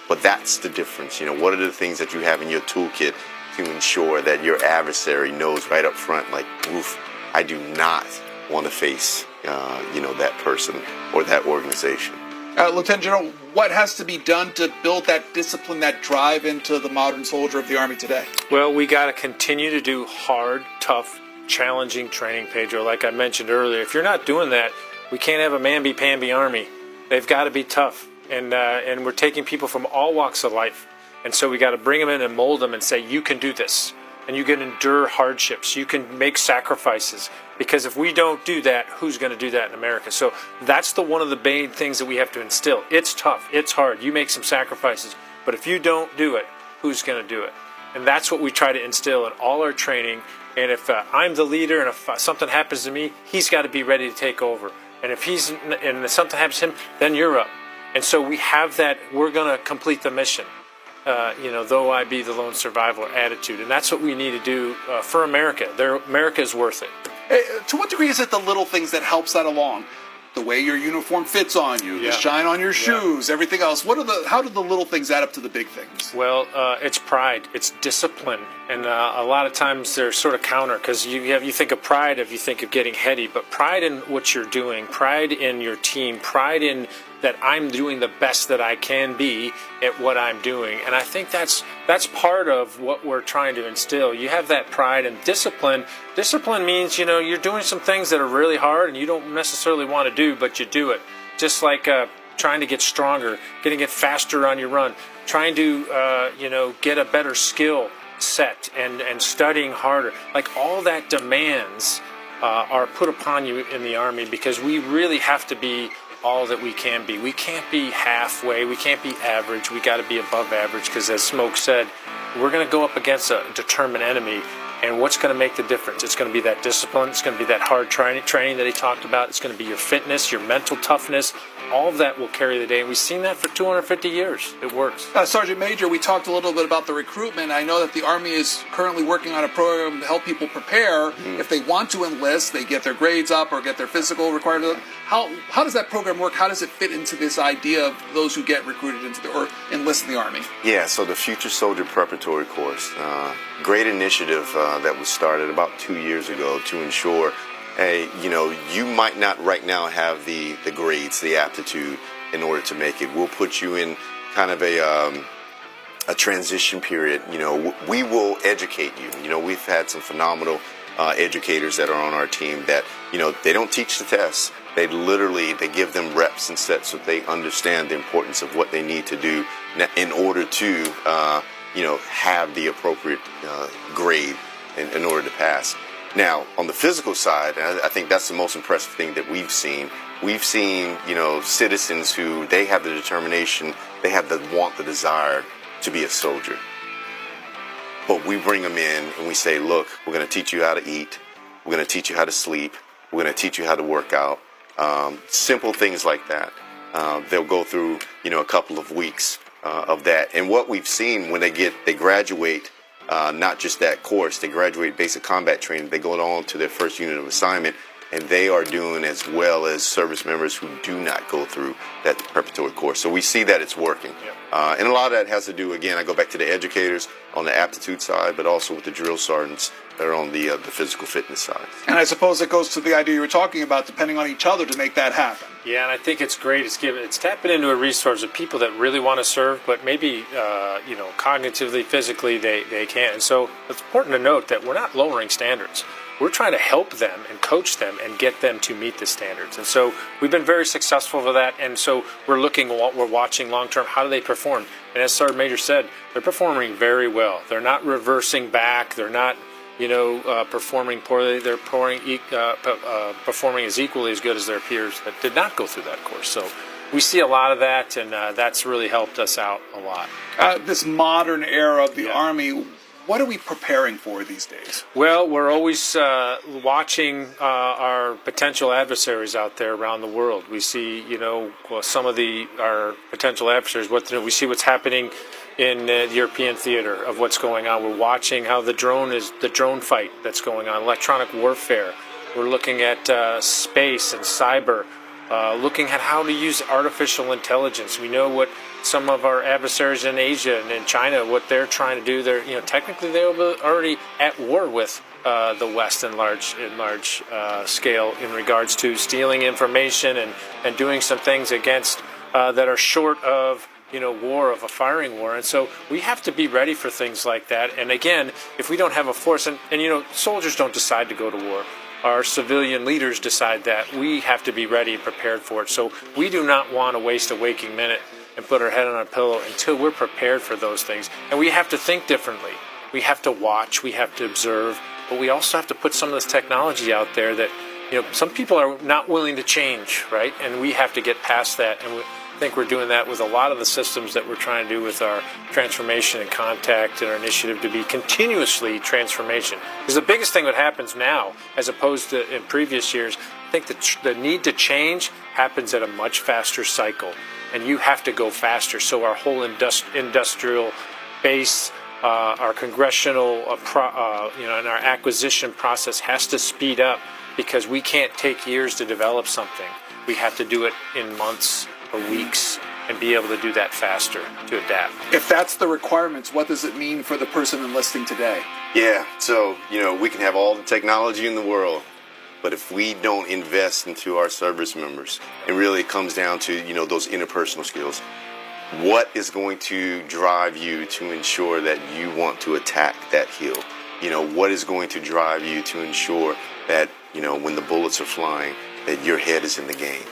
But that's the difference. What are the things that you have in your toolkit to ensure that your adversary knows right up front, like, oof, I do not want to face, that person or that organization. Lieutenant General, what has to be done to build that discipline, that drive into the modern soldier of the Army today? Well, we got to continue to do hard, tough, challenging training, Pedro. Like I mentioned earlier, if you're not doing that, we can't have a mamby-pamby Army. They've got to be tough. And we're taking people from all walks of life. And so we got to bring them in and mold them and say, you can do this. And you can endure hardships. You can make sacrifices. Because if we don't do that, who's going to do that in America? So that's one of the main things that we have to instill. It's tough. It's hard. You make some sacrifices. But if you don't do it, who's going to do it? And that's what we try to instill in all our training. And if I'm the leader and if something happens to me, he's got to be ready to take over. And if something happens to him, then you're up. And so we have that, we're going to complete the mission. Though I be the lone survivor attitude. And that's what we need to do for America. America is worth it. To what degree is it the little things that helps that along? The way your uniform fits on you, the shine on your shoes, everything else. How do the little things add up to the big things? Well, it's pride, it's discipline, and a lot of times they're sort of counter because you think of pride if you think of getting heady, but pride in what you're doing, pride in your team, pride in that I'm doing the best that I can be at what I'm doing. And I think that's part of what we're trying to instill. You have that pride and discipline. Discipline means, you're doing some things that are really hard and you don't necessarily want to do, but you do it. Just like trying to get stronger, getting it faster on your run, trying to, get a better skill set and studying harder. Like all that demands are put upon you in the Army because we really have to be all that we can be. We can't be halfway. We can't be average. We got to be above average because, as Smoke said, we're going to go up against a determined enemy. And what's going to make the difference? It's going to be that discipline. It's going to be that hard training that he talked about. It's going to be your fitness, your mental toughness. All of that will carry the day. And we've seen that for 250 years. It works. Sergeant Major, we talked a little bit about the recruitment. I know that the Army is currently working on a program to help people prepare. If they want to enlist, they get their grades up or get their physical requirements. How does that program work? How does it fit into this idea of those who get recruited or enlist in the Army? Yeah, so the Future Soldier Preparatory Course, great initiative that was started about 2 years ago to ensure, you might not right now have the grades, the aptitude in order to make it. We'll put you in kind of a transition period. We will educate you. We've had some phenomenal educators that are on our team that, they don't teach the tests. They give them reps and sets so they understand the importance of what they need to do in order to, have the appropriate grade in order to pass. Now, on the physical side, I think that's the most impressive thing that we've seen. We've seen, citizens who they have the determination, they have the want, the desire to be a soldier. But we bring them in and we say, look, we're going to teach you how to eat. We're going to teach you how to sleep. We're going to teach you how to work out. Simple things like that. They'll go through, a couple of weeks of that. And what we've seen when they graduate, not just that course, they graduate basic combat training, they go on to their first unit of assignment, and they are doing as well as service members who do not go through that preparatory course. So we see that it's working. And a lot of that has to do, again, I go back to the educators on the aptitude side, but also with the drill sergeants that are on the physical fitness side. And I suppose it goes to the idea you were talking about, depending on each other to make that happen. Yeah, and I think it's great. It's tapping into a resource of people that really want to serve, but maybe, cognitively, physically, they can't. And so it's important to note that we're not lowering standards. We're trying to help them and coach them and get them to meet the standards. And so we've been very successful with that. And so we're watching long-term, how do they perform? And as Sergeant Major said, they're performing very well. They're not reversing back. They're not, performing poorly. They're performing as equally as good as their peers that did not go through that course. So we see a lot of that, and that's really helped us out a lot. This modern era of the Army, What are we preparing for these days? Well, we're always watching our potential adversaries out there around the world. We see, some of our potential adversaries. We see what's happening in the European theater of what's going on. We're watching how the drone fight that's going on, electronic warfare. We're looking at space and cyber, looking at how to use artificial intelligence. We know what some of our adversaries in Asia and in China, what they're trying to do. They're, technically they're already at war with the West in large scale in regards to stealing information and doing some things against that are short of a firing war. And so we have to be ready for things like that. And again, if we don't have a force, and soldiers don't decide to go to war. Our civilian leaders decide that. We have to be ready and prepared for it. So we do not want to waste a waking minute and put our head on a pillow until we're prepared for those things. And we have to think differently. We have to watch, we have to observe, but we also have to put some of this technology out there that, some people are not willing to change, right? And we have to get past that. And I think we're doing that with a lot of the systems that we're trying to do with our transformation and contact and our initiative to be continuously transformation. Because the biggest thing that happens now, as opposed to in previous years, I think the need to change happens at a much faster cycle. And you have to go faster. So our whole industrial base, our congressional, and our acquisition process has to speed up because we can't take years to develop something. We have to do it in months or weeks and be able to do that faster to adapt. If that's the requirements, what does it mean for the person enlisting today? Yeah, so, we can have all the technology in the world, but if we don't invest into our service members, it really comes down to, those interpersonal skills. What is going to drive you to ensure that you want to attack that hill? What is going to drive you to ensure that, when the bullets are flying, that your head is in the game?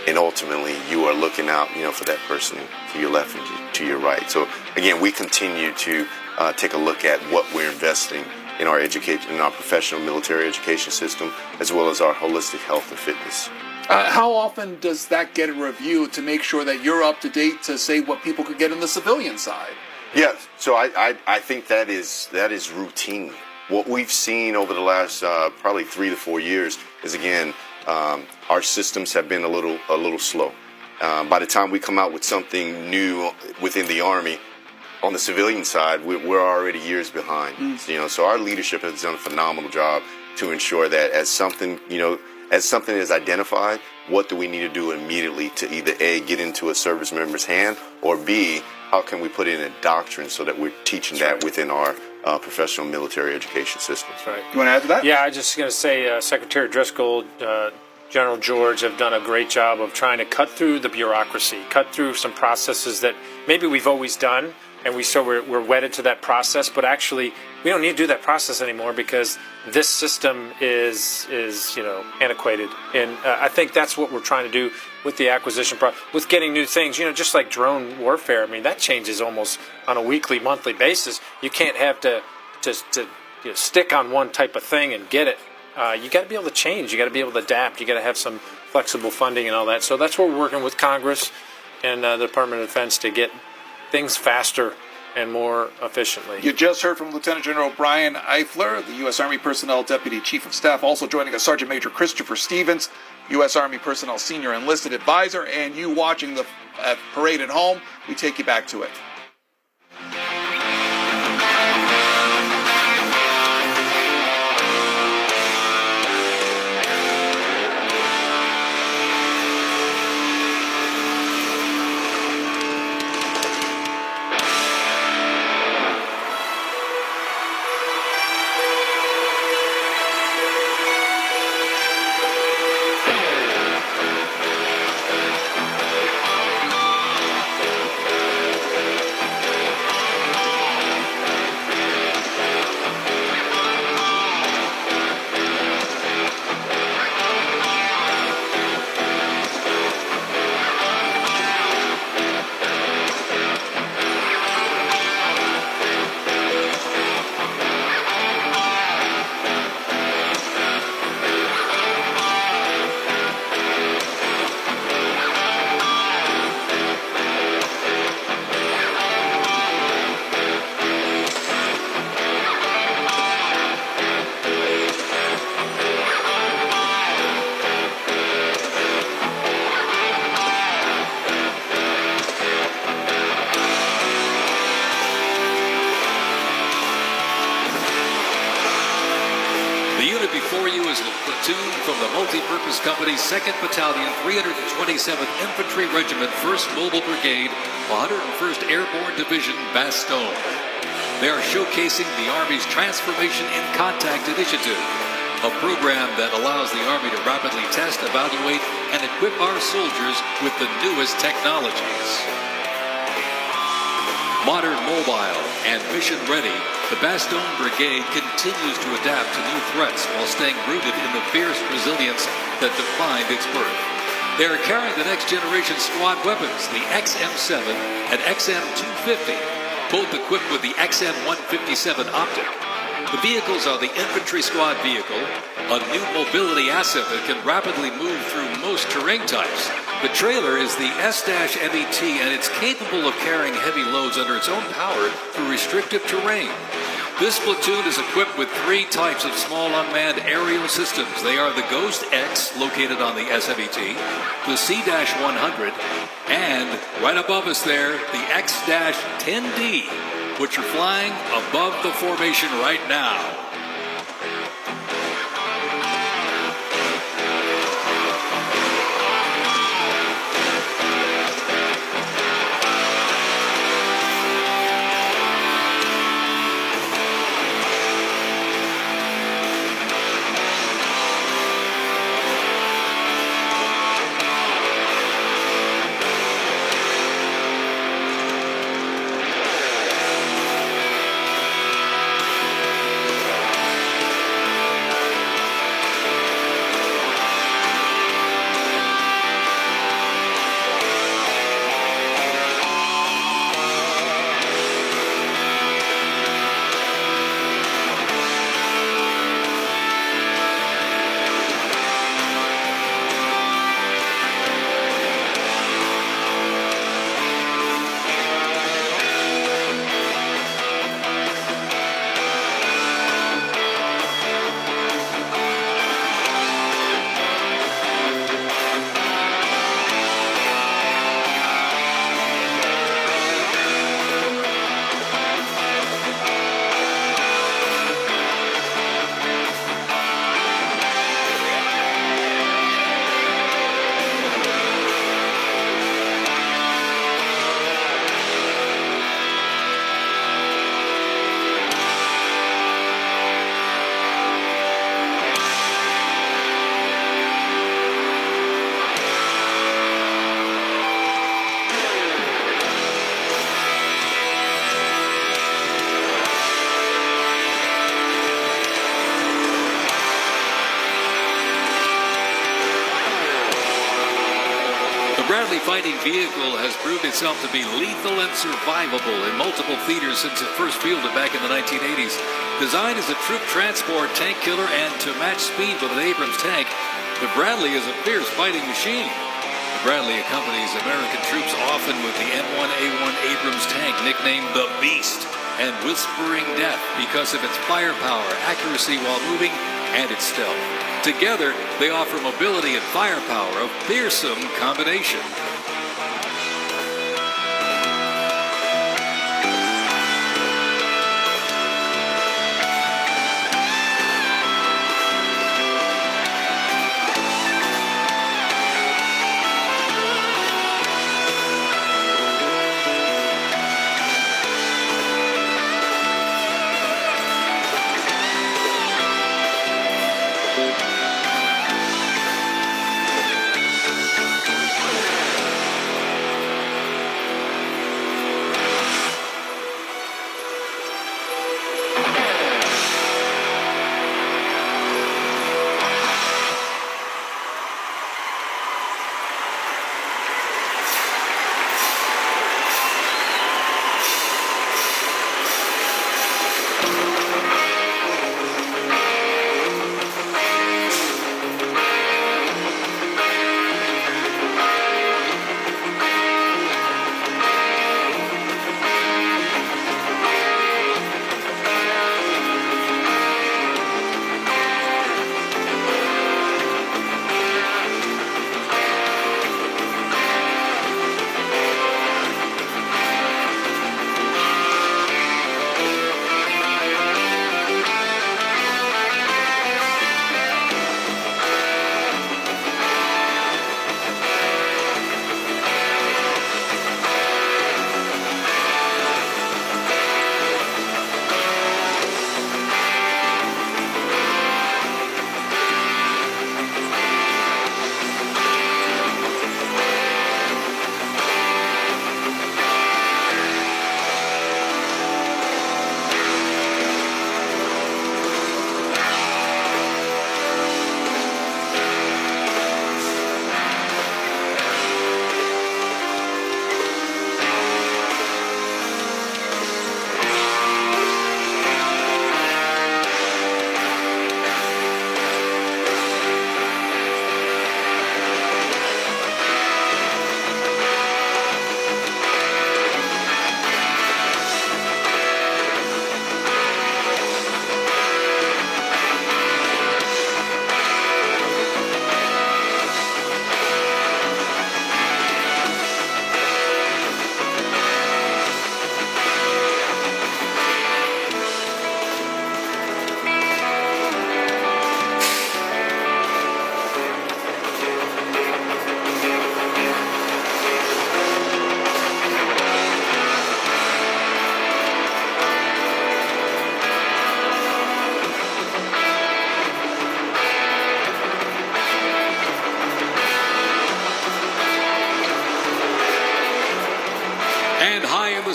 And ultimately, you are looking out, for that person to your left and to your right. So, again, we continue to take a look at what we're investing in our education, in our professional military education system, as well as our holistic health and fitness. How often does that get a review to make sure that you're up to date to say what people could get on the civilian side? Yeah, so I think that is routine. What we've seen over the last probably 3 to 4 years is, again, our systems have been a little slow. By the time we come out with something new within the Army, on the civilian side, we're already years behind. So our leadership has done a phenomenal job to ensure that as something is identified, what do we need to do immediately to either A, get into a service member's hand, or B, how can we put in a doctrine so that we're teaching that within our professional military education systems. Right. You want to add to that? Yeah, I was just going to say Secretary Driscoll, General George have done a great job of trying to cut through the bureaucracy, cut through some processes that maybe we've always done, and we're wedded to that process, but actually we don't need to do that process anymore because this system is antiquated. And I think that's what we're trying to do with the acquisition with getting new things, just like drone warfare. I mean, that changes almost on a weekly, monthly basis. You can't have to stick on one type of thing and get it. You got to be able to change. You got to be able to adapt. You got to have some flexible funding and all that. So that's what we're working with Congress and the Department of Defense to get things faster and more efficiently. You just heard from Lieutenant General Brian Eifler, the U.S. Army Personnel Deputy Chief of Staff. Also joining us, Sergeant Major Christopher Stevens, U.S. Army Personnel Senior Enlisted Advisor. And you watching the parade at home, we take you back to it. The unit before you is a platoon from the multi-purpose company's 2nd Battalion, 327th Infantry Regiment, 1st Mobile Brigade, 101st Airborne Division, Bastogne. They are showcasing the Army's Transformation in Contact Initiative, a program that allows the Army to rapidly test, evaluate, and equip our soldiers with the newest technologies. Modern, mobile, and mission-ready, the Bastogne Brigade continues to adapt to new threats while staying rooted in the fierce resilience that defined its birth. They are carrying the next-generation squad weapons, the XM7 and XM250, both equipped with the XM157 optic. The vehicles are the infantry squad vehicle, a new mobility asset that can rapidly move through most terrain types. The trailer is the S-MET, and it's capable of carrying heavy loads under its own power through restrictive terrain. This platoon is equipped with 3 types of small unmanned aerial systems. They are the Ghost X, located on the S-MET, the C-100, and right above us there, the X-10D, which are flying above the formation right now. The fighting vehicle has proved itself to be lethal and survivable in multiple theaters since it first fielded back in the 1980s. Designed as a troop transport tank killer and to match speed with an Abrams tank, the Bradley is a fierce fighting machine. The Bradley accompanies American troops often with the M1A1 Abrams tank nicknamed the Beast and Whispering Death because of its firepower, accuracy while moving, and its stealth. Together, they offer mobility and firepower, a fearsome combination.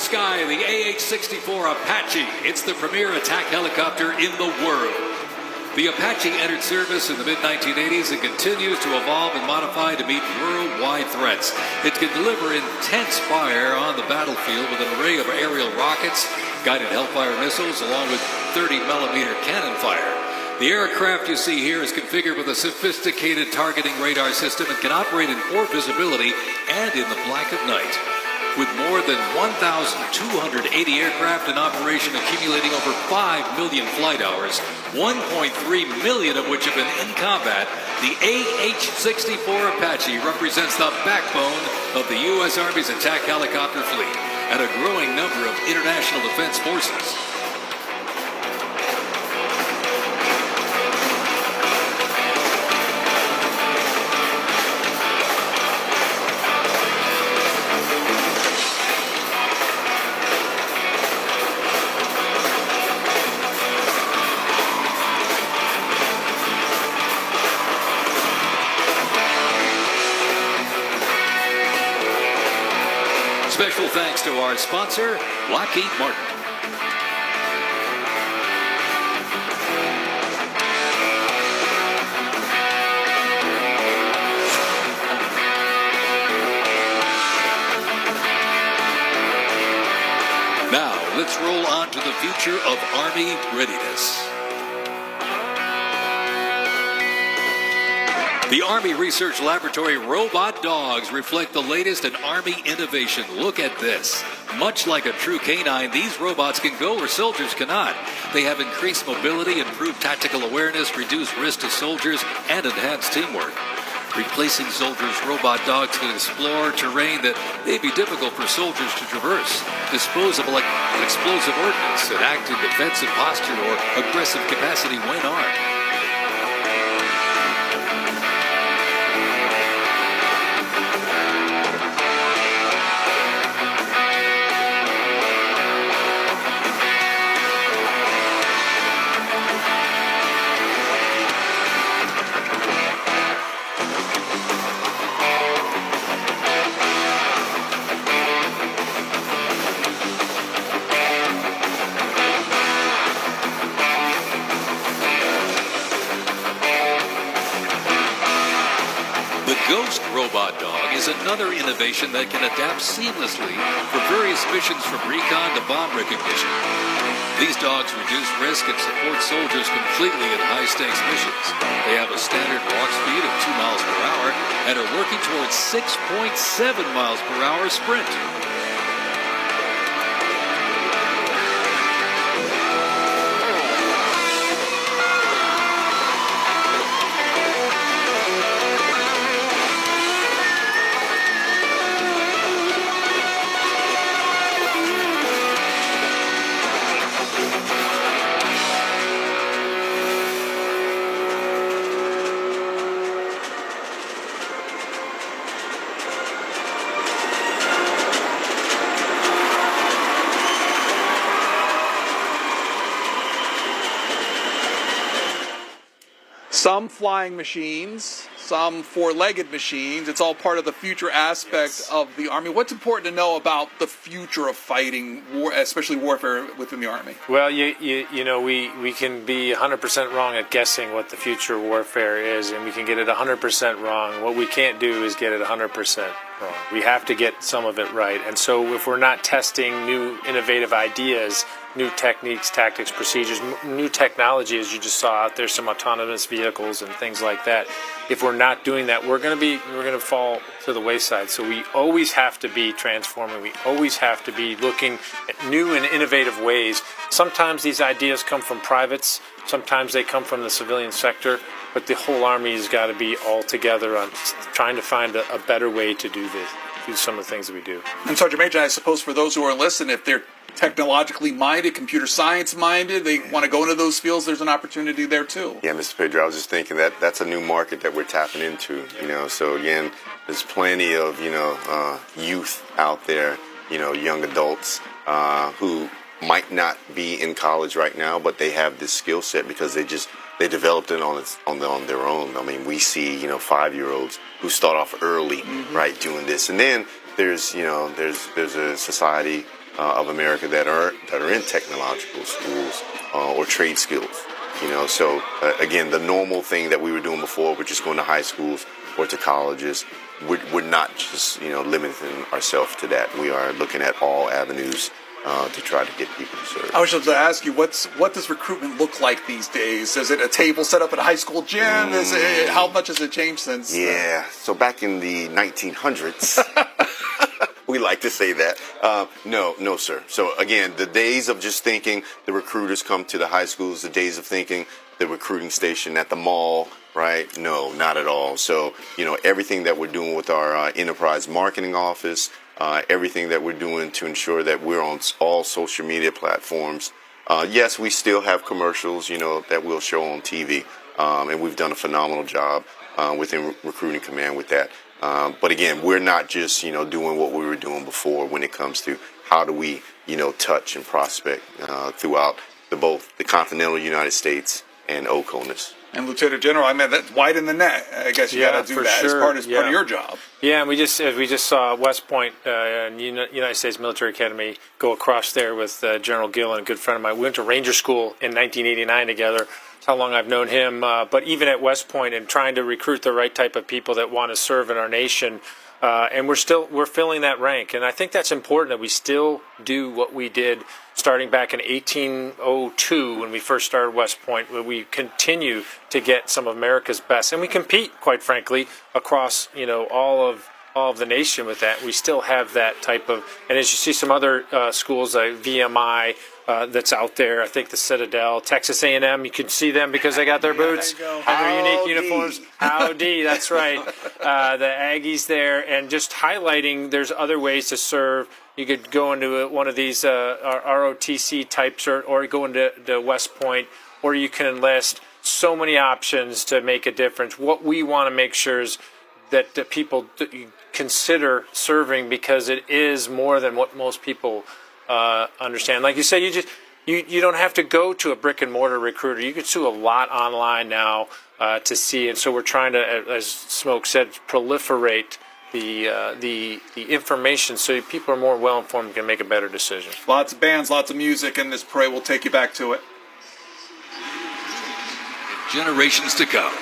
sky, the AH-64 Apache. It's the premier attack helicopter in the world. The Apache entered service in the mid-1980s and continues to evolve and modify to meet worldwide threats. It can deliver intense fire on the battlefield with an array of aerial rockets, guided Hellfire missiles, along with 30-millimeter cannon fire. The aircraft you see here is configured with a sophisticated targeting radar system and can operate in poor visibility and in the black of night. With more than 1,280 aircraft in operation accumulating over 5 million flight hours, 1.3 million of which have been in combat, the AH-64 Apache represents the backbone of the U.S. Army's attack helicopter fleet and a growing number of international defense forces. Special thanks to our sponsor, Lockheed Martin. Now, let's roll on to the future of Army readiness. The Army Research Laboratory robot dogs reflect the latest in Army innovation. Look at this. Much like a true canine, these robots can go where soldiers cannot. They have increased mobility, improved tactical awareness, reduced risk to soldiers, and enhanced teamwork. Replacing soldiers, robot dogs can explore terrain that may be difficult for soldiers to traverse, dispose of explosive ordnance, and act in defensive posture or aggressive capacity when armed. Ghost Robot Dog is another innovation that can adapt seamlessly for various missions from recon to bomb recognition. These dogs reduce risk and support soldiers completely in high-stakes missions. They have a standard walk speed of 2 miles per hour and are working towards 6.7 miles per hour sprint. Some flying machines, some four-legged machines. It's all part of the future aspect of the Army. What's important to know about the future of fighting war, especially warfare within the Army? Well, you know, we can be 100% wrong at guessing what the future warfare is, and we can get it 100% wrong. What we can't do is get it 100% wrong. We have to get some of it right. And so if we're not testing new innovative ideas, new techniques, tactics, procedures, new technology, as you just saw out there, some autonomous vehicles and things like that. If we're not doing that, we're going to fall to the wayside. So we always have to be transforming. We always have to be looking at new and innovative ways. Sometimes these ideas come from privates. Sometimes they come from the civilian sector. But the whole Army has got to be all together on trying to find a better way to do this, do some of the things that we do. And Sergeant Major, I suppose for those who are listening, if they're technologically minded, computer science minded, they want to go into those fields, there's an opportunity there too. Yeah, Mr. Pedro, I was just thinking that that's a new market that we're tapping into, so again, there's plenty of, youth out there, young adults who might not be in college right now, but they have this skill set because they developed it on their own. I mean, we see, 5-year-olds who start off early, right, doing this. And then there's a society of America that are in technological schools or trade skills. So again, the normal thing that we were doing before, we're just going to high schools or to colleges. We're not just limiting ourselves to that. We are looking at all avenues to try to get people to serve. I was just to ask you, what does recruitment look like these days? Is it a table set up at a high school gym? How much has it changed since? Yeah, so back in the 1900s, we like to say that. No, sir. So again, the days of just thinking the recruiters come to the high schools, the days of thinking the recruiting station at the mall, right? No, not at all. So, everything that we're doing with our enterprise marketing office, everything that we're doing to ensure that we're on all social media platforms. Yes, we still have commercials, that we'll show on TV, and we've done a phenomenal job within Recruiting Command with that. But again, we're not just, doing what we were doing before when it comes to how do we, touch and prospect throughout both the continental United States and OCONUS. And Lieutenant General, that's widen the net. I guess you got to do that as part of your job. Yeah, and we just saw West Point, United States Military Academy, go across there with General Gillen, a good friend of mine. We went to Ranger School in 1989 together. That's how long I've known him. But even at West Point, and trying to recruit the right type of people that want to serve in our nation. And we're filling that rank, and I think that's important that we still do what we did starting back in 1802 when we first started West Point. Where we continue to get some of America's best, and we compete, quite frankly, across all of the nation with that. We still have that type of, and as you see some other schools like VMI. That's out there. I think the Citadel, Texas A&M, you can see them because they got their boots and their unique uniforms. Howdy, that's right. The Aggies there, and just highlighting there's other ways to serve. You could go into one of these ROTC types or go into West Point, or you can enlist. So many options to make a difference. What we want to make sure is that the people consider serving, because it is more than what most people understand. Like you say, you don't have to go to a brick and mortar recruiter. You can do a lot online now to see, and so we're trying to, as Smoke said, proliferate the information so people are more well informed and can make a better decision. Lots of bands, lots of music, and this parade will take you back to it. Generations to come.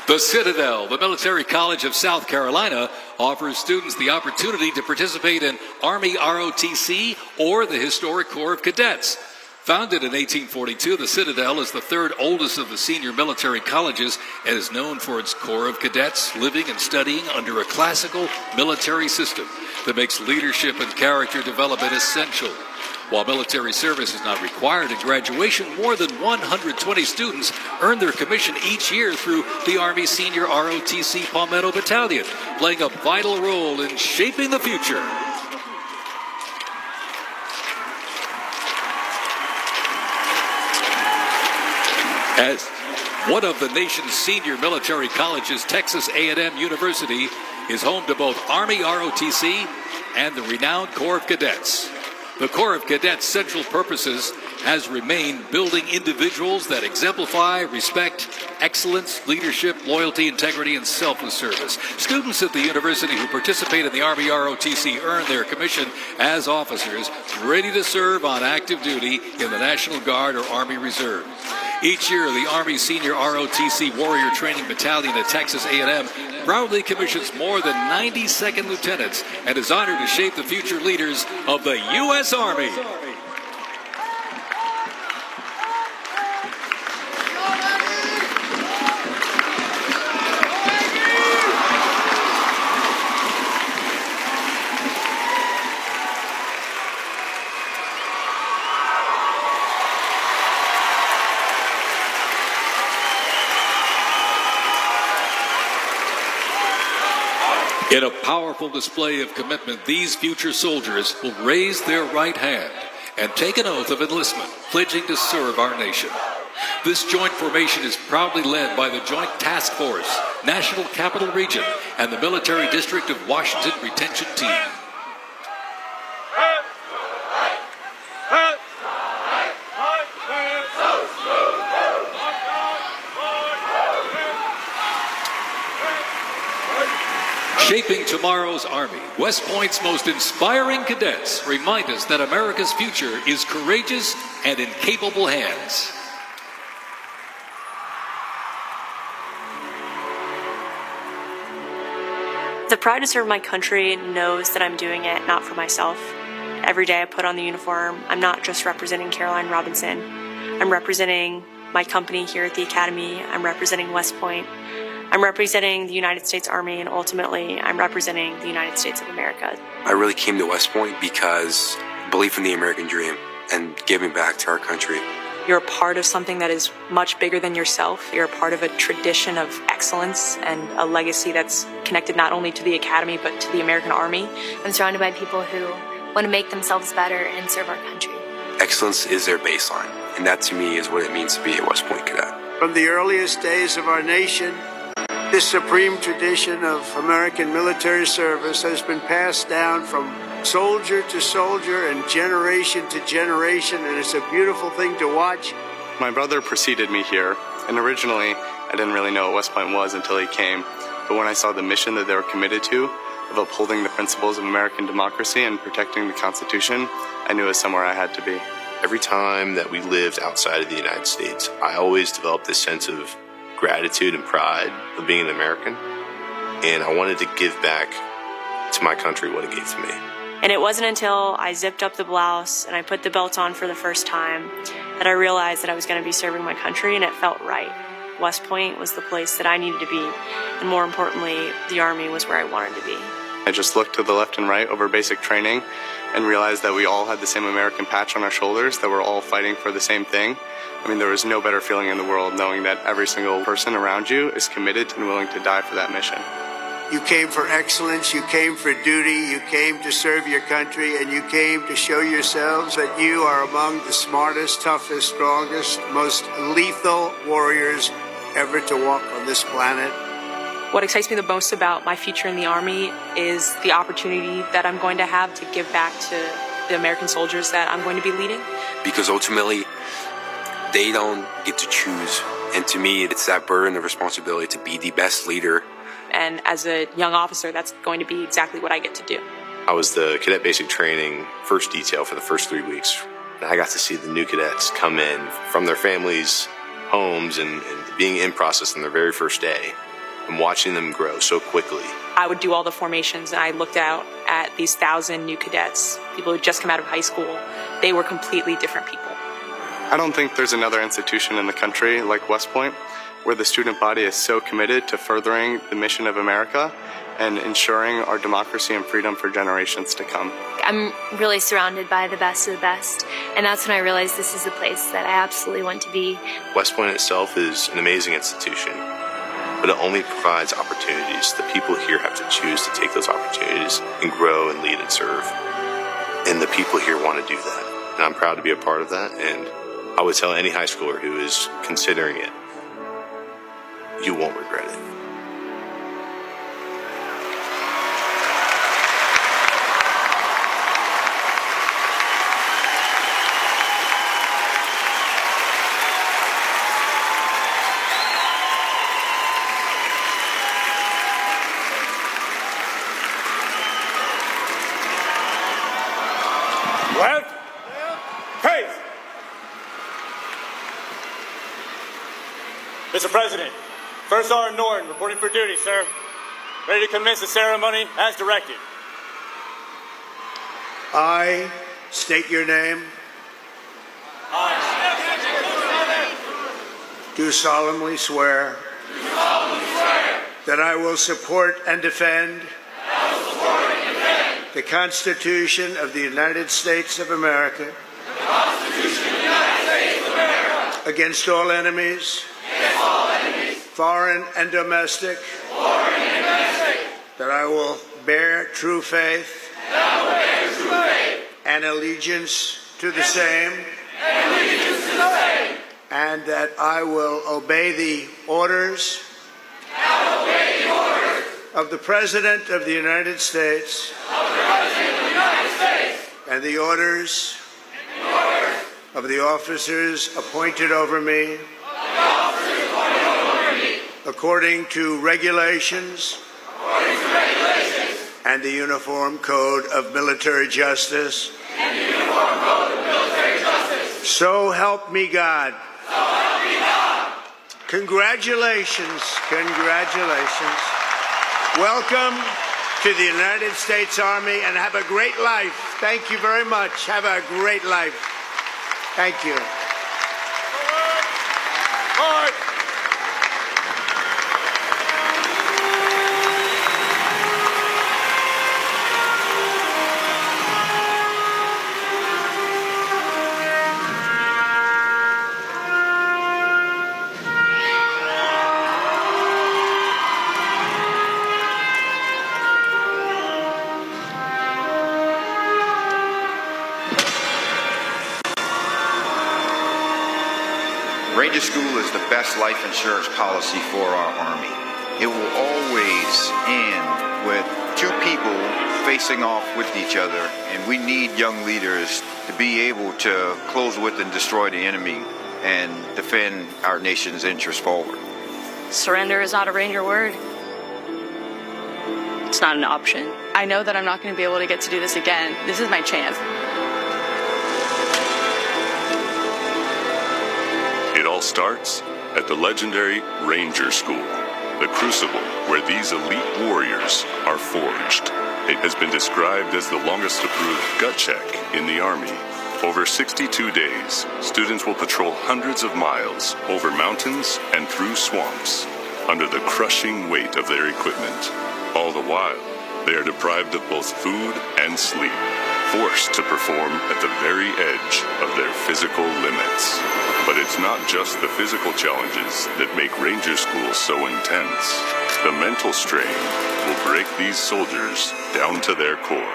The Citadel, the Military College of South Carolina, offers students the opportunity to participate in Army ROTC or the Historic Corps of Cadets. Founded in 1842, the Citadel is the third oldest of the senior military colleges and is known for its Corps of Cadets living and studying under a classical military system that makes leadership and character development essential. While military service is not required in graduation, more than 120 students earn their commission each year through the Army Senior ROTC Palmetto Battalion, playing a vital role in shaping the future. As one of the nation's senior military colleges, Texas A&M University is home to both Army ROTC and the renowned Corps of Cadets. The Corps of Cadets' central purposes has remained building individuals that exemplify respect, excellence, leadership, loyalty, integrity, and selfless service. Students at the university who participate in the Army ROTC earn their commission as officers ready to serve on active duty in the National Guard or Army Reserve. Each year, the Army Senior ROTC Warrior Training Battalion at Texas A&M proudly commissions more than 90 second lieutenants and is honored to shape the future leaders of the U.S. Army. In a powerful display of commitment, these future soldiers will raise their right hand and take an oath of enlistment, pledging to serve our nation. This joint formation is proudly led by the Joint Task Force, National Capital Region, and the Military District of Washington Retention Team. Shaping tomorrow's Army, West Point's most inspiring cadets remind us that America's future is courageous and in capable hands. The pride to serve my country knows that I'm doing it not for myself. Every day I put on the uniform, I'm not just representing Caroline Robinson. I'm representing my company here at the Academy. I'm representing West Point. I'm representing the United States Army, and ultimately, I'm representing the United States of America. I really came to West Point because belief in the American dream and giving back to our country. You're a part of something that is much bigger than yourself. You're a part of a tradition of excellence and a legacy that's connected not only to the Academy, but to the American Army. I'm surrounded by people who want to make themselves better and serve our country. Excellence is their baseline, and that to me is what it means to be a West Point cadet. From the earliest days of our nation, this supreme tradition of American military service has been passed down from soldier to soldier and generation to generation, and it's a beautiful thing to watch. My brother preceded me here, and originally I didn't really know what West Point was until he came. But when I saw the mission that they were committed to, of upholding the principles of American democracy and protecting the Constitution, I knew it was somewhere I had to be. Every time that we lived outside of the United States, I always developed this sense of gratitude and pride of being an American, and I wanted to give back to my country what it gave to me. And it wasn't until I zipped up the blouse and I put the belt on for the first time that I realized that I was going to be serving my country, and it felt right. West Point was the place that I needed to be, and more importantly, the Army was where I wanted to be. I just looked to the left and right over basic training and realized that we all had the same American patch on our shoulders, that we're all fighting for the same thing. I mean, there was no better feeling in the world knowing that every single person around you is committed and willing to die for that mission. You came for excellence, you came for duty, you came to serve your country, and you came to show yourselves that you are among the smartest, toughest, strongest, most lethal warriors ever to walk on this planet. What excites me the most about my future in the Army is the opportunity that I'm going to have to give back to the American soldiers that I'm going to be leading. Because ultimately, they don't get to choose. And to me, it's that burden of responsibility to be the best leader. And as a young officer, that's going to be exactly what I get to do. I was the cadet basic training first detail for the first 3 weeks. And I got to see the new cadets come in from their families' homes and being in process on their very first day and watching them grow so quickly. I would do all the formations, and I looked out at these 1,000 new cadets, people who had just come out of high school. They were completely different people. I don't think there's another institution in the country like West Point where the student body is so committed to furthering the mission of America and ensuring our democracy and freedom for generations to come. I'm really surrounded by the best of the best, and that's when I realized this is the place that I absolutely want to be. West Point itself is an amazing institution, but it only provides opportunities. The people here have to choose to take those opportunities and grow and lead and serve. And the people here want to do that. And I'm proud to be a part of that. And I would tell any high schooler who is considering it, you won't regret it. Left. Pace. Mr. President, First Sergeant Norton reporting for duty, sir. Ready to commence the ceremony as directed. I state your name. Do solemnly swear that I will support and defend the Constitution of the United States of America against all enemies, foreign and domestic, that I will bear true faith and allegiance to the same, and that I will obey the orders of the President of the United States and the orders of the officers appointed over me according to regulations and the Uniform Code of Military Justice. So help me God. Congratulations. Congratulations. Welcome to the United States Army, and have a great life. Thank you very much. Have a great life. Thank you. Ranger School is the best life insurance policy for our Army. It will always end with two people facing off with each other, and we need young leaders to be able to close with and destroy the enemy and defend our nation's interests forward. Surrender is not a Ranger word. It's not an option. I know that I'm not going to be able to get to do this again. This is my chance. It all starts at the legendary Ranger School, the crucible where these elite warriors are forged. It has been described as the longest approved gut check in the Army. Over 62 days, students will patrol hundreds of miles over mountains and through swamps under the crushing weight of their equipment. All the while, they are deprived of both food and sleep, forced to perform at the very edge of their physical limits. But it's not just the physical challenges that make Ranger School so intense. The mental strain will break these soldiers down to their core.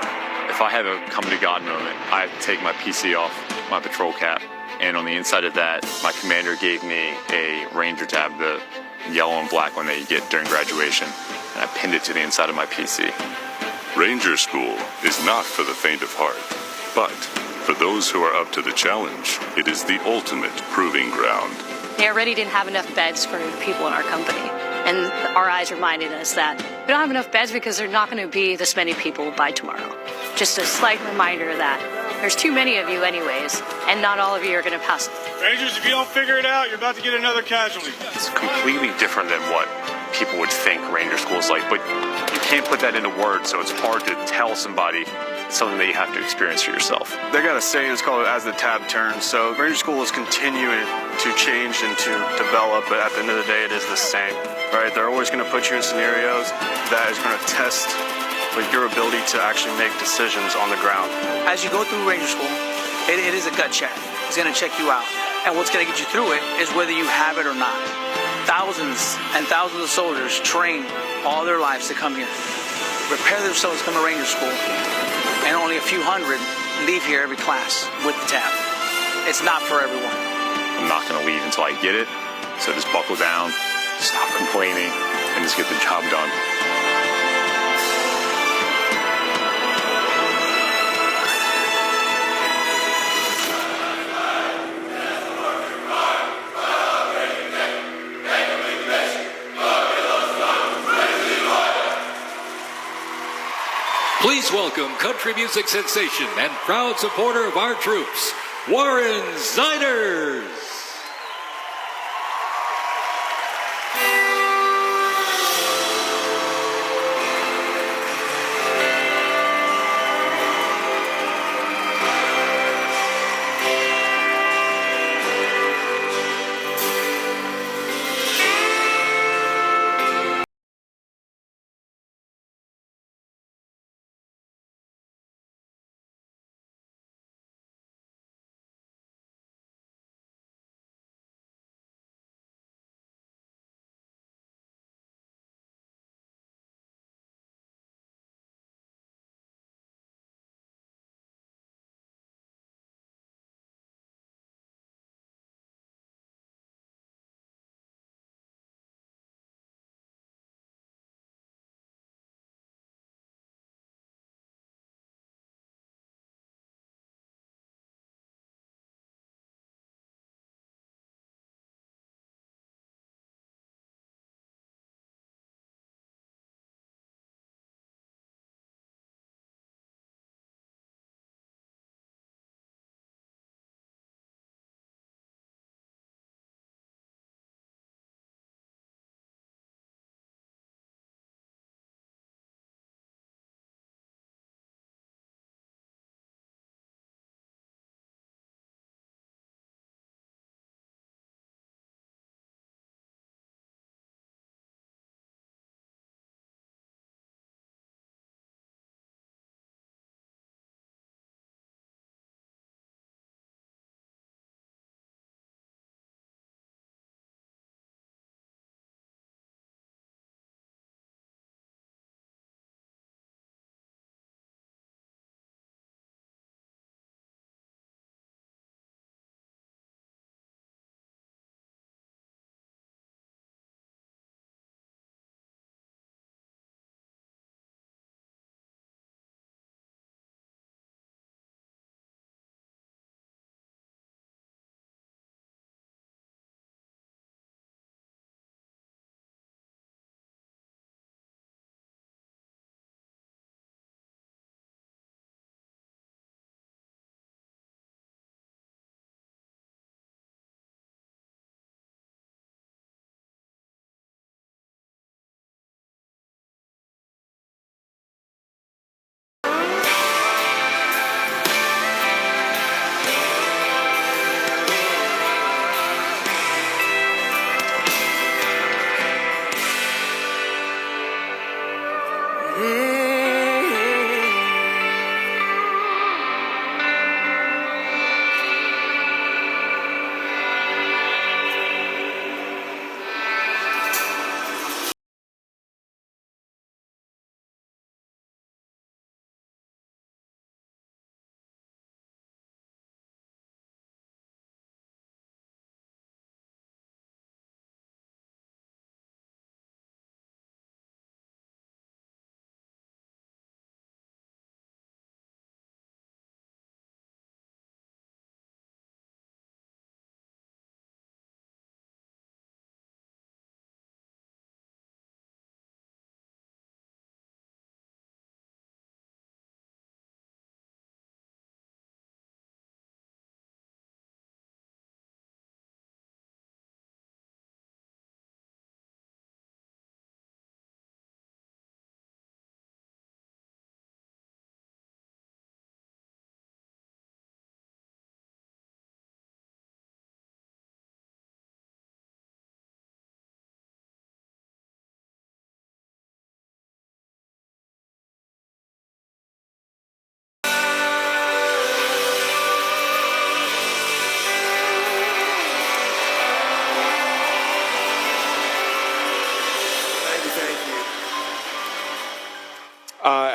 If I have a come to God moment, I take my PC off my patrol cap, and on the inside of that, my commander gave me a Ranger tab, the yellow and black one that you get during graduation, and I pinned it to the inside of my PC. Ranger School is not for the faint of heart, but for those who are up to the challenge, it is the ultimate proving ground. They already didn't have enough beds for people in our company. And our eyes reminded us that we don't have enough beds because there's not going to be this many people by tomorrow. Just a slight reminder that there's too many of you anyways, and not all of you are going to pass. Rangers, if you don't figure it out, you're about to get another casualty. It's completely different than what people would think Ranger School is like, but you can't put that into words, so it's hard to tell somebody something that you have to experience for yourself. They got a saying, it's called as the tab turns. So Ranger School is continuing to change and to develop, but at the end of the day, it is the same, right? They're always going to put you in scenarios that is going to test like your ability to actually make decisions on the ground. As you go through Ranger School, it is a gut check. It's going to check you out. And what's going to get you through it is whether you have it or not. Thousands and thousands of soldiers train all their lives to come here, prepare themselves to come to Ranger School, and only a few hundred leave here every class with the tab. It's not for everyone. I'm not going to leave until I get it, so just buckle down, stop complaining, and just get the job done. Please welcome country music sensation and proud supporter of our troops, Warren Zeiders.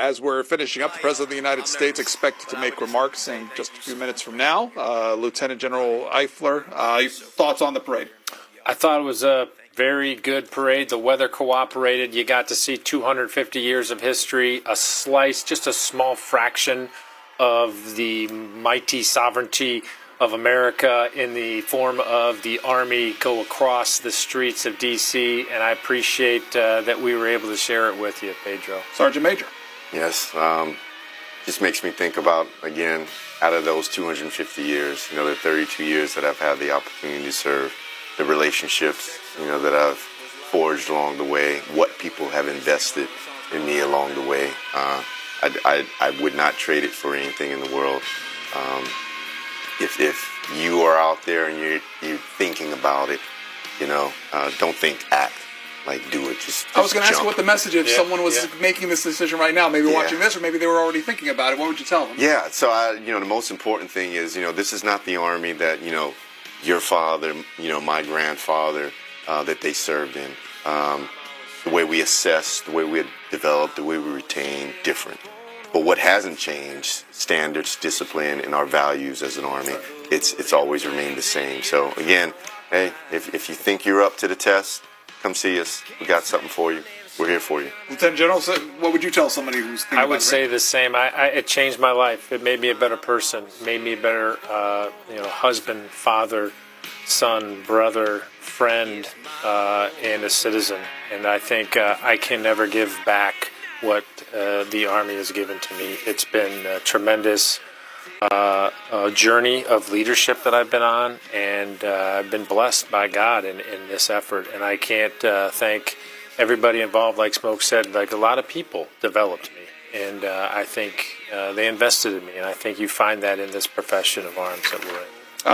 as we're finishing up, the President of the United States expected to make remarks in just a few minutes from now. Lieutenant General Eifler, thoughts on the parade? I thought it was a very good parade. The weather cooperated. You got to see 250 years of history, a slice, just a small fraction of the mighty sovereignty of America in the form of the Army go across the streets of D.C., and I appreciate that we were able to share it with you, Pedro. Sergeant Major. Yes, just makes me think about, again, out of those 250 years, the 32 years that I've had the opportunity to serve, the relationships, that I've forged along the way, what people have invested in me along the way. I would not trade it for anything in the world. If you are out there and you're thinking about it, don't think, act. Like, do it. Just I was going to ask you what the message is. If someone was Yeah. making this decision right now, maybe watching this, or maybe they were already thinking about it, what would you tell them? Yeah, so the most important thing is, this is not the Army that, your father, my grandfather, that they served in. The way we assess, the way we develop, the way we retain, different. But what hasn't changed, standards, discipline, and our values as an Army, it's always remained the same. So again, hey, if you think you're up to the test, come see us. We got something for you. We're here for you. Lieutenant General, so what would you tell somebody who's thinking I about would it? say the same. It changed my life. It made me a better person. It made me a better, husband, father, son, brother, friend, and a citizen. And I think I can never give back what the Army has given to me. It's been a tremendous journey of leadership that I've been on, and I've been blessed by God in this effort. And I can't thank everybody involved. Like Smoke said, like a lot of people developed me, and I think they invested in me, and I think you find that in this profession of arms that we're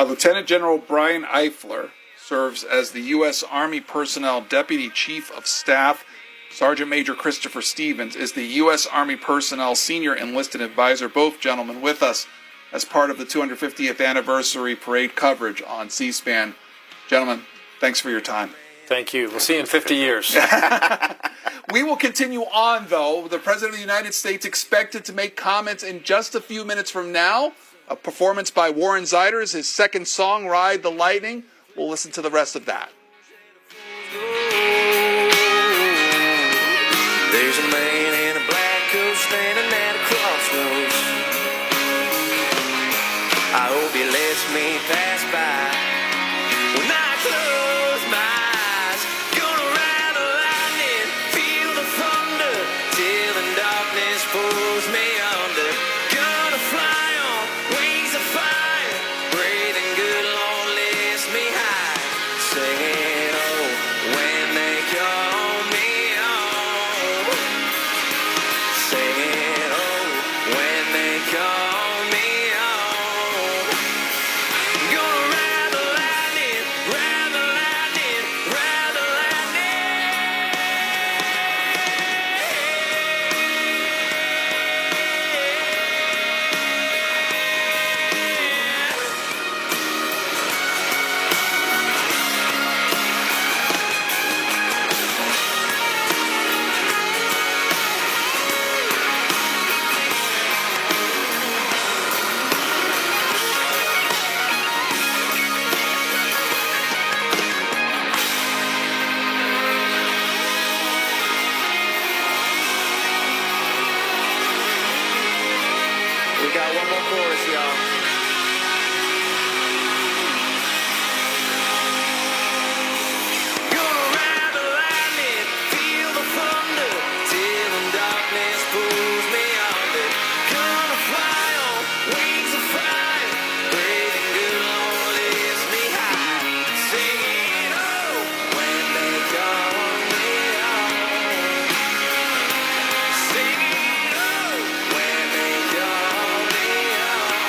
in. Lieutenant General Brian Eifler serves as the U.S. Army Personnel Deputy Chief of Staff. Sergeant Major Christopher Stevens is the U.S. Army Personnel Senior Enlisted Advisor. Both gentlemen with us as part of the 250th Anniversary Parade coverage on C-SPAN. Gentlemen, thanks for your time. Thank you. We'll see you in 50 years. We will continue on, though. The President of the United States expected to make comments in just a few minutes from now. A performance by Warren Zeiders, his second song, Ride the Lightning. We'll listen to the rest of that. There's a man in a black coat standing at a crossroads. I hope he lets me pass by. When I close my eyes, gonna ride the lightning, feel the thunder, till the darkness pulls me under. Gonna fly on wings of fire, breathing good, Lord, lifts me high. Saying, oh, when they call me home. Saying, oh, when they call me home. Gonna ride the lightning, ride the lightning, ride the lightning. We got one more chorus, y'all. Gonna ride the lightning, feel the thunder, till the darkness pulls me under. Gonna fly on wings of fire, breathing good, Lord, lifts me high. Singing, oh, when they call me home. Singing, oh, when they call me home.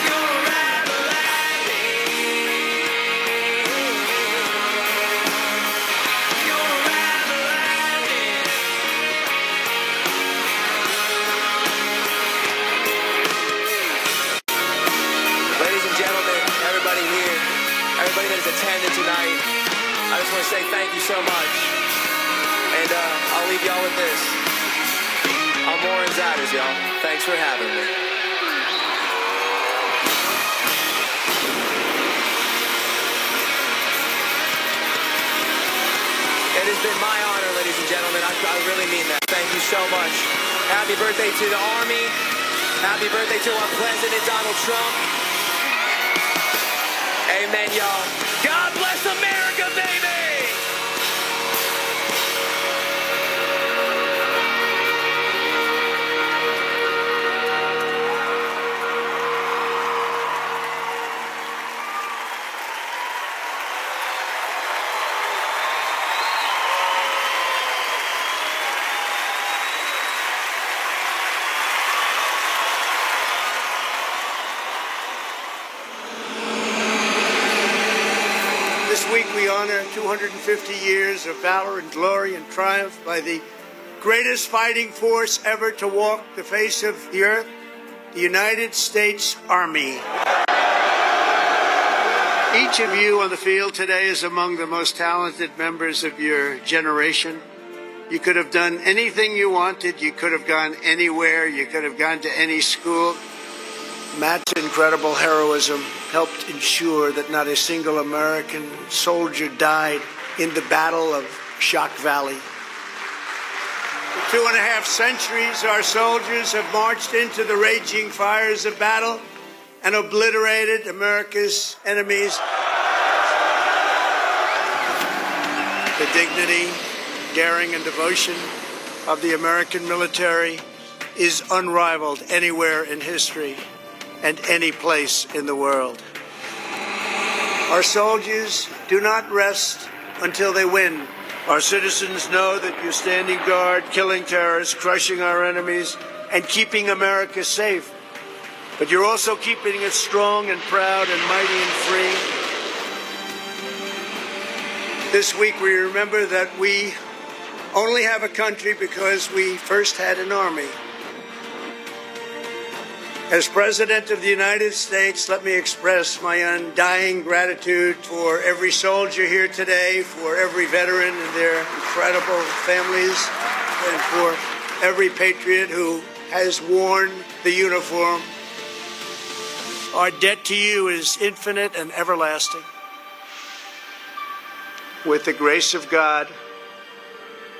Gonna ride the lightning. Gonna ride the lightning. Ladies and gentlemen, everybody here, everybody that has attended tonight, I just want to say thank you so much. And I'll leave y'all with this. I'm Warren Zeiders, y'all. Thanks for having me. It has been my honor, ladies and gentlemen. I really mean that. Thank you so much. Happy birthday to the Army. Happy birthday to our President, Donald Trump. Amen, y'all. God bless America, baby! This week we honor 250 years of valor and glory and triumph by the greatest fighting force ever to walk the face of the earth, the United States Army. Each of you on the field today is among the most talented members of your generation. You could have done anything you wanted. You could have gone anywhere. You could have gone to any school. Matt's incredible heroism helped ensure that not a single American soldier died in the Battle of Shock Valley. For 2.5 centuries, our soldiers have marched into the raging fires of battle and obliterated America's enemies. The dignity, daring, and devotion of the American military is unrivaled anywhere in history and any place in the world. Our soldiers do not rest until they win. Our citizens know that you're standing guard, killing terrorists, crushing our enemies, and keeping America safe. But you're also keeping it strong and proud and mighty and free. This week we remember that we only have a country because we first had an army. As President of the United States, let me express my undying gratitude for every soldier here today, for every veteran and their incredible families, and for every patriot who has worn the uniform. Our debt to you is infinite and everlasting. With the grace of God,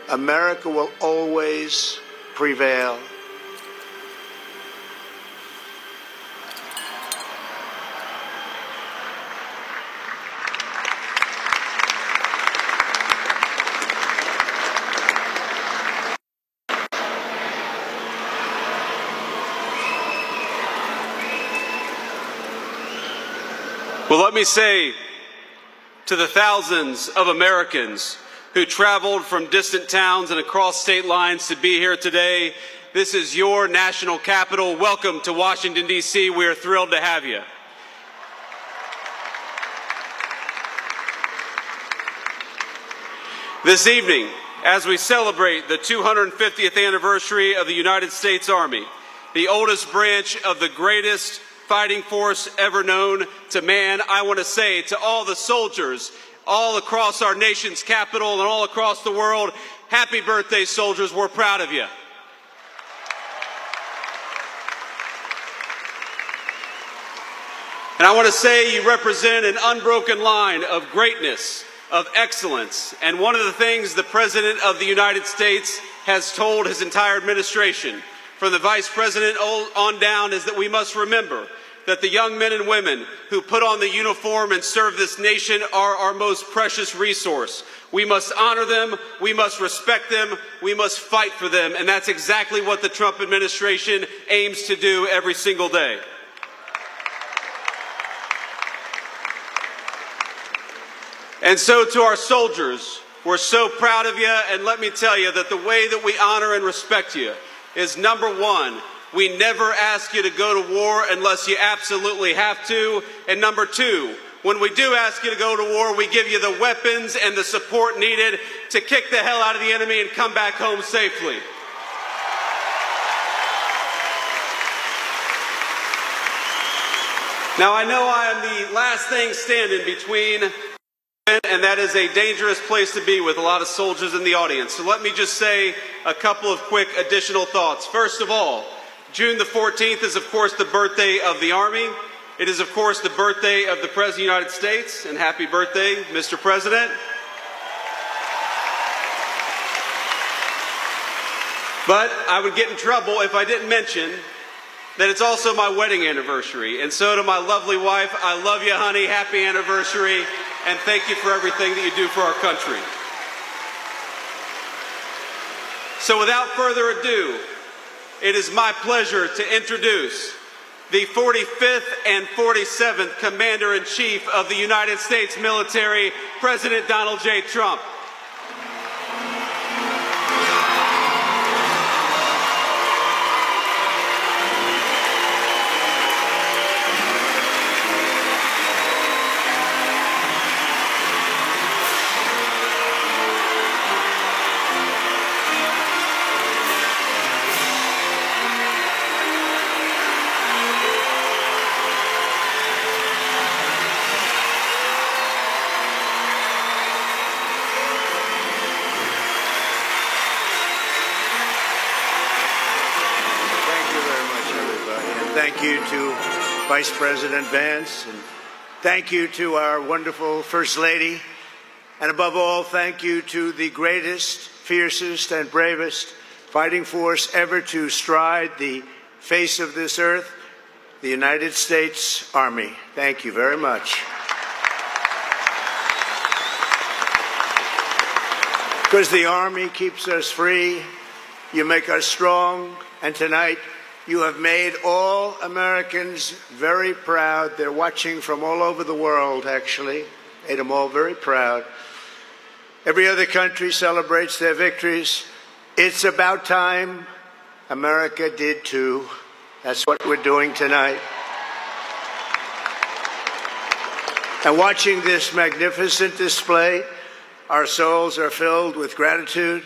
America will always prevail. Well, let me say to the thousands of Americans who traveled from distant towns and across state lines to be here today, this is your national capital. Welcome to Washington, D.C. We are thrilled to have you. This evening, as we celebrate the 250th anniversary of the United States Army, the oldest branch of the greatest fighting force ever known to man, I want to say to all the soldiers all across our nation's capital and all across the world, happy birthday, soldiers. We're proud of you. And I want to say you represent an unbroken line of greatness, of excellence. And one of the things the President of the United States has told his entire administration, from the Vice President on down, is that we must remember that the young men and women who put on the uniform and serve this nation are our most precious resource. We must honor them, we must respect them, we must fight for them, and that's exactly what the Trump administration aims to do every single day. And so to our soldiers, we're so proud of you, and let me tell you that the way that we honor and respect you is, number one, we never ask you to go to war unless you absolutely have to. And number two, when we do ask you to go to war, we give you the weapons and the support needed to kick the hell out of the enemy and come back home safely. Now, I know I am the last thing standing between And that is a dangerous place to be with a lot of soldiers in the audience. So let me just say a couple of quick additional thoughts. First of all, June the 14th is, of course, the birthday of the Army. It is, of course, the birthday of the President of the United States. And happy birthday, Mr. President. But I would get in trouble if I didn't mention that it's also my wedding anniversary. And so to my lovely wife, I love you, honey. Happy anniversary. And thank you for everything that you do for our country. So without further ado, it is my pleasure to introduce the 45th and 47th Commander-in-Chief of the United States Military, President Donald J. Trump. Thank you to Vice President Vance, and thank you to our wonderful First Lady, and above all, thank you to the greatest, fiercest, and bravest fighting force ever to stride the face of this earth, the United States Army. Thank you very much. Because the Army keeps us free, you make us strong, and tonight you have made all Americans very proud. They're watching from all over the world, actually. Made them all very proud. Every other country celebrates their victories. It's about time America did too. That's what we're doing tonight. And watching this magnificent display, our souls are filled with gratitude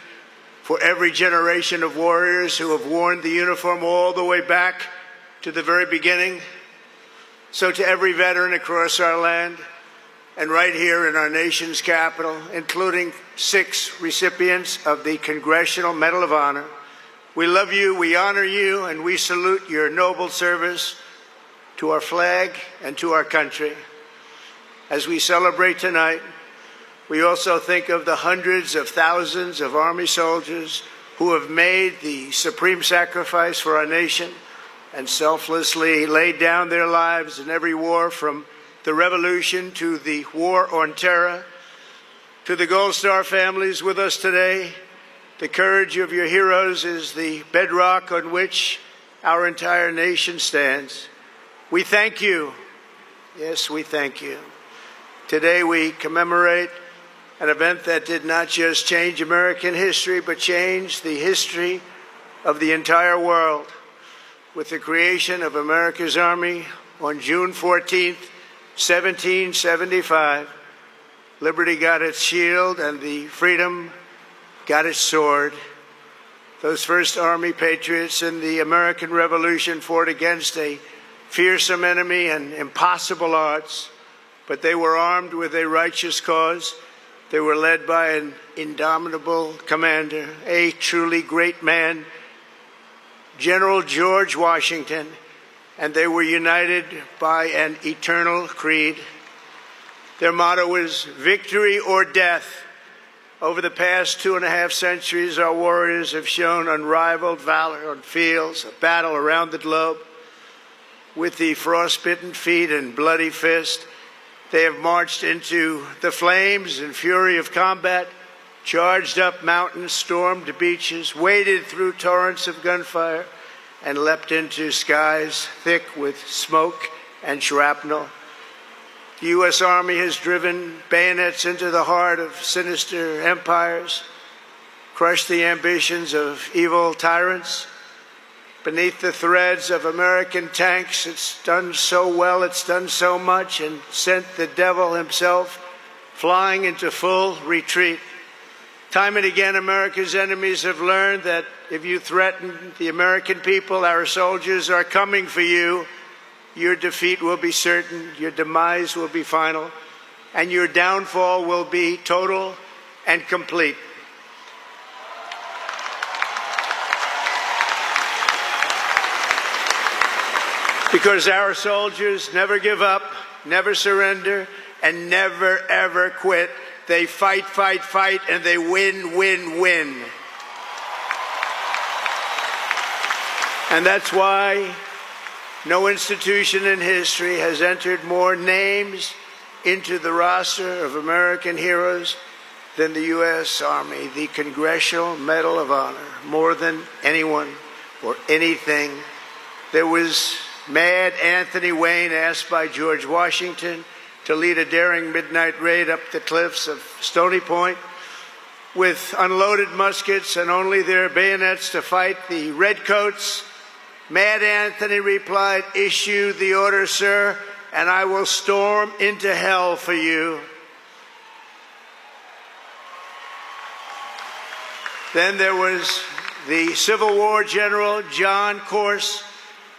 for every generation of warriors who have worn the uniform all the way back to the very beginning. So to every veteran across our land and right here in our nation's capital, including 6 recipients of the Congressional Medal of Honor, we love you, we honor you, and we salute your noble service to our flag and to our country. As we celebrate tonight, we also think of the hundreds of thousands of Army soldiers who have made the supreme sacrifice for our nation and selflessly laid down their lives in every war, from the Revolution to the War on Terror. To the Gold Star families with us today, the courage of your heroes is the bedrock on which our entire nation stands. We thank you. Yes, we thank you. Today we commemorate an event that did not just change American history, but changed the history of the entire world. With the creation of America's Army on June 14th, 1775, liberty got its shield and the freedom got its sword. Those first Army patriots in the American Revolution fought against a fearsome enemy and impossible odds, but they were armed with a righteous cause. They were led by an indomitable commander, a truly great man, General George Washington, and they were united by an eternal creed. Their motto was victory or death. Over the past 2.5 centuries, our warriors have shown unrivaled valor on fields of battle around the globe. With the frostbitten feet and bloody fist, they have marched into the flames and fury of combat, charged up mountains, stormed beaches, waded through torrents of gunfire, and leapt into skies thick with smoke and shrapnel. The U.S. Army has driven bayonets into the heart of sinister empires, crushed the ambitions of evil tyrants. Beneath the threads of American tanks, it's done so well, it's done so much, and sent the devil himself flying into full retreat. Time and again, America's enemies have learned that if you threaten the American people, our soldiers are coming for you. Your defeat will be certain, your demise will be final. and your downfall will be total and complete. Because our soldiers never give up, never surrender, and never, ever quit. They fight, fight, fight, and they win, win, win. And that's why no institution in history has entered more names into the roster of American heroes than the U.S. Army, the Congressional Medal of Honor, more than anyone or anything. There was Mad Anthony Wayne, asked by George Washington to lead a daring midnight raid up the cliffs of Stony Point with unloaded muskets and only their bayonets to fight the redcoats. Mad Anthony replied, "Issue the order, sir, and I will storm into hell for you." Then there was the Civil War general, John Corse,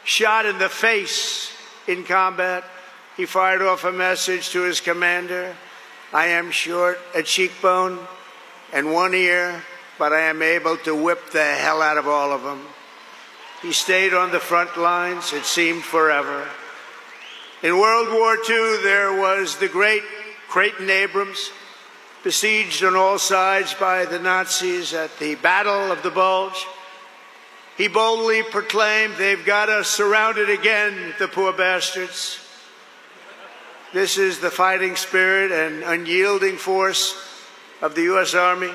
shot in the face in combat. He fired off a message to his commander: "I am short a cheekbone and one ear, but I am able to whip the hell out of all of them." He stayed on the front lines, it seemed forever. In World War II, there was the great Creighton Abrams, besieged on all sides by the Nazis at the Battle of the Bulge. He boldly proclaimed, "They've got us surrounded again, the poor bastards." This is the fighting spirit and unyielding force of the U.S. Army.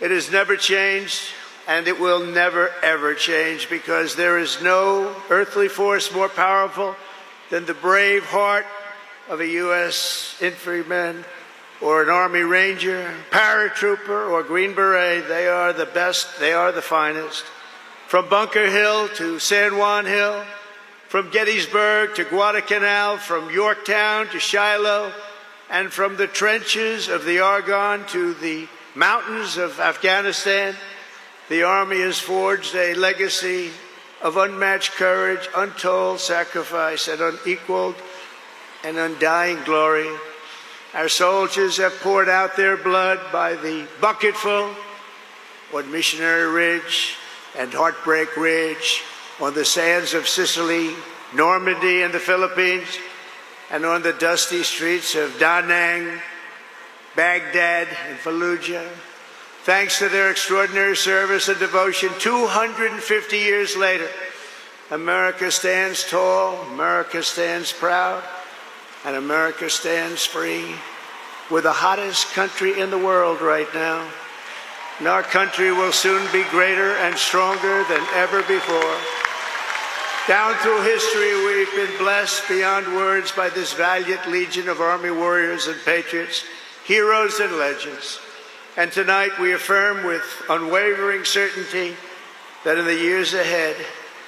It has never changed, and it will never, ever change, because there is no earthly force more powerful than the brave heart of a U.S. infantryman or an Army Ranger, paratrooper, or Green Beret. They are the best, they are the finest. From Bunker Hill to San Juan Hill, from Gettysburg to Guadalcanal, from Yorktown to Shiloh, and from the trenches of the Argonne to the mountains of Afghanistan, the Army has forged a legacy of unmatched courage, untold sacrifice, and unequaled and undying glory. Our soldiers have poured out their blood by the bucketful on Missionary Ridge and Heartbreak Ridge, on the sands of Sicily, Normandy, and the Philippines, and on the dusty streets of Da Nang, Baghdad, and Fallujah. Thanks to their extraordinary service and devotion, 250 years later, America stands tall, America stands proud, and America stands free. We're the hottest country in the world right now, and our country will soon be greater and stronger than ever before. Down through history, we've been blessed beyond words by this valiant legion of Army warriors and patriots, heroes and legends. And tonight we affirm with unwavering certainty that in the years ahead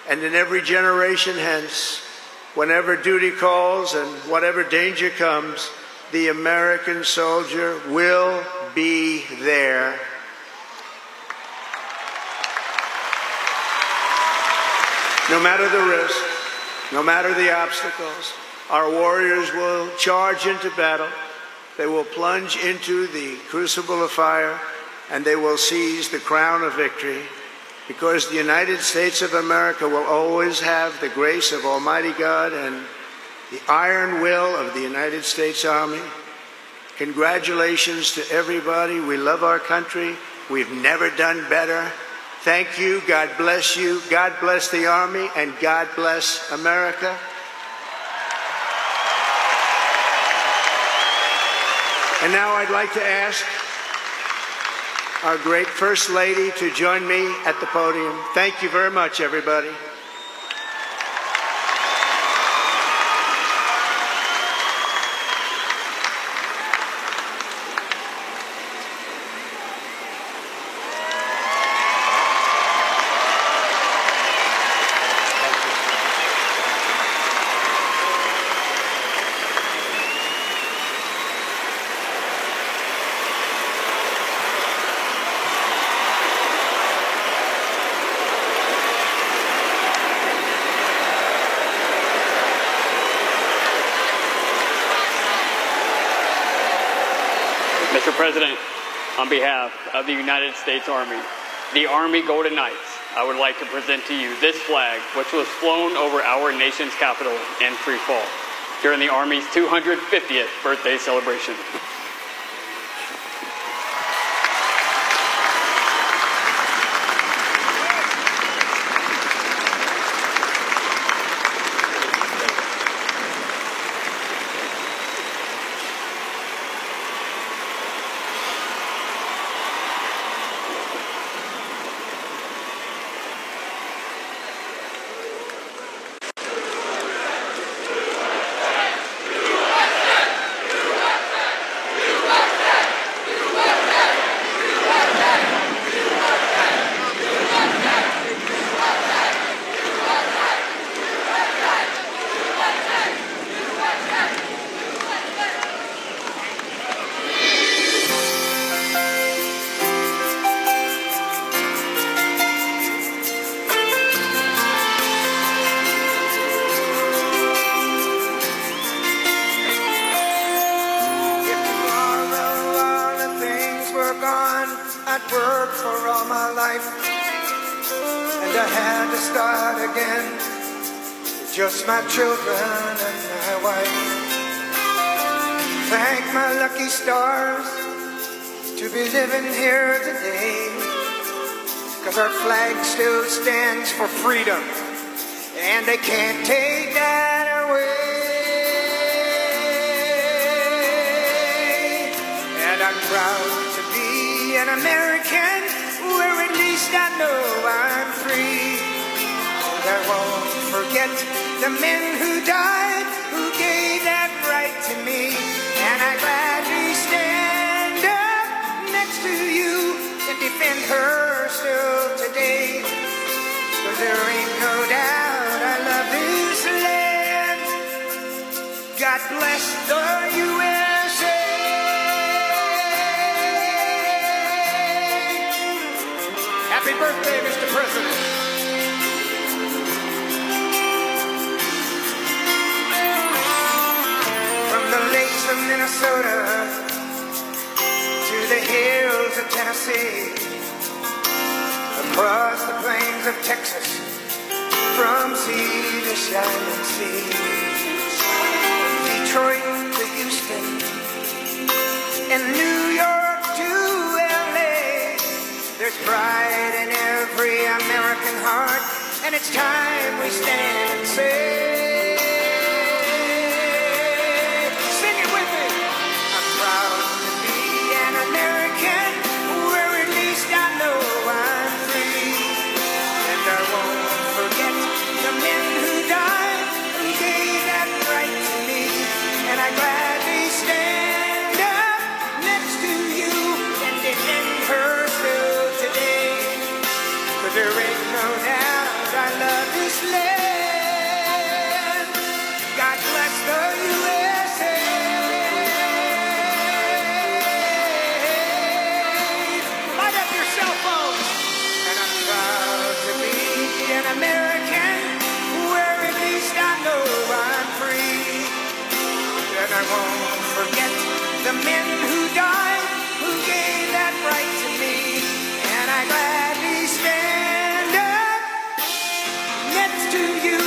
and in every generation hence, whenever duty calls and whatever danger comes, the American soldier will be there. No matter the risk, no matter the obstacles, our warriors will charge into battle. They will plunge into the crucible of fire, and they will seize the crown of victory, because the United States of America will always have the grace of Almighty God and the iron will of the United States Army. Congratulations to everybody. We love our country. We've never done better. Thank you. God bless you. God bless the Army, and God bless America. And now I'd like to ask our great First Lady to join me at the podium. Thank you very much, everybody. Mr. President, on behalf of the United States Army, the Army Golden Knights, I would like to present to you this flag, which was flown over our nation's capital in free fall during the Army's 250th birthday celebration. Work for all my life, and I had to start again with just my children and my wife. Thank my lucky stars to be living here today, 'cause our flag still stands for freedom, and they can't take that away. And I'm proud to be an American, where at least I know I'm free. And I won't forget the men who died, who gave that right to me. And I gladly stand up next to you and defend her still today. 'Cause there ain't no doubt I love this land. God bless the USA. Happy birthday, Mr. President. From the lakes of Minnesota to the hills of Tennessee, across the plains of Texas, from sea to shining sea, Detroit to Houston, and New York to LA, there's pride in every American heart, and it's time we stand and say, sing it with me. I'm proud to be an American, where at least I know I'm free. And I won't forget the men who died, who gave that right to me. And I gladly stand up next to you and defend her still today. 'Cause there ain't no doubt I love this land. God bless the USA. Light up your cell phones. And I'm proud to be an American, where at least I know I'm free. And I won't forget the men who died, who gave that right to me. And I gladly stand up next to you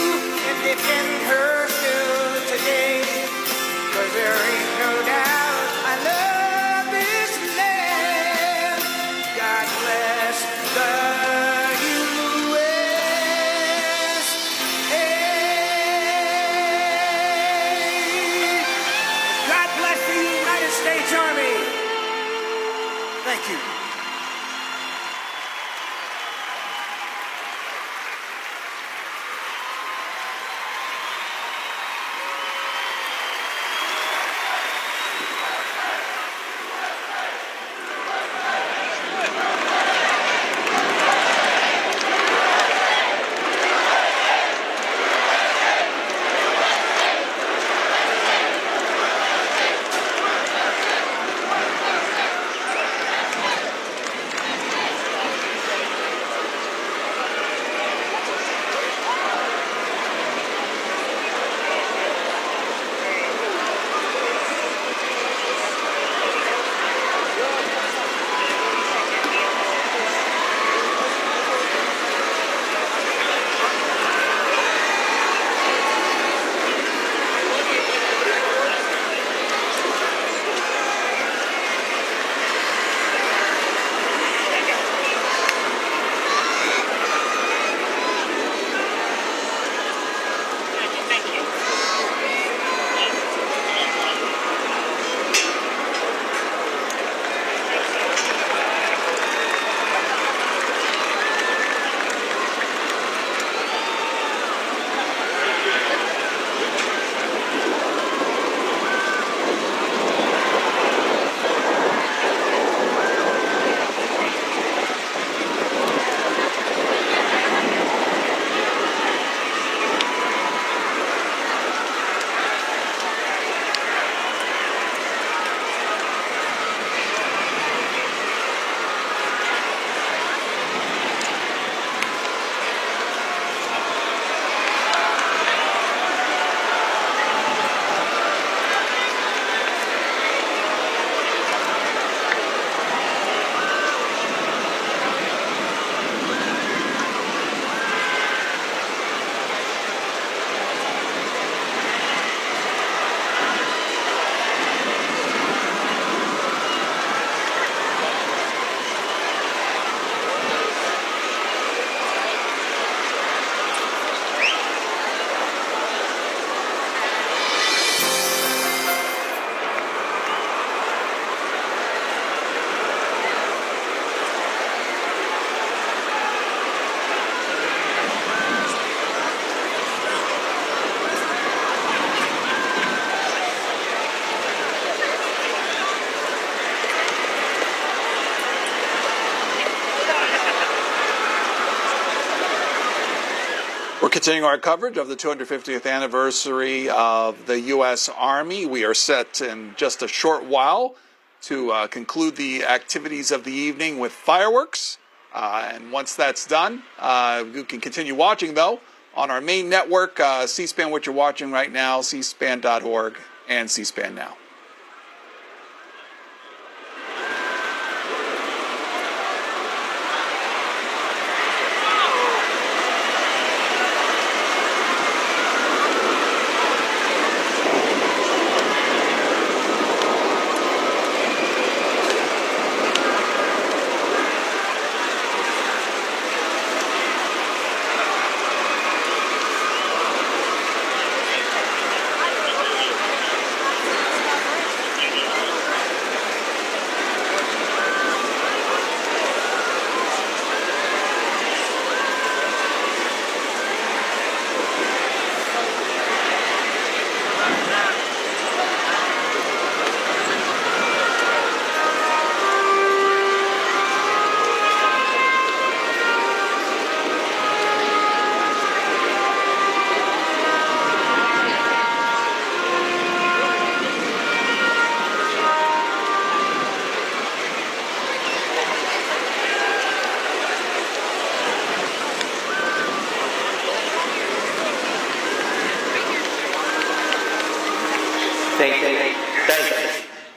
and defend her still today. 'Cause there ain't no doubt I love this land. God bless the USA. God bless the United States Army. Thank you. Continuing our coverage of the 250th anniversary of the U.S. Army. We are set in just a short while to conclude the activities of the evening with fireworks. And once that's done, you can continue watching, though, on our main network, C-SPAN, what you're watching right now, cspan.org, and C-SPAN Now.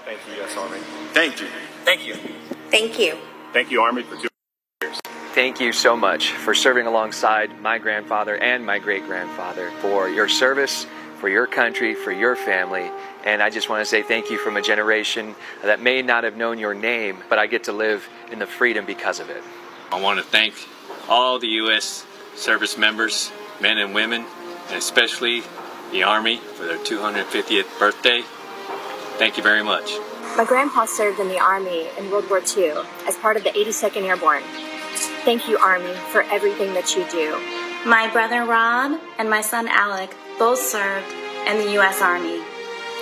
Thank you, U.S. Army. Thank you. Thank you. Thank you. Thank you, Army, for 2 years. Thank you so much for serving alongside my grandfather and my great-grandfather, for your service, for your country, for your family. And I just want to say thank you from a generation that may not have known your name, but I get to live in the freedom because of it. I want to thank all the U.S. service members, men and women, and especially the Army for their 250th birthday. Thank you very much. My grandpa served in the Army in World War II as part of the 82nd Airborne. Thank you, Army, for everything that you do. My brother Rob and my son Alec both served in the U.S. Army.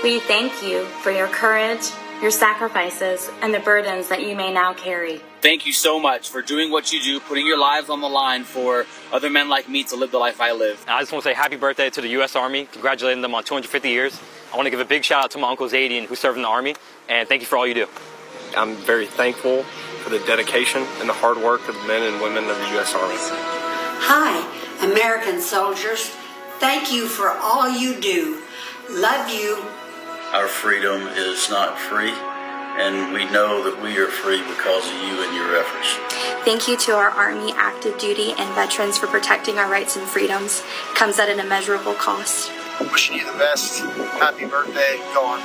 We thank you for your courage, your sacrifices, and the burdens that you may now carry. Thank you so much for doing what you do, putting your lives on the line for other men like me to live the life I live. I just want to say happy birthday to the U.S. Army, congratulating them on 250 years. I want to give a big shout out to my Uncle Zeiders, who served in the Army, and thank you for all you do. I'm very thankful for the dedication and the hard work of the men and women of the U.S. Army. Hi, American soldiers. Thank you for all you do. Love you. Our freedom is not free, and we know that we are free because of you and your efforts. Thank you to our Army active duty and veterans for protecting our rights and freedoms. It comes at an immeasurable cost. Wishing you the best. Happy birthday. Go on.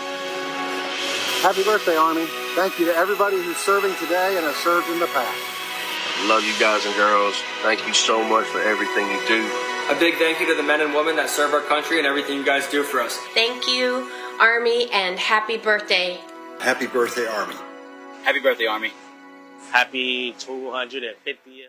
Happy birthday, Army. Thank you to everybody who's serving today and has served in the past. Love you guys and girls. Thank you so much for everything you do. A big thank you to the men and women that serve our country and everything you guys do for us. Thank you, Army, and happy birthday. Happy birthday, Army. Happy birthday, Army. Happy 250th.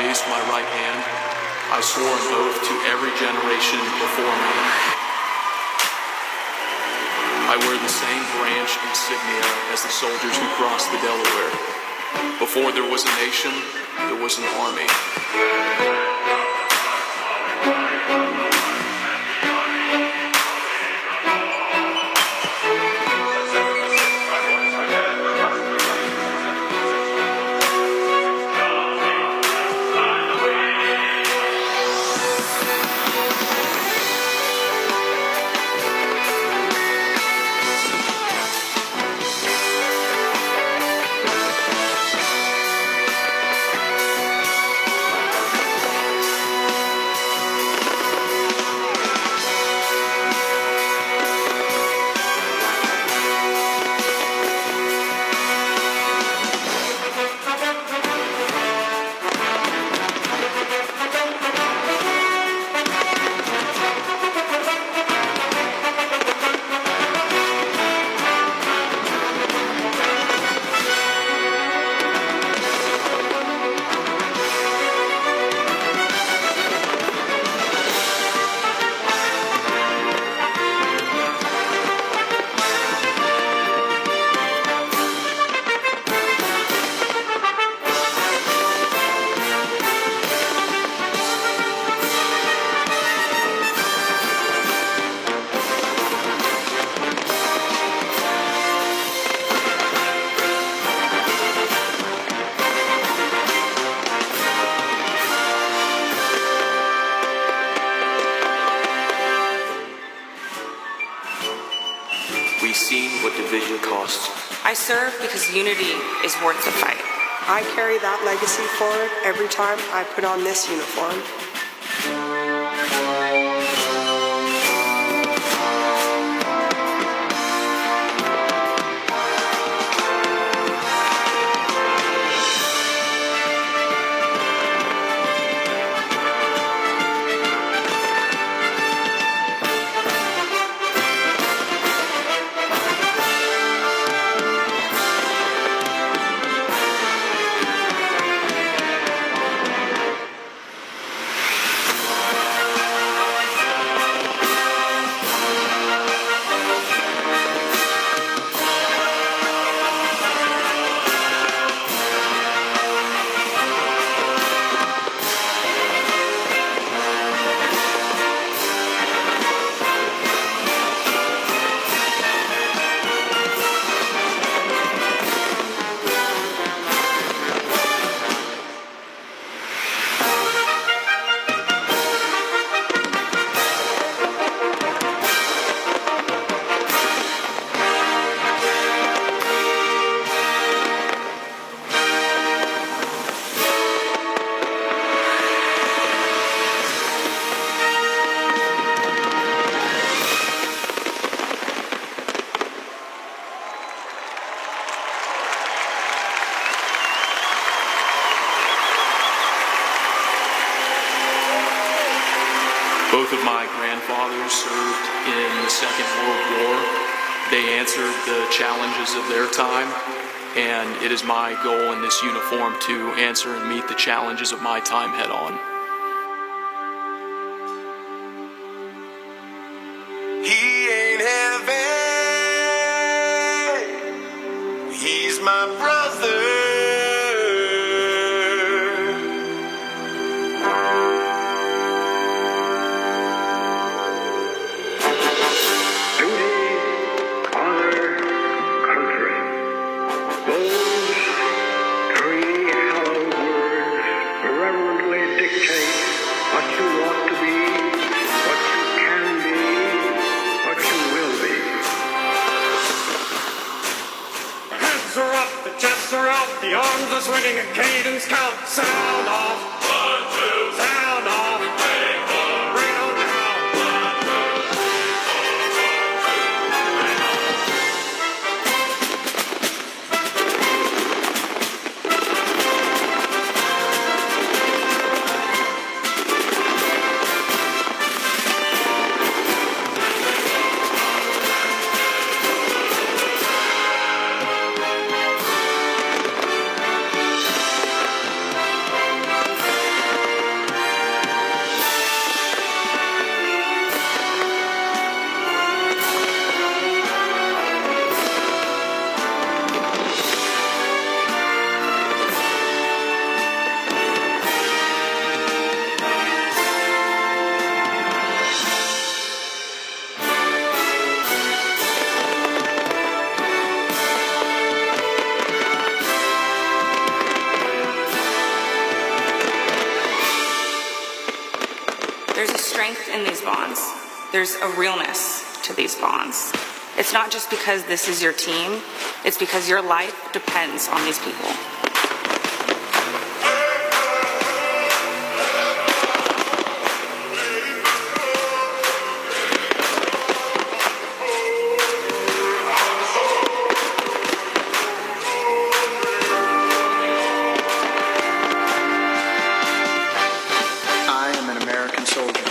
raised my right hand, I swore an oath to every generation before me. I wear the same branch insignia as the soldiers who crossed the Delaware. Before there was a nation, there was an army. We've seen what division costs. I serve because unity is worth the fight. I carry that legacy forward every time I put on this uniform. Both of my grandfathers served in the Second World War. They answered the challenges of their time, and it is my goal in this uniform to answer and meet the challenges of my time head on. He ain't heaven, he's my brother. The arms are swinging a cadence count. Sound off. 1, 2. Sound off. Bring on down. 1, 2. these bonds. There's a realness to these bonds. It's not just because this is your team, it's because your life depends on these people. I am an American soldier.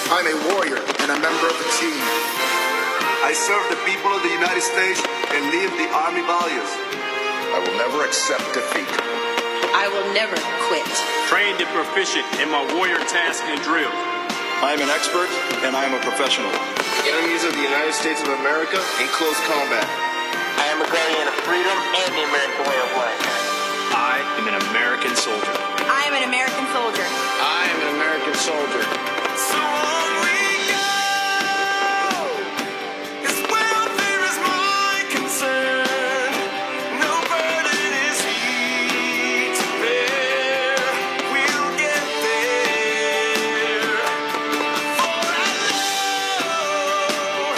I'm a warrior and a member of the team. I serve the people of the United States and live the Army values. I will never accept defeat. I will never quit. Trained and proficient in my warrior task and drill. I am an expert and I am a professional. Enemies of the United States of America in close combat. I am a guardian of freedom and the American way of life. I am an American soldier. I am an American soldier. I am an American soldier. So on we go. His welfare is my concern. No burden is he to bear. We'll get there. For I know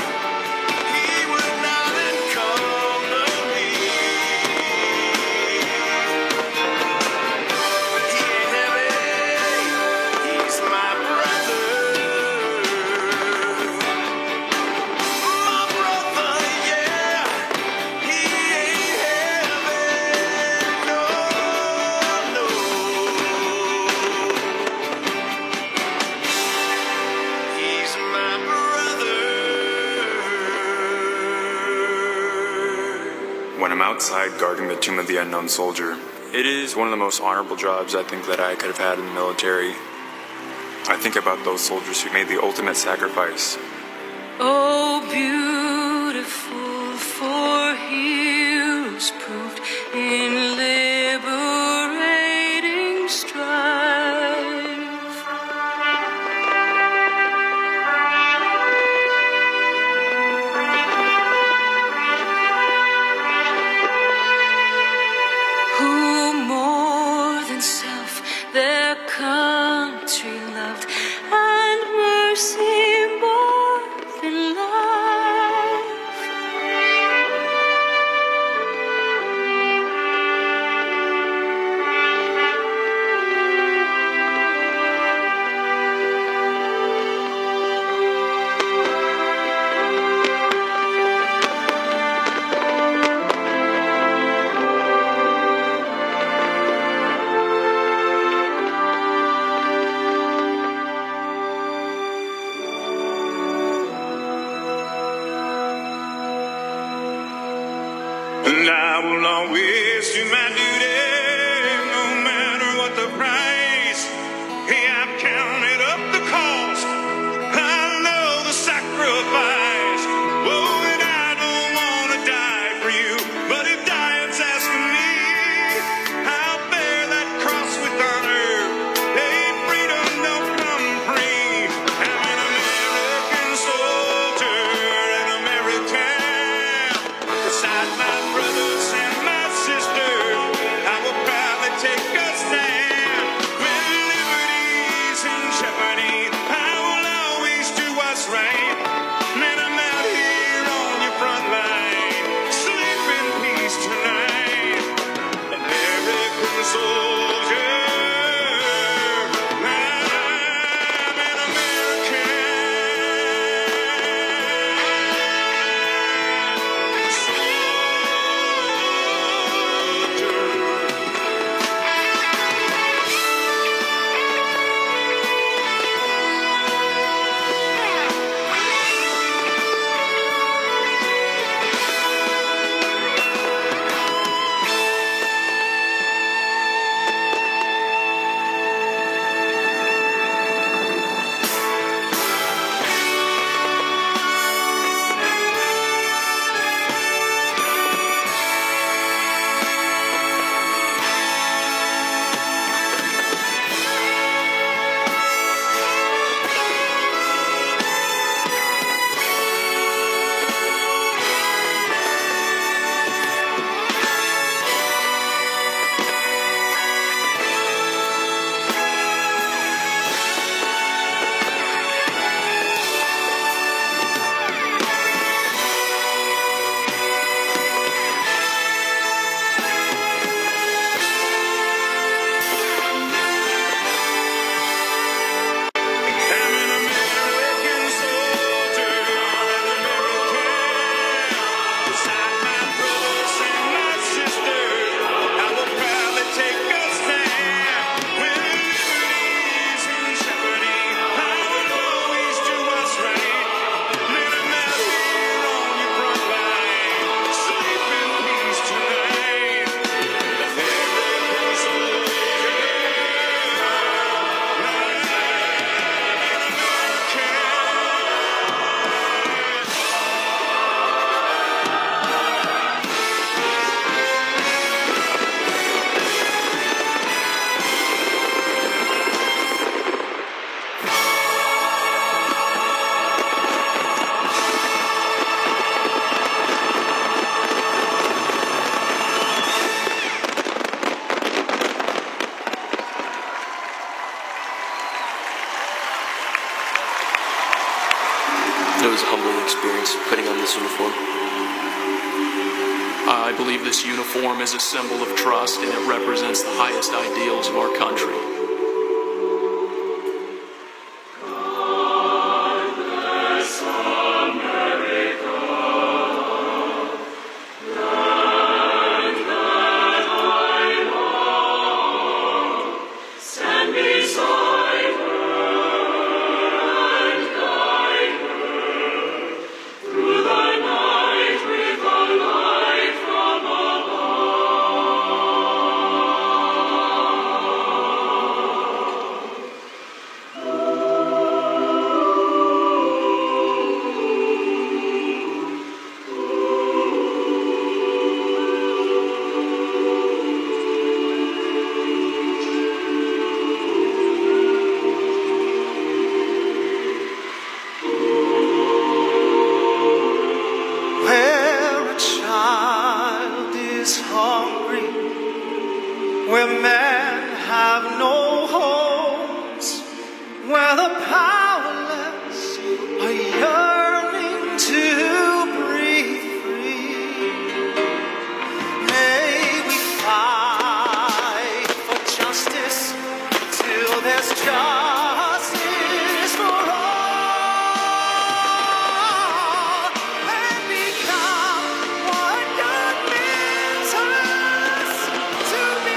he would not encumber me. He ain't heavy. He's my brother. My brother, yeah. He ain't heavy. No, no. He's my brother. When I'm outside guarding the tomb of the unknown soldier, it is one of the most honorable jobs I think that I could have had in the military. I think about those soldiers who made the ultimate sacrifice. Oh, beautiful for heroes proved in liberating strife. Who more than self their country loved, and mercy more than life. And I will always do my duty, no matter what the price. Hey, I've counted up the cost. I know the sacrifice. Oh, and I don't want to die for you. But if dying's asking me, I'll bear that cross with honor. Hey, freedom don't come free. I'm an American soldier, an American. Beside my brothers and my sisters, I will proudly take a stand. uniform? I believe this uniform is a symbol of trust, and it represents the highest ideals of our country. Where men have no homes, where the powerless are yearning to breathe free. May we fight for justice till there's justice for all, and become what God meant us to be.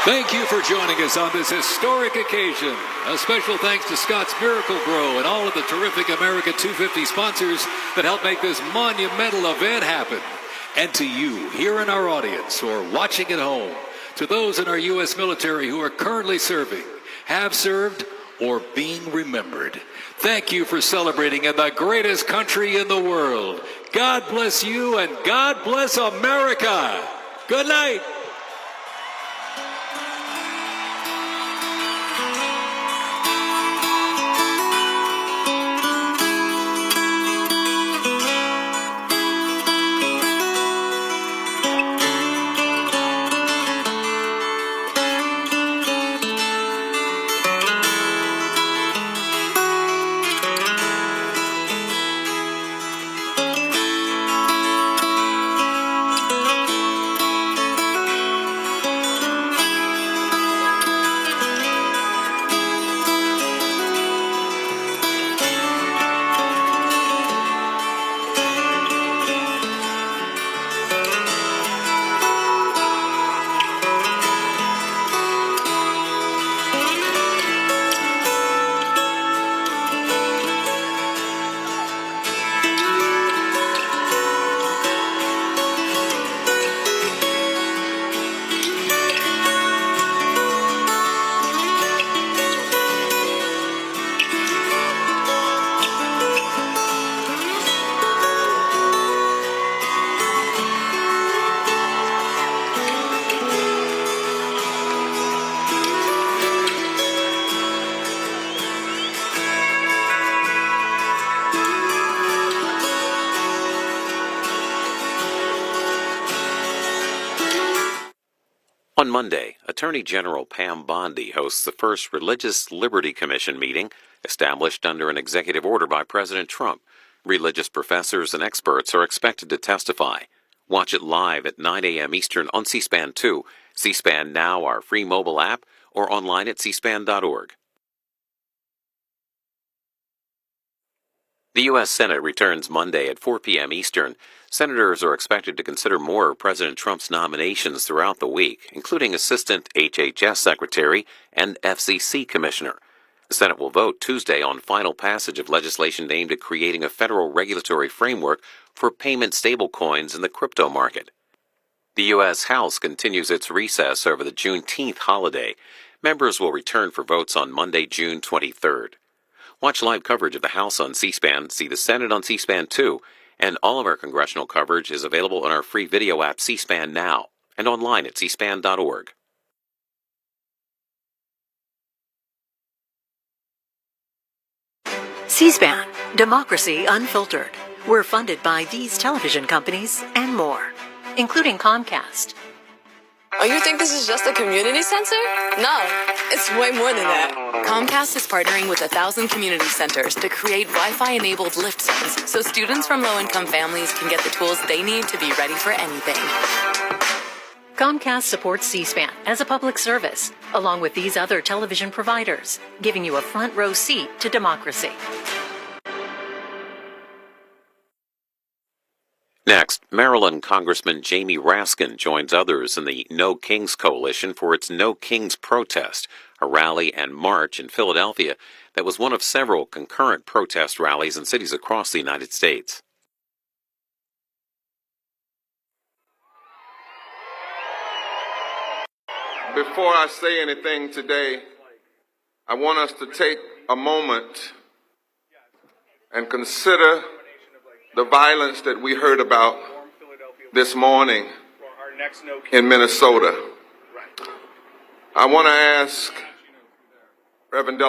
Thank you for joining us on this historic occasion. A special thanks to Scott's Miracle Grow and all of the terrific America 250 sponsors that helped make this monumental event happen. And to you here in our audience or watching at home, to those in our U.S. military who are currently serving, have served, or being remembered, thank you for celebrating in the greatest country in the world. God bless you and God bless America. Good night. Monday, Attorney General Pam Bondi hosts the first Religious Liberty Commission meeting established under an executive order by President Trump. Religious professors and experts are expected to testify. Watch it live at 9 a.m. Eastern on C-SPAN 2, C-SPAN Now, our free mobile app, or online at cspan.org. The U.S. Senate returns Monday at 4 p.m. Eastern. Senators are expected to consider more of President Trump's nominations throughout the week, including Assistant HHS Secretary and FCC Commissioner. The Senate will vote Tuesday on final passage of legislation aimed at creating a federal regulatory framework for payment stablecoins in the crypto market. The U.S. House continues its recess over the Juneteenth holiday. Members will return for votes on Monday, June 23rd. Watch live coverage of the House on C-SPAN, see the Senate on C-SPAN 2, and all of our congressional coverage is available on our free video app C-SPAN Now and online at cspan.org. C-SPAN, Democracy Unfiltered. We're funded by these television companies and more, including Comcast. Oh, you think this is just a community center? No, it's way more than that. Comcast is partnering with 1,000 community centers to create Wi-Fi-enabled lift zones so students from low-income families can get the tools they need to be ready for anything. Comcast supports C-SPAN as a public service, along with these other television providers, giving you a front row seat to democracy. Next, Maryland Congressman Jamie Raskin joins others in the No Kings Coalition for its No Kings protest, a rally and march in Philadelphia that was one of several concurrent protest rallies in cities across the United States. Before I say anything today, I want us to take a moment and consider the violence that we heard about this morning in Minnesota. I want to ask Reverend